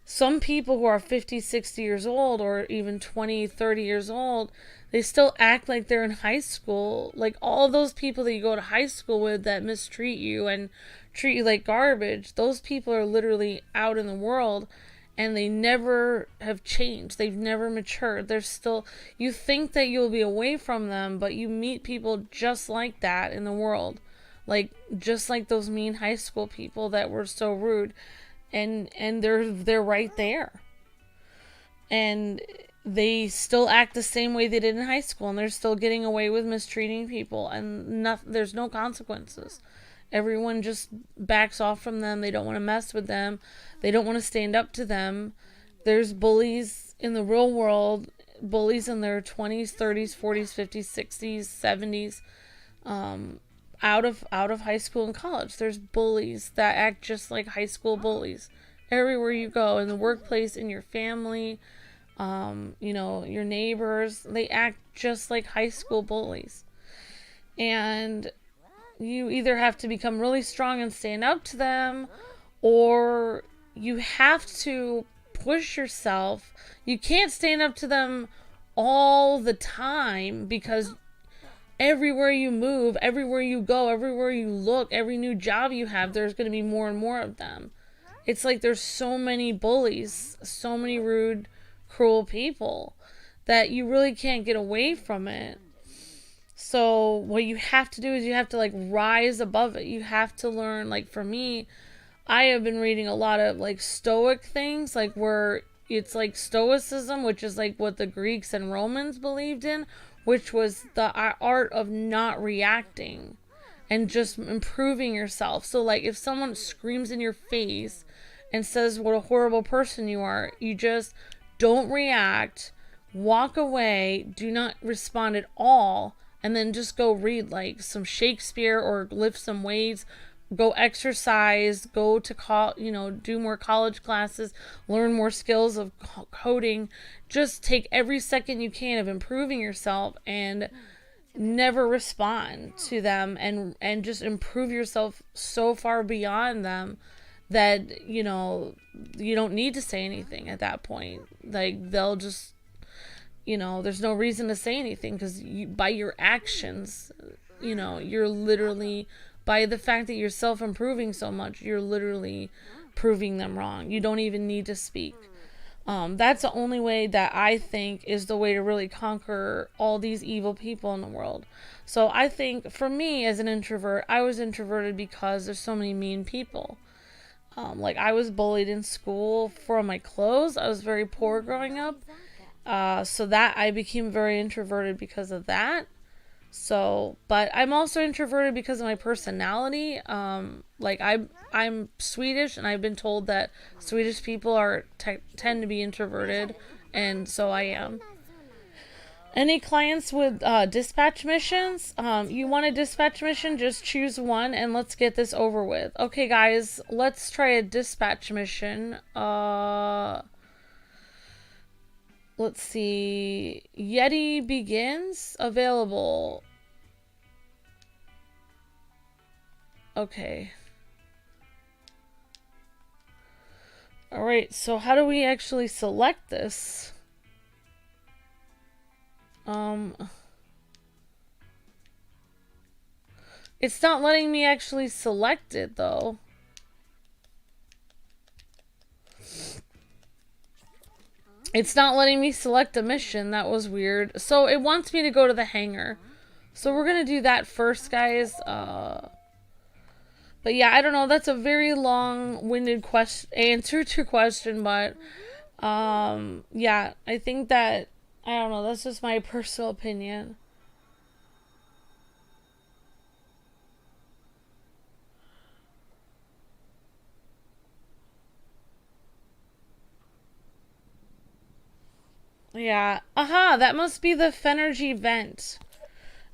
some people who are 50, 60 years old or even 20, 30 years old, they still act like they're in high school. Like all those people that you go to high school with that mistreat you and treat you like garbage, those people are literally out in the world and they never have changed. They've never matured. They're still, you think that you'll be away from them, but you meet people just like that in the world. Like, just like those mean high school people that were so rude. And they're right there. And they still act the same way they did in high school, and they're still getting away with mistreating people, and there's no consequences. Everyone just backs off from them. They don't want to mess with them. They don't want to stand up to them. There's bullies in the real world, bullies in their 20s, 30s, 40s, 50s, 60s, 70s, out of high school and college. There's bullies that act just like high school bullies. Everywhere you go, in the workplace, in your family, your neighbors, they act just like high school bullies. And you either have to become really strong and stand up to them, or you have to push yourself. You can't stand up to them all the time, because everywhere you move, everywhere you go, everywhere you look, every new job you have, there's going to be more and more of them. It's like there's so many bullies, so many rude, cruel people that you really can't get away from it. So what you have to do is you have to like rise above it. You have to learn, like for me, I have been reading a lot of like stoic things, like where it's like stoicism, which is like what the Greeks and Romans believed in, which was the art of not reacting and just improving yourself. So like if someone screams in your face and says what a horrible person you are, you just don't react, walk away, do not respond at all, and then just go read like some Shakespeare or lift some weights, go exercise, go to do more college classes, learn more skills of coding. Just take every second you can of improving yourself, and never respond to them, and just improve yourself so far beyond them that you don't need to say anything at that point. Like, they'll just, there's no reason to say anything, because by your actions, you're literally, by the fact that you're self-improving so much, you're literally proving them wrong. You don't even need to speak. That's the only way that I think is the way to really conquer all these evil people in the world. So I think for me as an introvert, I was introverted because there's so many mean people. Like, I was bullied in school for my clothes. I was very poor growing up. So that I became very introverted because of that. So, but I'm also introverted because of my personality. Like, I'm Swedish, and I've been told that Swedish people tend to be introverted, and so I am. Any clients with dispatch missions? You want a dispatch mission? Just choose one and let's get this over with. Okay, guys, let's try a dispatch mission. Let's see. Yeti begins. Available. Okay. Alright, so how do we actually select this? It's not letting me actually select it, though. It's not letting me select a mission. That was weird. So it wants me to go to the hangar. So we're going to do that first, guys. But yeah, I don't know. That's a very long-winded answer to your question. But yeah, I think that, I don't know. That's just my personal opinion. Yeah. Aha, that must be the Fenergy vent.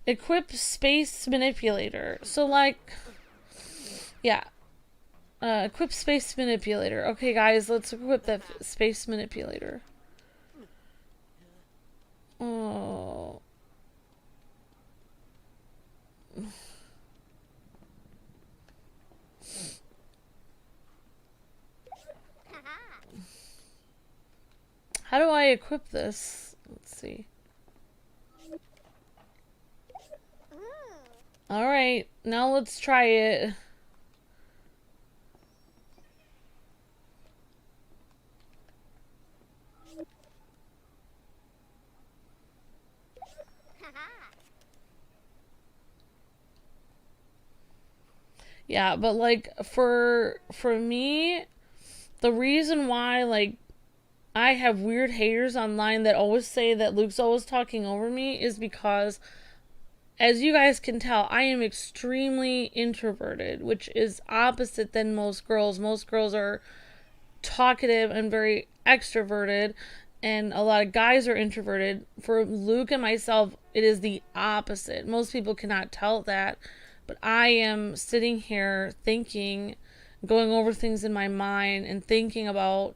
Equip space manipulator. So, like, yeah. Equip space manipulator. Okay, guys, let's equip that space manipulator. Oh. How do I equip this? Let's see. Alright, now let's try it. Yeah, but like for me, the reason why, like, I have weird haters online that always say that Luke's always talking over me is because, as you guys can tell, I am extremely introverted, which is opposite than most girls. Most girls are talkative and very extroverted, and a lot of guys are introverted. For Luke and myself, it is the opposite. Most people cannot tell that, but I am sitting here thinking, going over things in my mind and thinking about,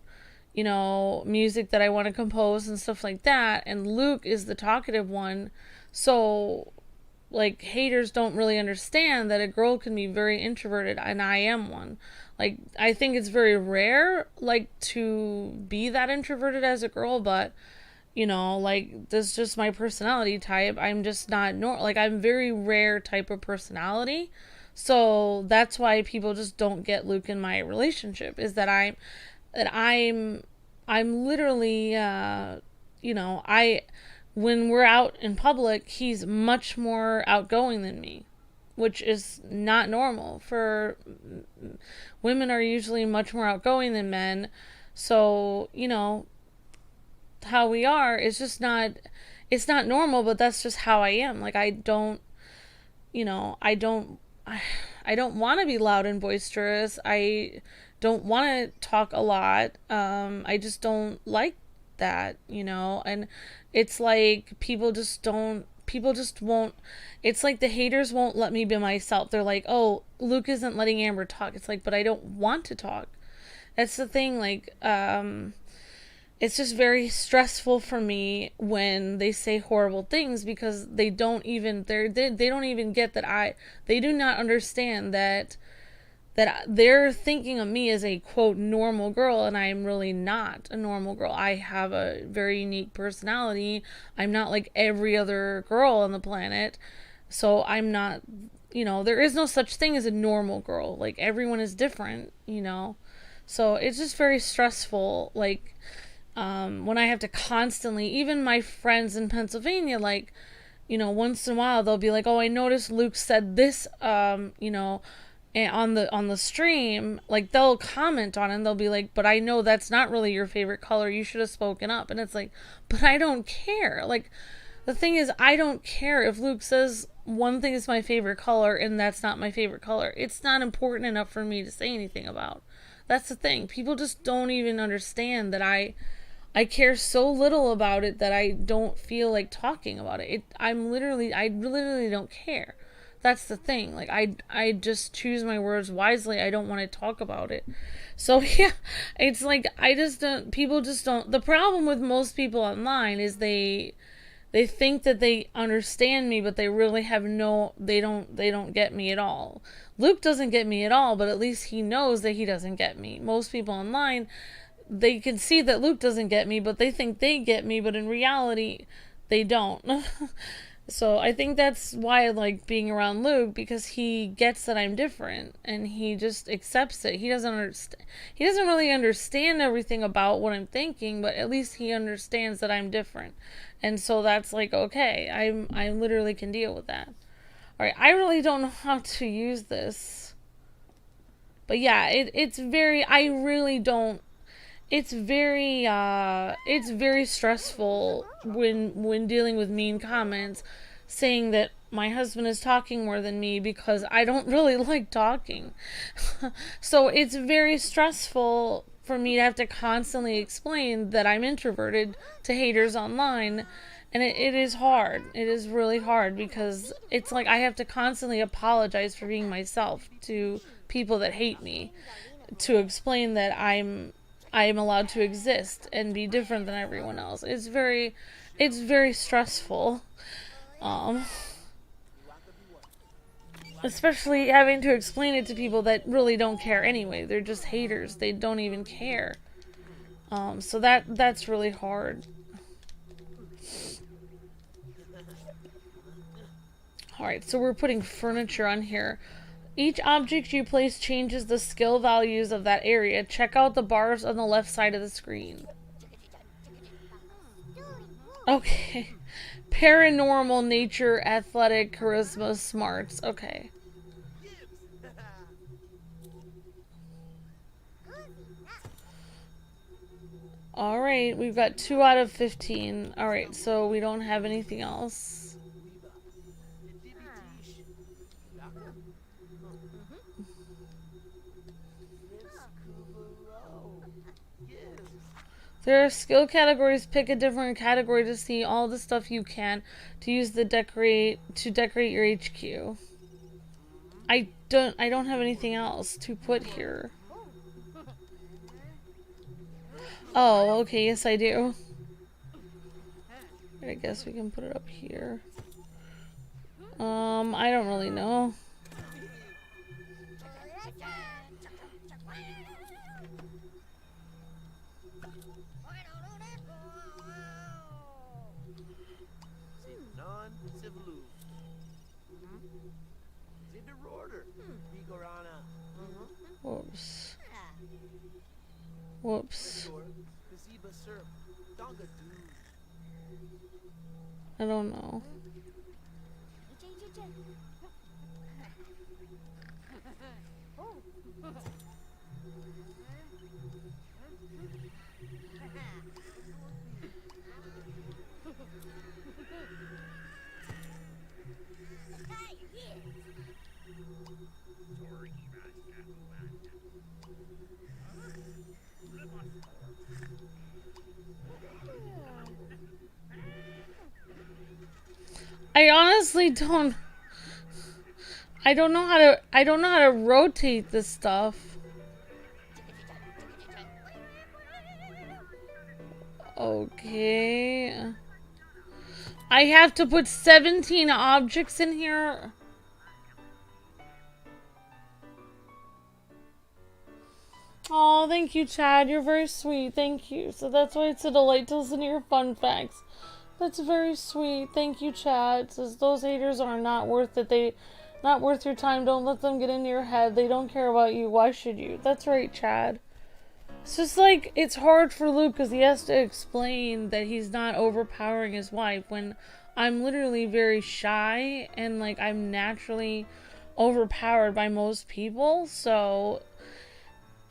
music that I want to compose and stuff like that. And Luke is the talkative one. So, like, haters don't really understand that a girl can be very introverted, and I am one. Like, I think it's very rare, like, to be that introverted as a girl, but, like, this is just my personality type. I'm just not like, I'm very rare type of personality. So that's why people just don't get Luke in my relationship, is that I'm literally, when we're out in public, he's much more outgoing than me, which is not normal. For women are usually much more outgoing than men. So, how we are is just not, it's not normal, but that's just how I am. Like, I don't I don't want to be loud and boisterous. I don't want to talk a lot. I just don't like that, and it's like people just won't, it's like the haters won't let me be myself. They're like, oh, Luke isn't letting Amber talk. It's like, but I don't want to talk. That's the thing. Like, it's just very stressful for me when they say horrible things, because they don't even they don't even get that they do not understand that they're thinking of me as a quote normal girl, and I'm really not a normal girl. I have a very unique personality. I'm not like every other girl on the planet. So I'm not, there is no such thing as a normal girl. Like, everyone is different. So it's just very stressful. Like, when I have to constantly, even my friends in Pennsylvania, like, once in a while they'll be like, "Oh, I noticed Luke said this, on the stream." Like, they'll comment on it and they'll be like, "But I know that's not really your favorite color. You should have spoken up." And it's like, but I don't care. Like, the thing is, I don't care if Luke says one thing is my favorite color and that's not my favorite color. It's not important enough for me to say anything about. That's the thing. People just don't even understand that I care so little about it that I don't feel like talking about it. I literally don't care. That's the thing. Like, I just choose my words wisely. I don't want to talk about it. So yeah, it's like, I just don't. People just don't. The problem with most people online is they think that they understand me, but they really have they don't get me at all. Luke doesn't get me at all, but at least he knows that he doesn't get me. Most people online, they can see that Luke doesn't get me, but they think they get me, but in reality, they don't. So I think that's why I like being around Luke, because he gets that I'm different and he just accepts it. He doesn't understand. He doesn't really understand everything about what I'm thinking, but at least he understands that I'm different. And so that's like, okay, I literally can deal with that. All right, I really don't know how to use this. But yeah, it's very, I really don't, it's very stressful when dealing with mean comments, saying that my husband is talking more than me, because I don't really like talking. So it's very stressful for me to have to constantly explain that I'm introverted to haters online. And it is hard. It is really hard, because it's like I have to constantly apologize for being myself to people that hate me, to explain that I am allowed to exist and be different than everyone else. It's very stressful. Um, Especially having to explain it to people that really don't care anyway. They're just haters. They don't even care. So that's really hard. Alright, so we're putting furniture on here. Each object you place changes the skill values of that area. Check out the bars on the left side of the screen. Okay. Paranormal, nature, athletic, charisma, smarts. Okay. Alright, we've got 2 out of 15. Alright, so we don't have anything else. There are skill categories. Pick a different category to see all the stuff you can to use the decorate your HQ. I don't have anything else to put here. Oh, okay, yes I do. I guess we can put it up here. I don't really know. Whoops. Whoops. I don't know. I honestly don't. I don't know how to rotate this stuff. Okay. I have to put 17 objects in here. Oh, thank you, Chad. You're very sweet. Thank you. So that's why it's a delight to listen to your fun facts. That's very sweet. Thank you, Chad. It says those haters are not worth it. They not worth your time. Don't let them get into your head. They don't care about you. Why should you? That's right, Chad. It's just like it's hard for Luke because he has to explain that he's not overpowering his wife when I'm literally very shy and like I'm naturally overpowered by most people. So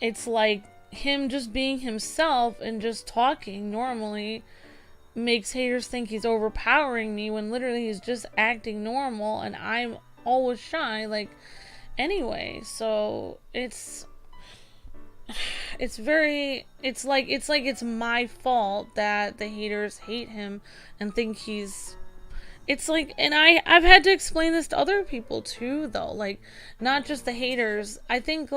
it's like him just being himself and just talking normally makes haters think he's overpowering me when literally he's just acting normal and I'm always shy like anyway. So it's my fault that the haters hate him and think he's it's like and I've had to explain this to other people too though, like not just the haters. I think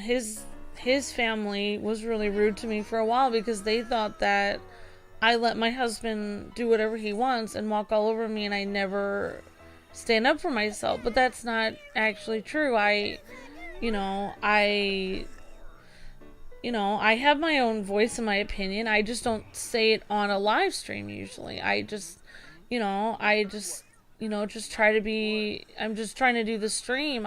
his family was really rude to me for a while because they thought that I let my husband do whatever he wants and walk all over me and I never stand up for myself. But that's not actually true. You know, I I have my own voice and my opinion. I just don't say it on a live stream usually. I just just try to be I'm just trying to do the stream.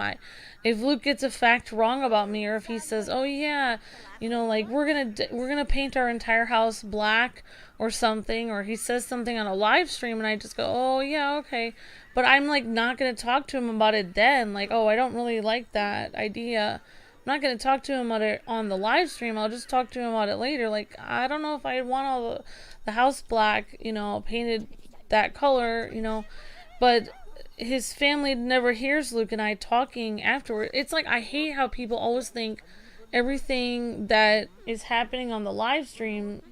If Luke gets a fact wrong about me or if he says, "Oh yeah, like we're going to paint our entire house black or something," or he says something on a live stream and I just go, "Oh yeah, okay." But I'm like not going to talk to him about it then. Like, "Oh, I don't really like that idea." I'm not going to talk to him about it on the live stream. I'll just talk to him about it later. Like, I don't know if I want all the house black, painted that color, but his family never hears Luke and I talking afterward. It's like I hate how people always think everything that is happening on the live stream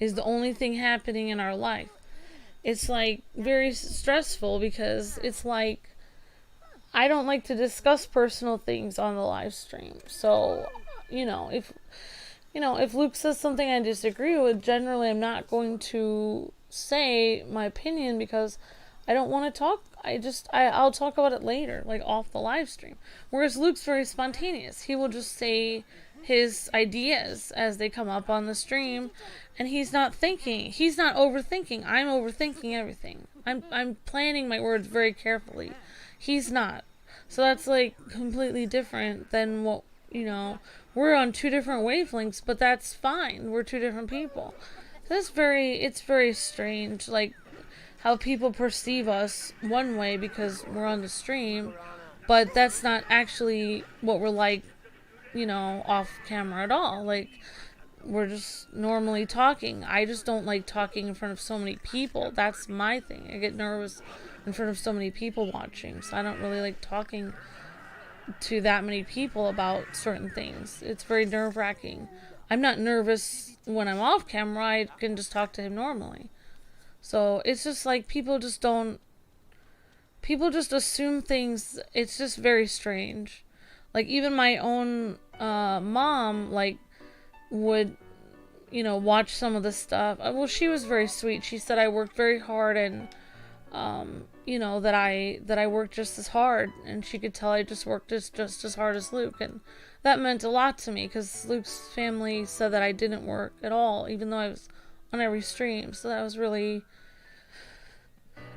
is the only thing happening in our life. It's like very stressful because it's like I don't like to discuss personal things on the live stream. So, if Luke says something I disagree with, generally I'm not going to say my opinion because I don't want to talk. I'll talk about it later, like off the live stream. Whereas Luke's very spontaneous. He will just say his ideas as they come up on the stream, and he's not thinking. He's not overthinking. I'm overthinking everything. I'm planning my words very carefully. He's not. So that's like completely different than what we're on two different wavelengths, but that's fine. We're two different people. It's very strange, like how people perceive us one way because we're on the stream, but that's not actually what we're like, off camera at all. Like, we're just normally talking. I just don't like talking in front of so many people. That's my thing. I get nervous in front of so many people watching, so I don't really like talking to that many people about certain things. It's very nerve-wracking. I'm not nervous when I'm off camera. I can just talk to him normally. So it's just like people just assume things. It's just very strange. Like even my own mom like would watch some of the stuff. Well, she was very sweet. She said I worked very hard and that I worked just as hard, and she could tell I just worked just as hard as Luke, and that meant a lot to me because Luke's family said that I didn't work at all, even though I was on every stream. So that was really,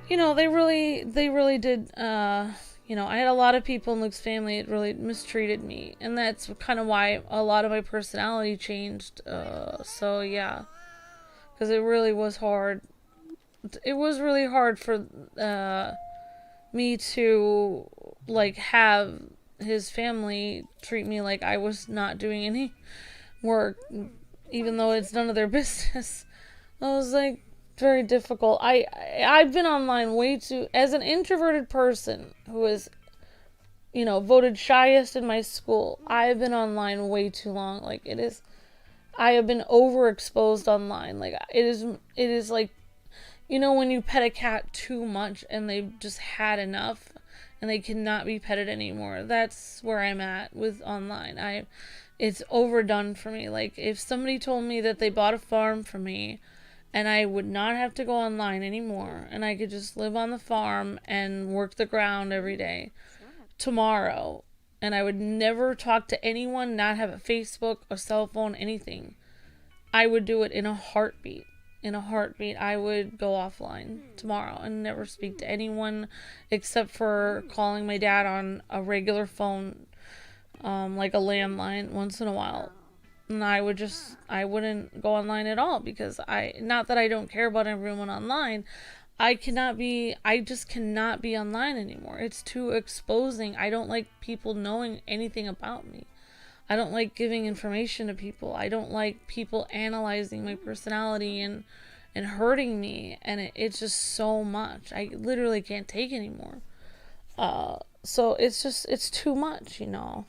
they really did. I had a lot of people in Luke's family that really mistreated me, and that's kind of why a lot of my personality changed. So yeah, because it really was hard. It was really hard for me to like have his family treat me like I was not doing any work, even though it's none of their business. That was like very difficult. I've been online way too as an introverted person who is voted shyest in my school. I've been online way too long. Like I have been overexposed online. Like it is like when you pet a cat too much and they've just had enough and they cannot be petted anymore. That's where I'm at with online. it's overdone for me. Like, if somebody told me that they bought a farm for me and I would not have to go online anymore and I could just live on the farm and work the ground every day tomorrow, and I would never talk to anyone, not have a Facebook, a cell phone, anything, I would do it in a heartbeat. In a heartbeat, I would go offline tomorrow and never speak to anyone except for calling my dad on a regular phone, like a landline once in a while. And I wouldn't go online at all because not that I don't care about everyone online. I just cannot be online anymore. It's too exposing. I don't like people knowing anything about me. I don't like giving information to people. I don't like people analyzing my personality and hurting me. And it's just so much. I literally can't take anymore. So it's too much, you know.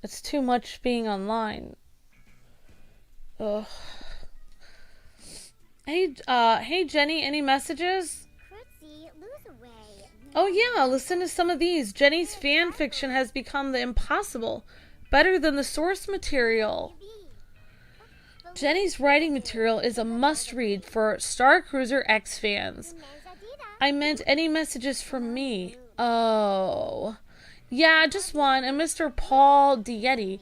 It's too much being online. Ugh. Hey Jenny, any messages? Oh yeah, listen to some of these. Jenny's fan fiction has become the impossible. Better than the source material. Jenny's writing material is a must-read for Star Cruiser X fans. I meant any messages from me. Oh. Yeah, just one. And Mr. Paul Diety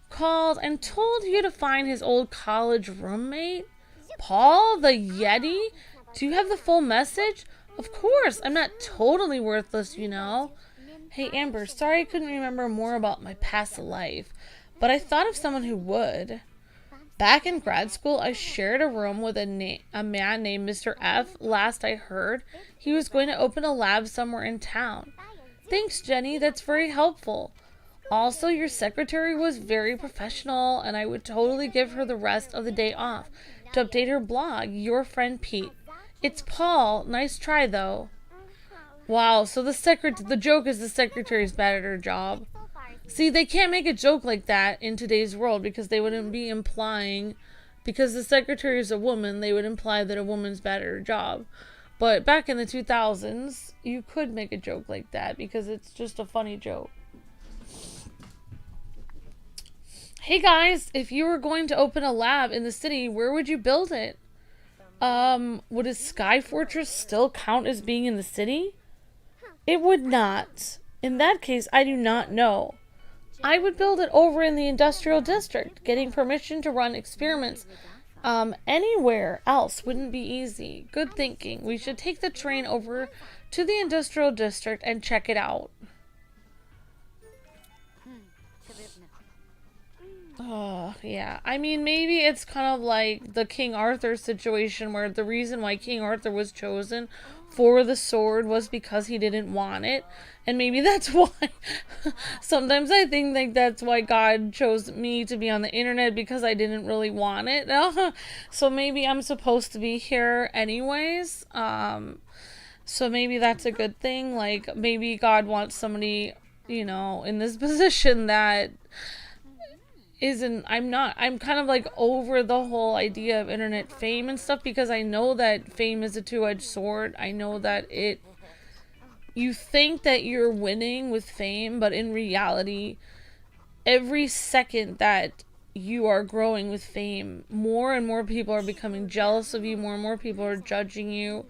called and told you to find his old college roommate. Paul the Yeti? Do you have the full message? Of course. I'm not totally worthless, you know. Hey, Amber, sorry I couldn't remember more about my past life, but I thought of someone who would. Back in grad school, I shared a room with a man named Mr. F. Last I heard, he was going to open a lab somewhere in town. Thanks, Jenny. That's very helpful. Also, your secretary was very professional, and I would totally give her the rest of the day off to update her blog. Your friend Pete. It's Paul. Nice try, though. Wow, so the joke is the secretary's bad at her job. See, they can't make a joke like that in today's world because they wouldn't be implying, because the secretary is a woman, they would imply that a woman's bad at her job. But back in the 2000s, you could make a joke like that because it's just a funny joke. Hey guys, if you were going to open a lab in the city, where would you build it? Would a Sky Fortress still count as being in the city? It would not. In that case, I do not know. I would build it over in the industrial district. Getting permission to run experiments anywhere else wouldn't be easy. Good thinking. We should take the train over to the industrial district and check it out. Oh, yeah. I mean, maybe it's kind of like the King Arthur situation where the reason why King Arthur was chosen for the sword was because he didn't want it. And maybe that's why sometimes I think like that's why God chose me to be on the internet, because I didn't really want it. So maybe I'm supposed to be here anyways. So maybe that's a good thing. Like maybe God wants somebody, you know, in this position that I'm kind of like over the whole idea of internet fame and stuff, because I know that fame is a two-edged sword. I know that you think that you're winning with fame, but in reality, every second that you are growing with fame, more and more people are becoming jealous of you, more and more people are judging you.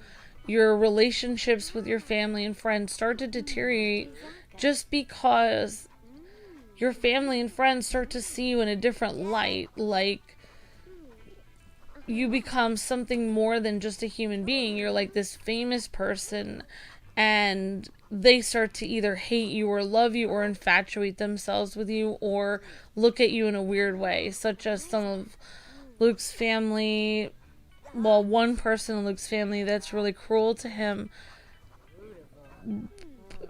Your relationships with your family and friends start to deteriorate just because your family and friends start to see you in a different light. Like, you become something more than just a human being. You're like this famous person, and they start to either hate you or love you or infatuate themselves with you or look at you in a weird way, such as some of Luke's family. Well, one person in Luke's family that's really cruel to him.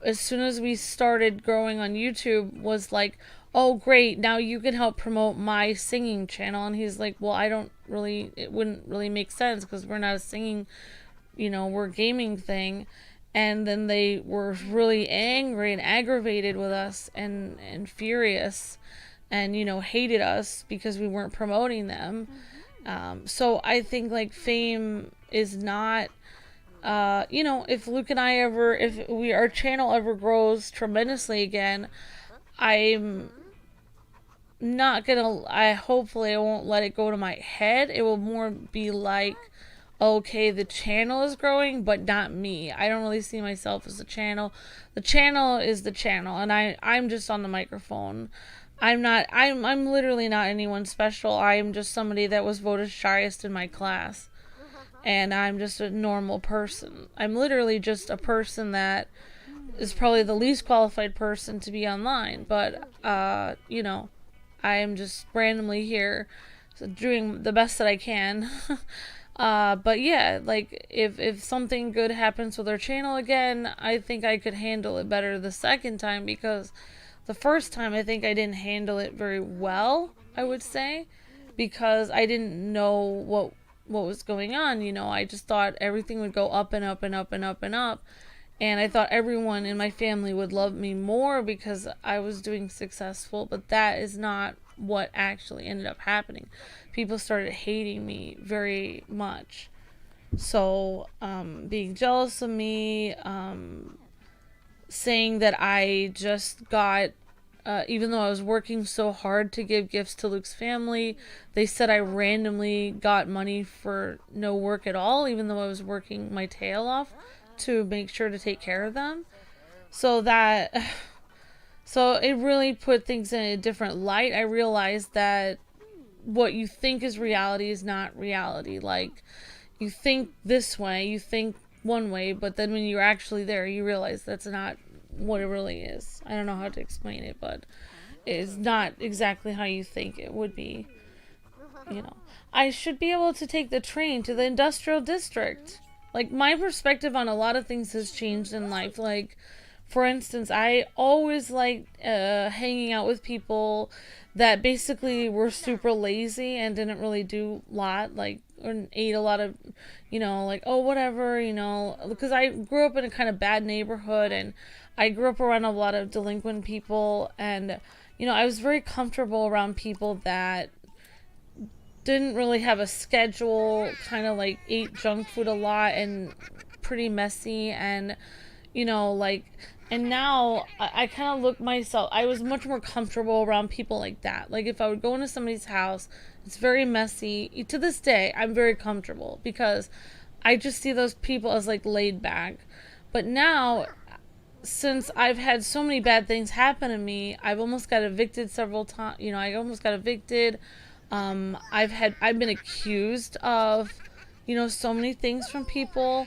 As soon as we started growing on YouTube, was like, oh great, now you can help promote my singing channel. And he's like, well, it wouldn't really make sense because we're not a singing, we're a gaming thing. And then they were really angry and aggravated with us and furious and, hated us because we weren't promoting them. So I think like fame is not, if Luke and I our channel ever grows tremendously again, I'm not gonna, I hopefully I won't let it go to my head. It will more be like, okay, the channel is growing, but not me. I don't really see myself as a channel. The channel is the channel, and I'm just on the microphone. I'm literally not anyone special. I am just somebody that was voted shyest in my class. And I'm just a normal person. I'm literally just a person that is probably the least qualified person to be online, but I am just randomly here, so doing the best that I can. But yeah, like if something good happens with our channel again, I think I could handle it better the second time, because the first time I think I didn't handle it very well, I would say, because I didn't know what was going on. I just thought everything would go up and up and up and up and up. And I thought everyone in my family would love me more because I was doing successful, but that is not what actually ended up happening. People started hating me very much. So, being jealous of me, saying that I just got, even though I was working so hard to give gifts to Luke's family, they said I randomly got money for no work at all, even though I was working my tail off to make sure to take care of them. So that, so it really put things in a different light. I realized that what you think is reality is not reality. Like, you think this way, you think one way, but then when you're actually there, you realize that's not what it really is. I don't know how to explain it, but it's not exactly how you think it would be. You know, I should be able to take the train to the industrial district. Like, my perspective on a lot of things has changed in life. Like, for instance, I always liked hanging out with people that basically were super lazy and didn't really do a lot, like, or ate a lot of, like, oh, whatever, because I grew up in a kind of bad neighborhood, and I grew up around a lot of delinquent people, and, I was very comfortable around people that didn't really have a schedule, kind of like ate junk food a lot and pretty messy, and like, and now I kind of look myself, I was much more comfortable around people like that. Like, if I would go into somebody's house, it's very messy. To this day, I'm very comfortable because I just see those people as like laid back. But now, since I've had so many bad things happen to me, I've almost got evicted several times. I almost got evicted. I've been accused of, so many things from people.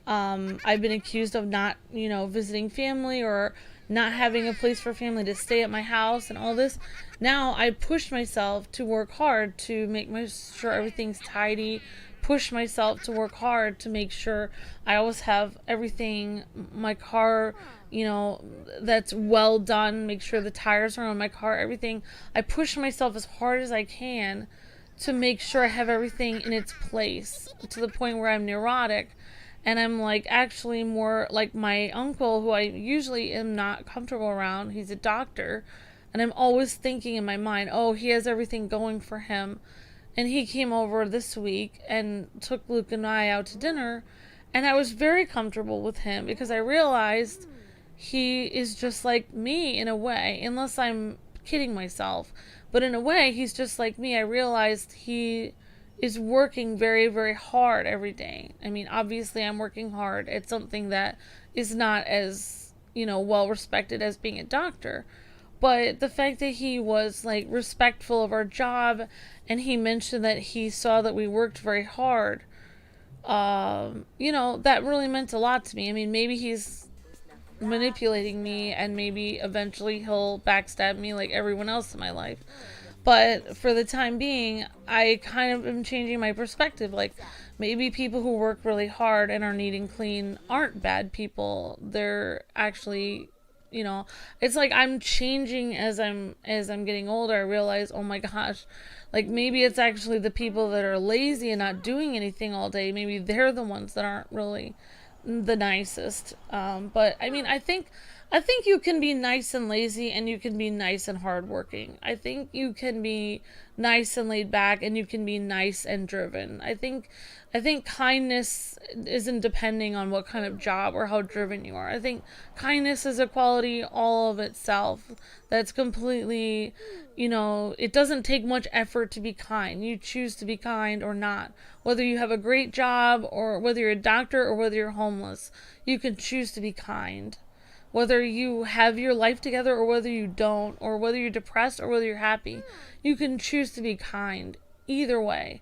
I've been accused of not, visiting family, or not having a place for family to stay at my house and all this. Now I push myself to work hard to make sure everything's tidy, push myself to work hard to make sure I always have everything, my car, that's well done, make sure the tires are on my car, everything. I push myself as hard as I can to make sure I have everything in its place, to the point where I'm neurotic. And I'm like actually more like my uncle, who I usually am not comfortable around. He's a doctor. And I'm always thinking in my mind, oh, he has everything going for him. And he came over this week and took Luke and I out to dinner. And I was very comfortable with him because I realized he is just like me in a way, unless I'm kidding myself. But in a way, he's just like me. I realized he is working very, very hard every day. I mean, obviously, I'm working hard. It's something that is not as, well respected as being a doctor. But the fact that he was, like, respectful of our job, and he mentioned that he saw that we worked very hard, that really meant a lot to me. I mean, maybe he's manipulating me, and maybe eventually he'll backstab me like everyone else in my life. But for the time being, I kind of am changing my perspective. Like, maybe people who work really hard and are neat and clean aren't bad people. They're actually, it's like I'm changing as I'm getting older. I realize, oh my gosh, like, maybe it's actually the people that are lazy and not doing anything all day. Maybe they're the ones that aren't really the nicest. But I mean, I think I think you can be nice and lazy, and you can be nice and hardworking. I think you can be nice and laid back, and you can be nice and driven. I think kindness isn't depending on what kind of job or how driven you are. I think kindness is a quality all of itself that's completely, it doesn't take much effort to be kind. You choose to be kind or not. Whether you have a great job or whether you're a doctor or whether you're homeless, you can choose to be kind. Whether you have your life together or whether you don't, or whether you're depressed or whether you're happy, you can choose to be kind. Either way.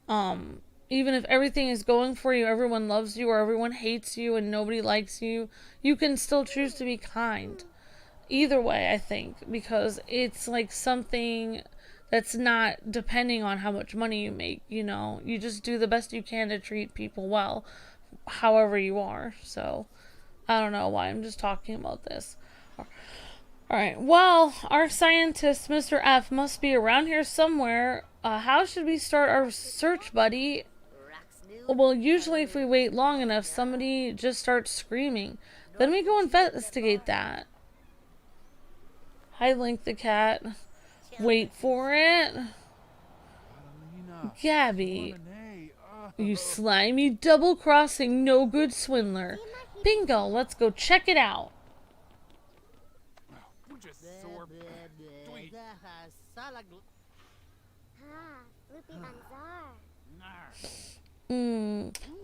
Even if everything is going for you, everyone loves you or everyone hates you and nobody likes you, you can still choose to be kind. Either way, I think, because it's like something that's not depending on how much money you make, You just do the best you can to treat people well, however you are. So, I don't know why I'm just talking about this. Alright, well, our scientist, Mr. F, must be around here somewhere. How should we start our search, buddy? Well, usually if we wait long enough, somebody just starts screaming. Then we go investigate that. Hi, Link the cat. Wait for it. Gabby. You slimy, double-crossing, no-good swindler. Bingo, let's go check it out.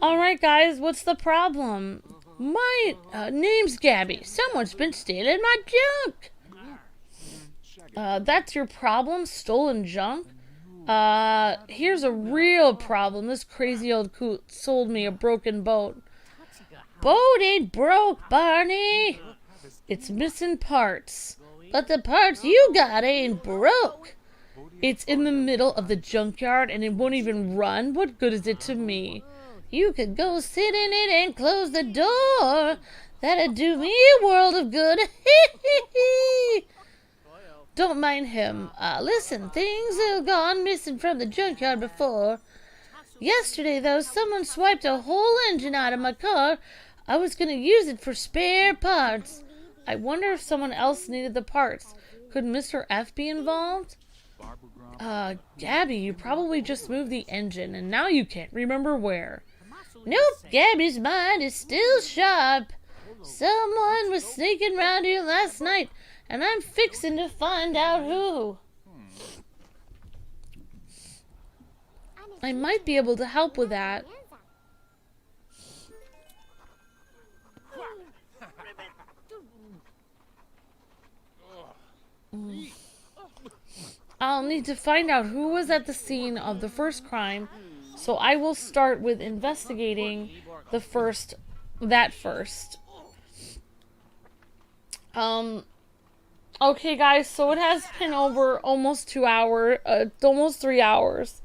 Alright guys, what's the problem? My name's Gabby. Someone's been stealing my junk. That's your problem? Stolen junk? Here's a real problem. This crazy old coot sold me a broken boat. Boat ain't broke, Barney. It's missing parts. But the parts you got ain't broke. It's in the middle of the junkyard and it won't even run. What good is it to me? You could go sit in it and close the door. That'd do me a world of good. Don't mind him. Listen, things have gone missing from the junkyard before. Yesterday, though, someone swiped a whole engine out of my car. I was going to use it for spare parts. I wonder if someone else needed the parts. Could Mr. F be involved? Gabby, you probably just moved the engine, and now you can't remember where. Nope, Gabby's mind is still sharp. Someone was sneaking around here last night, and I'm fixing to find out who. I might be able to help with that. I'll need to find out who was at the scene of the first crime, so I will start with investigating that first. Okay guys, so it has been over almost 2 hours, almost 3 hours.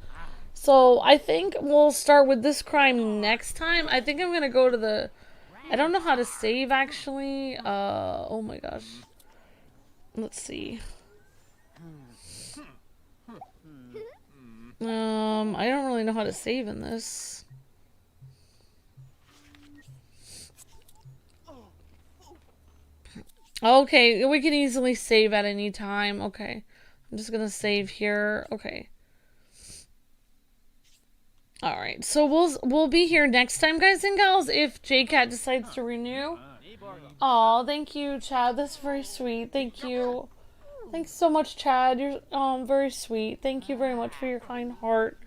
So I think we'll start with this crime next time. I think I'm gonna go to the, I don't know how to save actually. Oh my gosh. Let's see. I don't really know how to save in this. Okay, we can easily save at any time. Okay. I'm just gonna save here. Okay. Alright, so we'll be here next time, guys and gals, if Jaycat decides to renew. Aw, thank you, Chad. That's very sweet. Thank you. Thanks so much, Chad. You're very sweet. Thank you very much for your kind heart.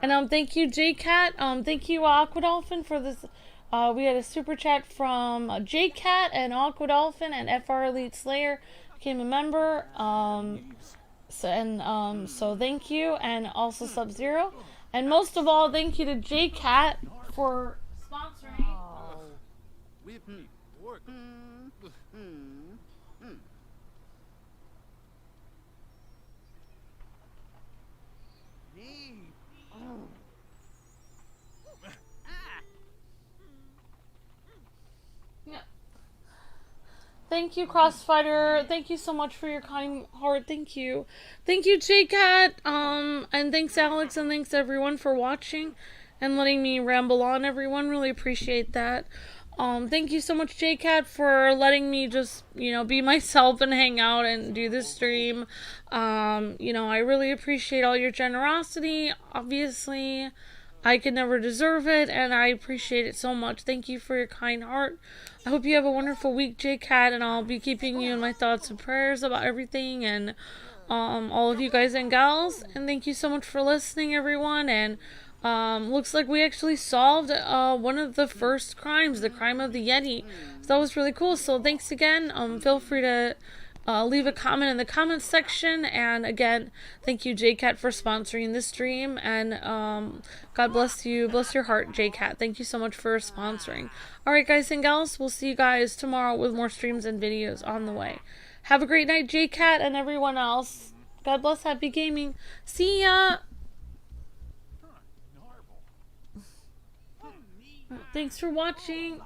And thank you, Jaycat. Thank you, Aquadolphin, for this. We had a super chat from Jaycat and Aquadolphin and FR Elite Slayer became a member. So thank you, and also Sub-Zero. And most of all, thank you to Jaycat for sponsoring. Yeah. Thank you, Crossfighter. Thank you so much for your kind heart. Thank you. Thank you, Jaycat. And thanks, Alex, and thanks, everyone, for watching and letting me ramble on, everyone. Really appreciate that. Thank you so much, Jaycat, for letting me just, be myself and hang out and do this stream. I really appreciate all your generosity. Obviously, I could never deserve it, and I appreciate it so much. Thank you for your kind heart. I hope you have a wonderful week, Jaycat, and I'll be keeping you in my thoughts and prayers about everything and all of you guys and gals. And thank you so much for listening, everyone. And looks like we actually solved one of the first crimes, the crime of the Yeti. So that was really cool. So thanks again. Feel free to leave a comment in the comments section. And again, thank you, Jaycat, for sponsoring this stream. And God bless you. Bless your heart, Jaycat. Thank you so much for sponsoring. Alright, guys and gals, we'll see you guys tomorrow with more streams and videos on the way. Have a great night, Jaycat, and everyone else. God bless. Happy gaming. See ya. Thanks for watching.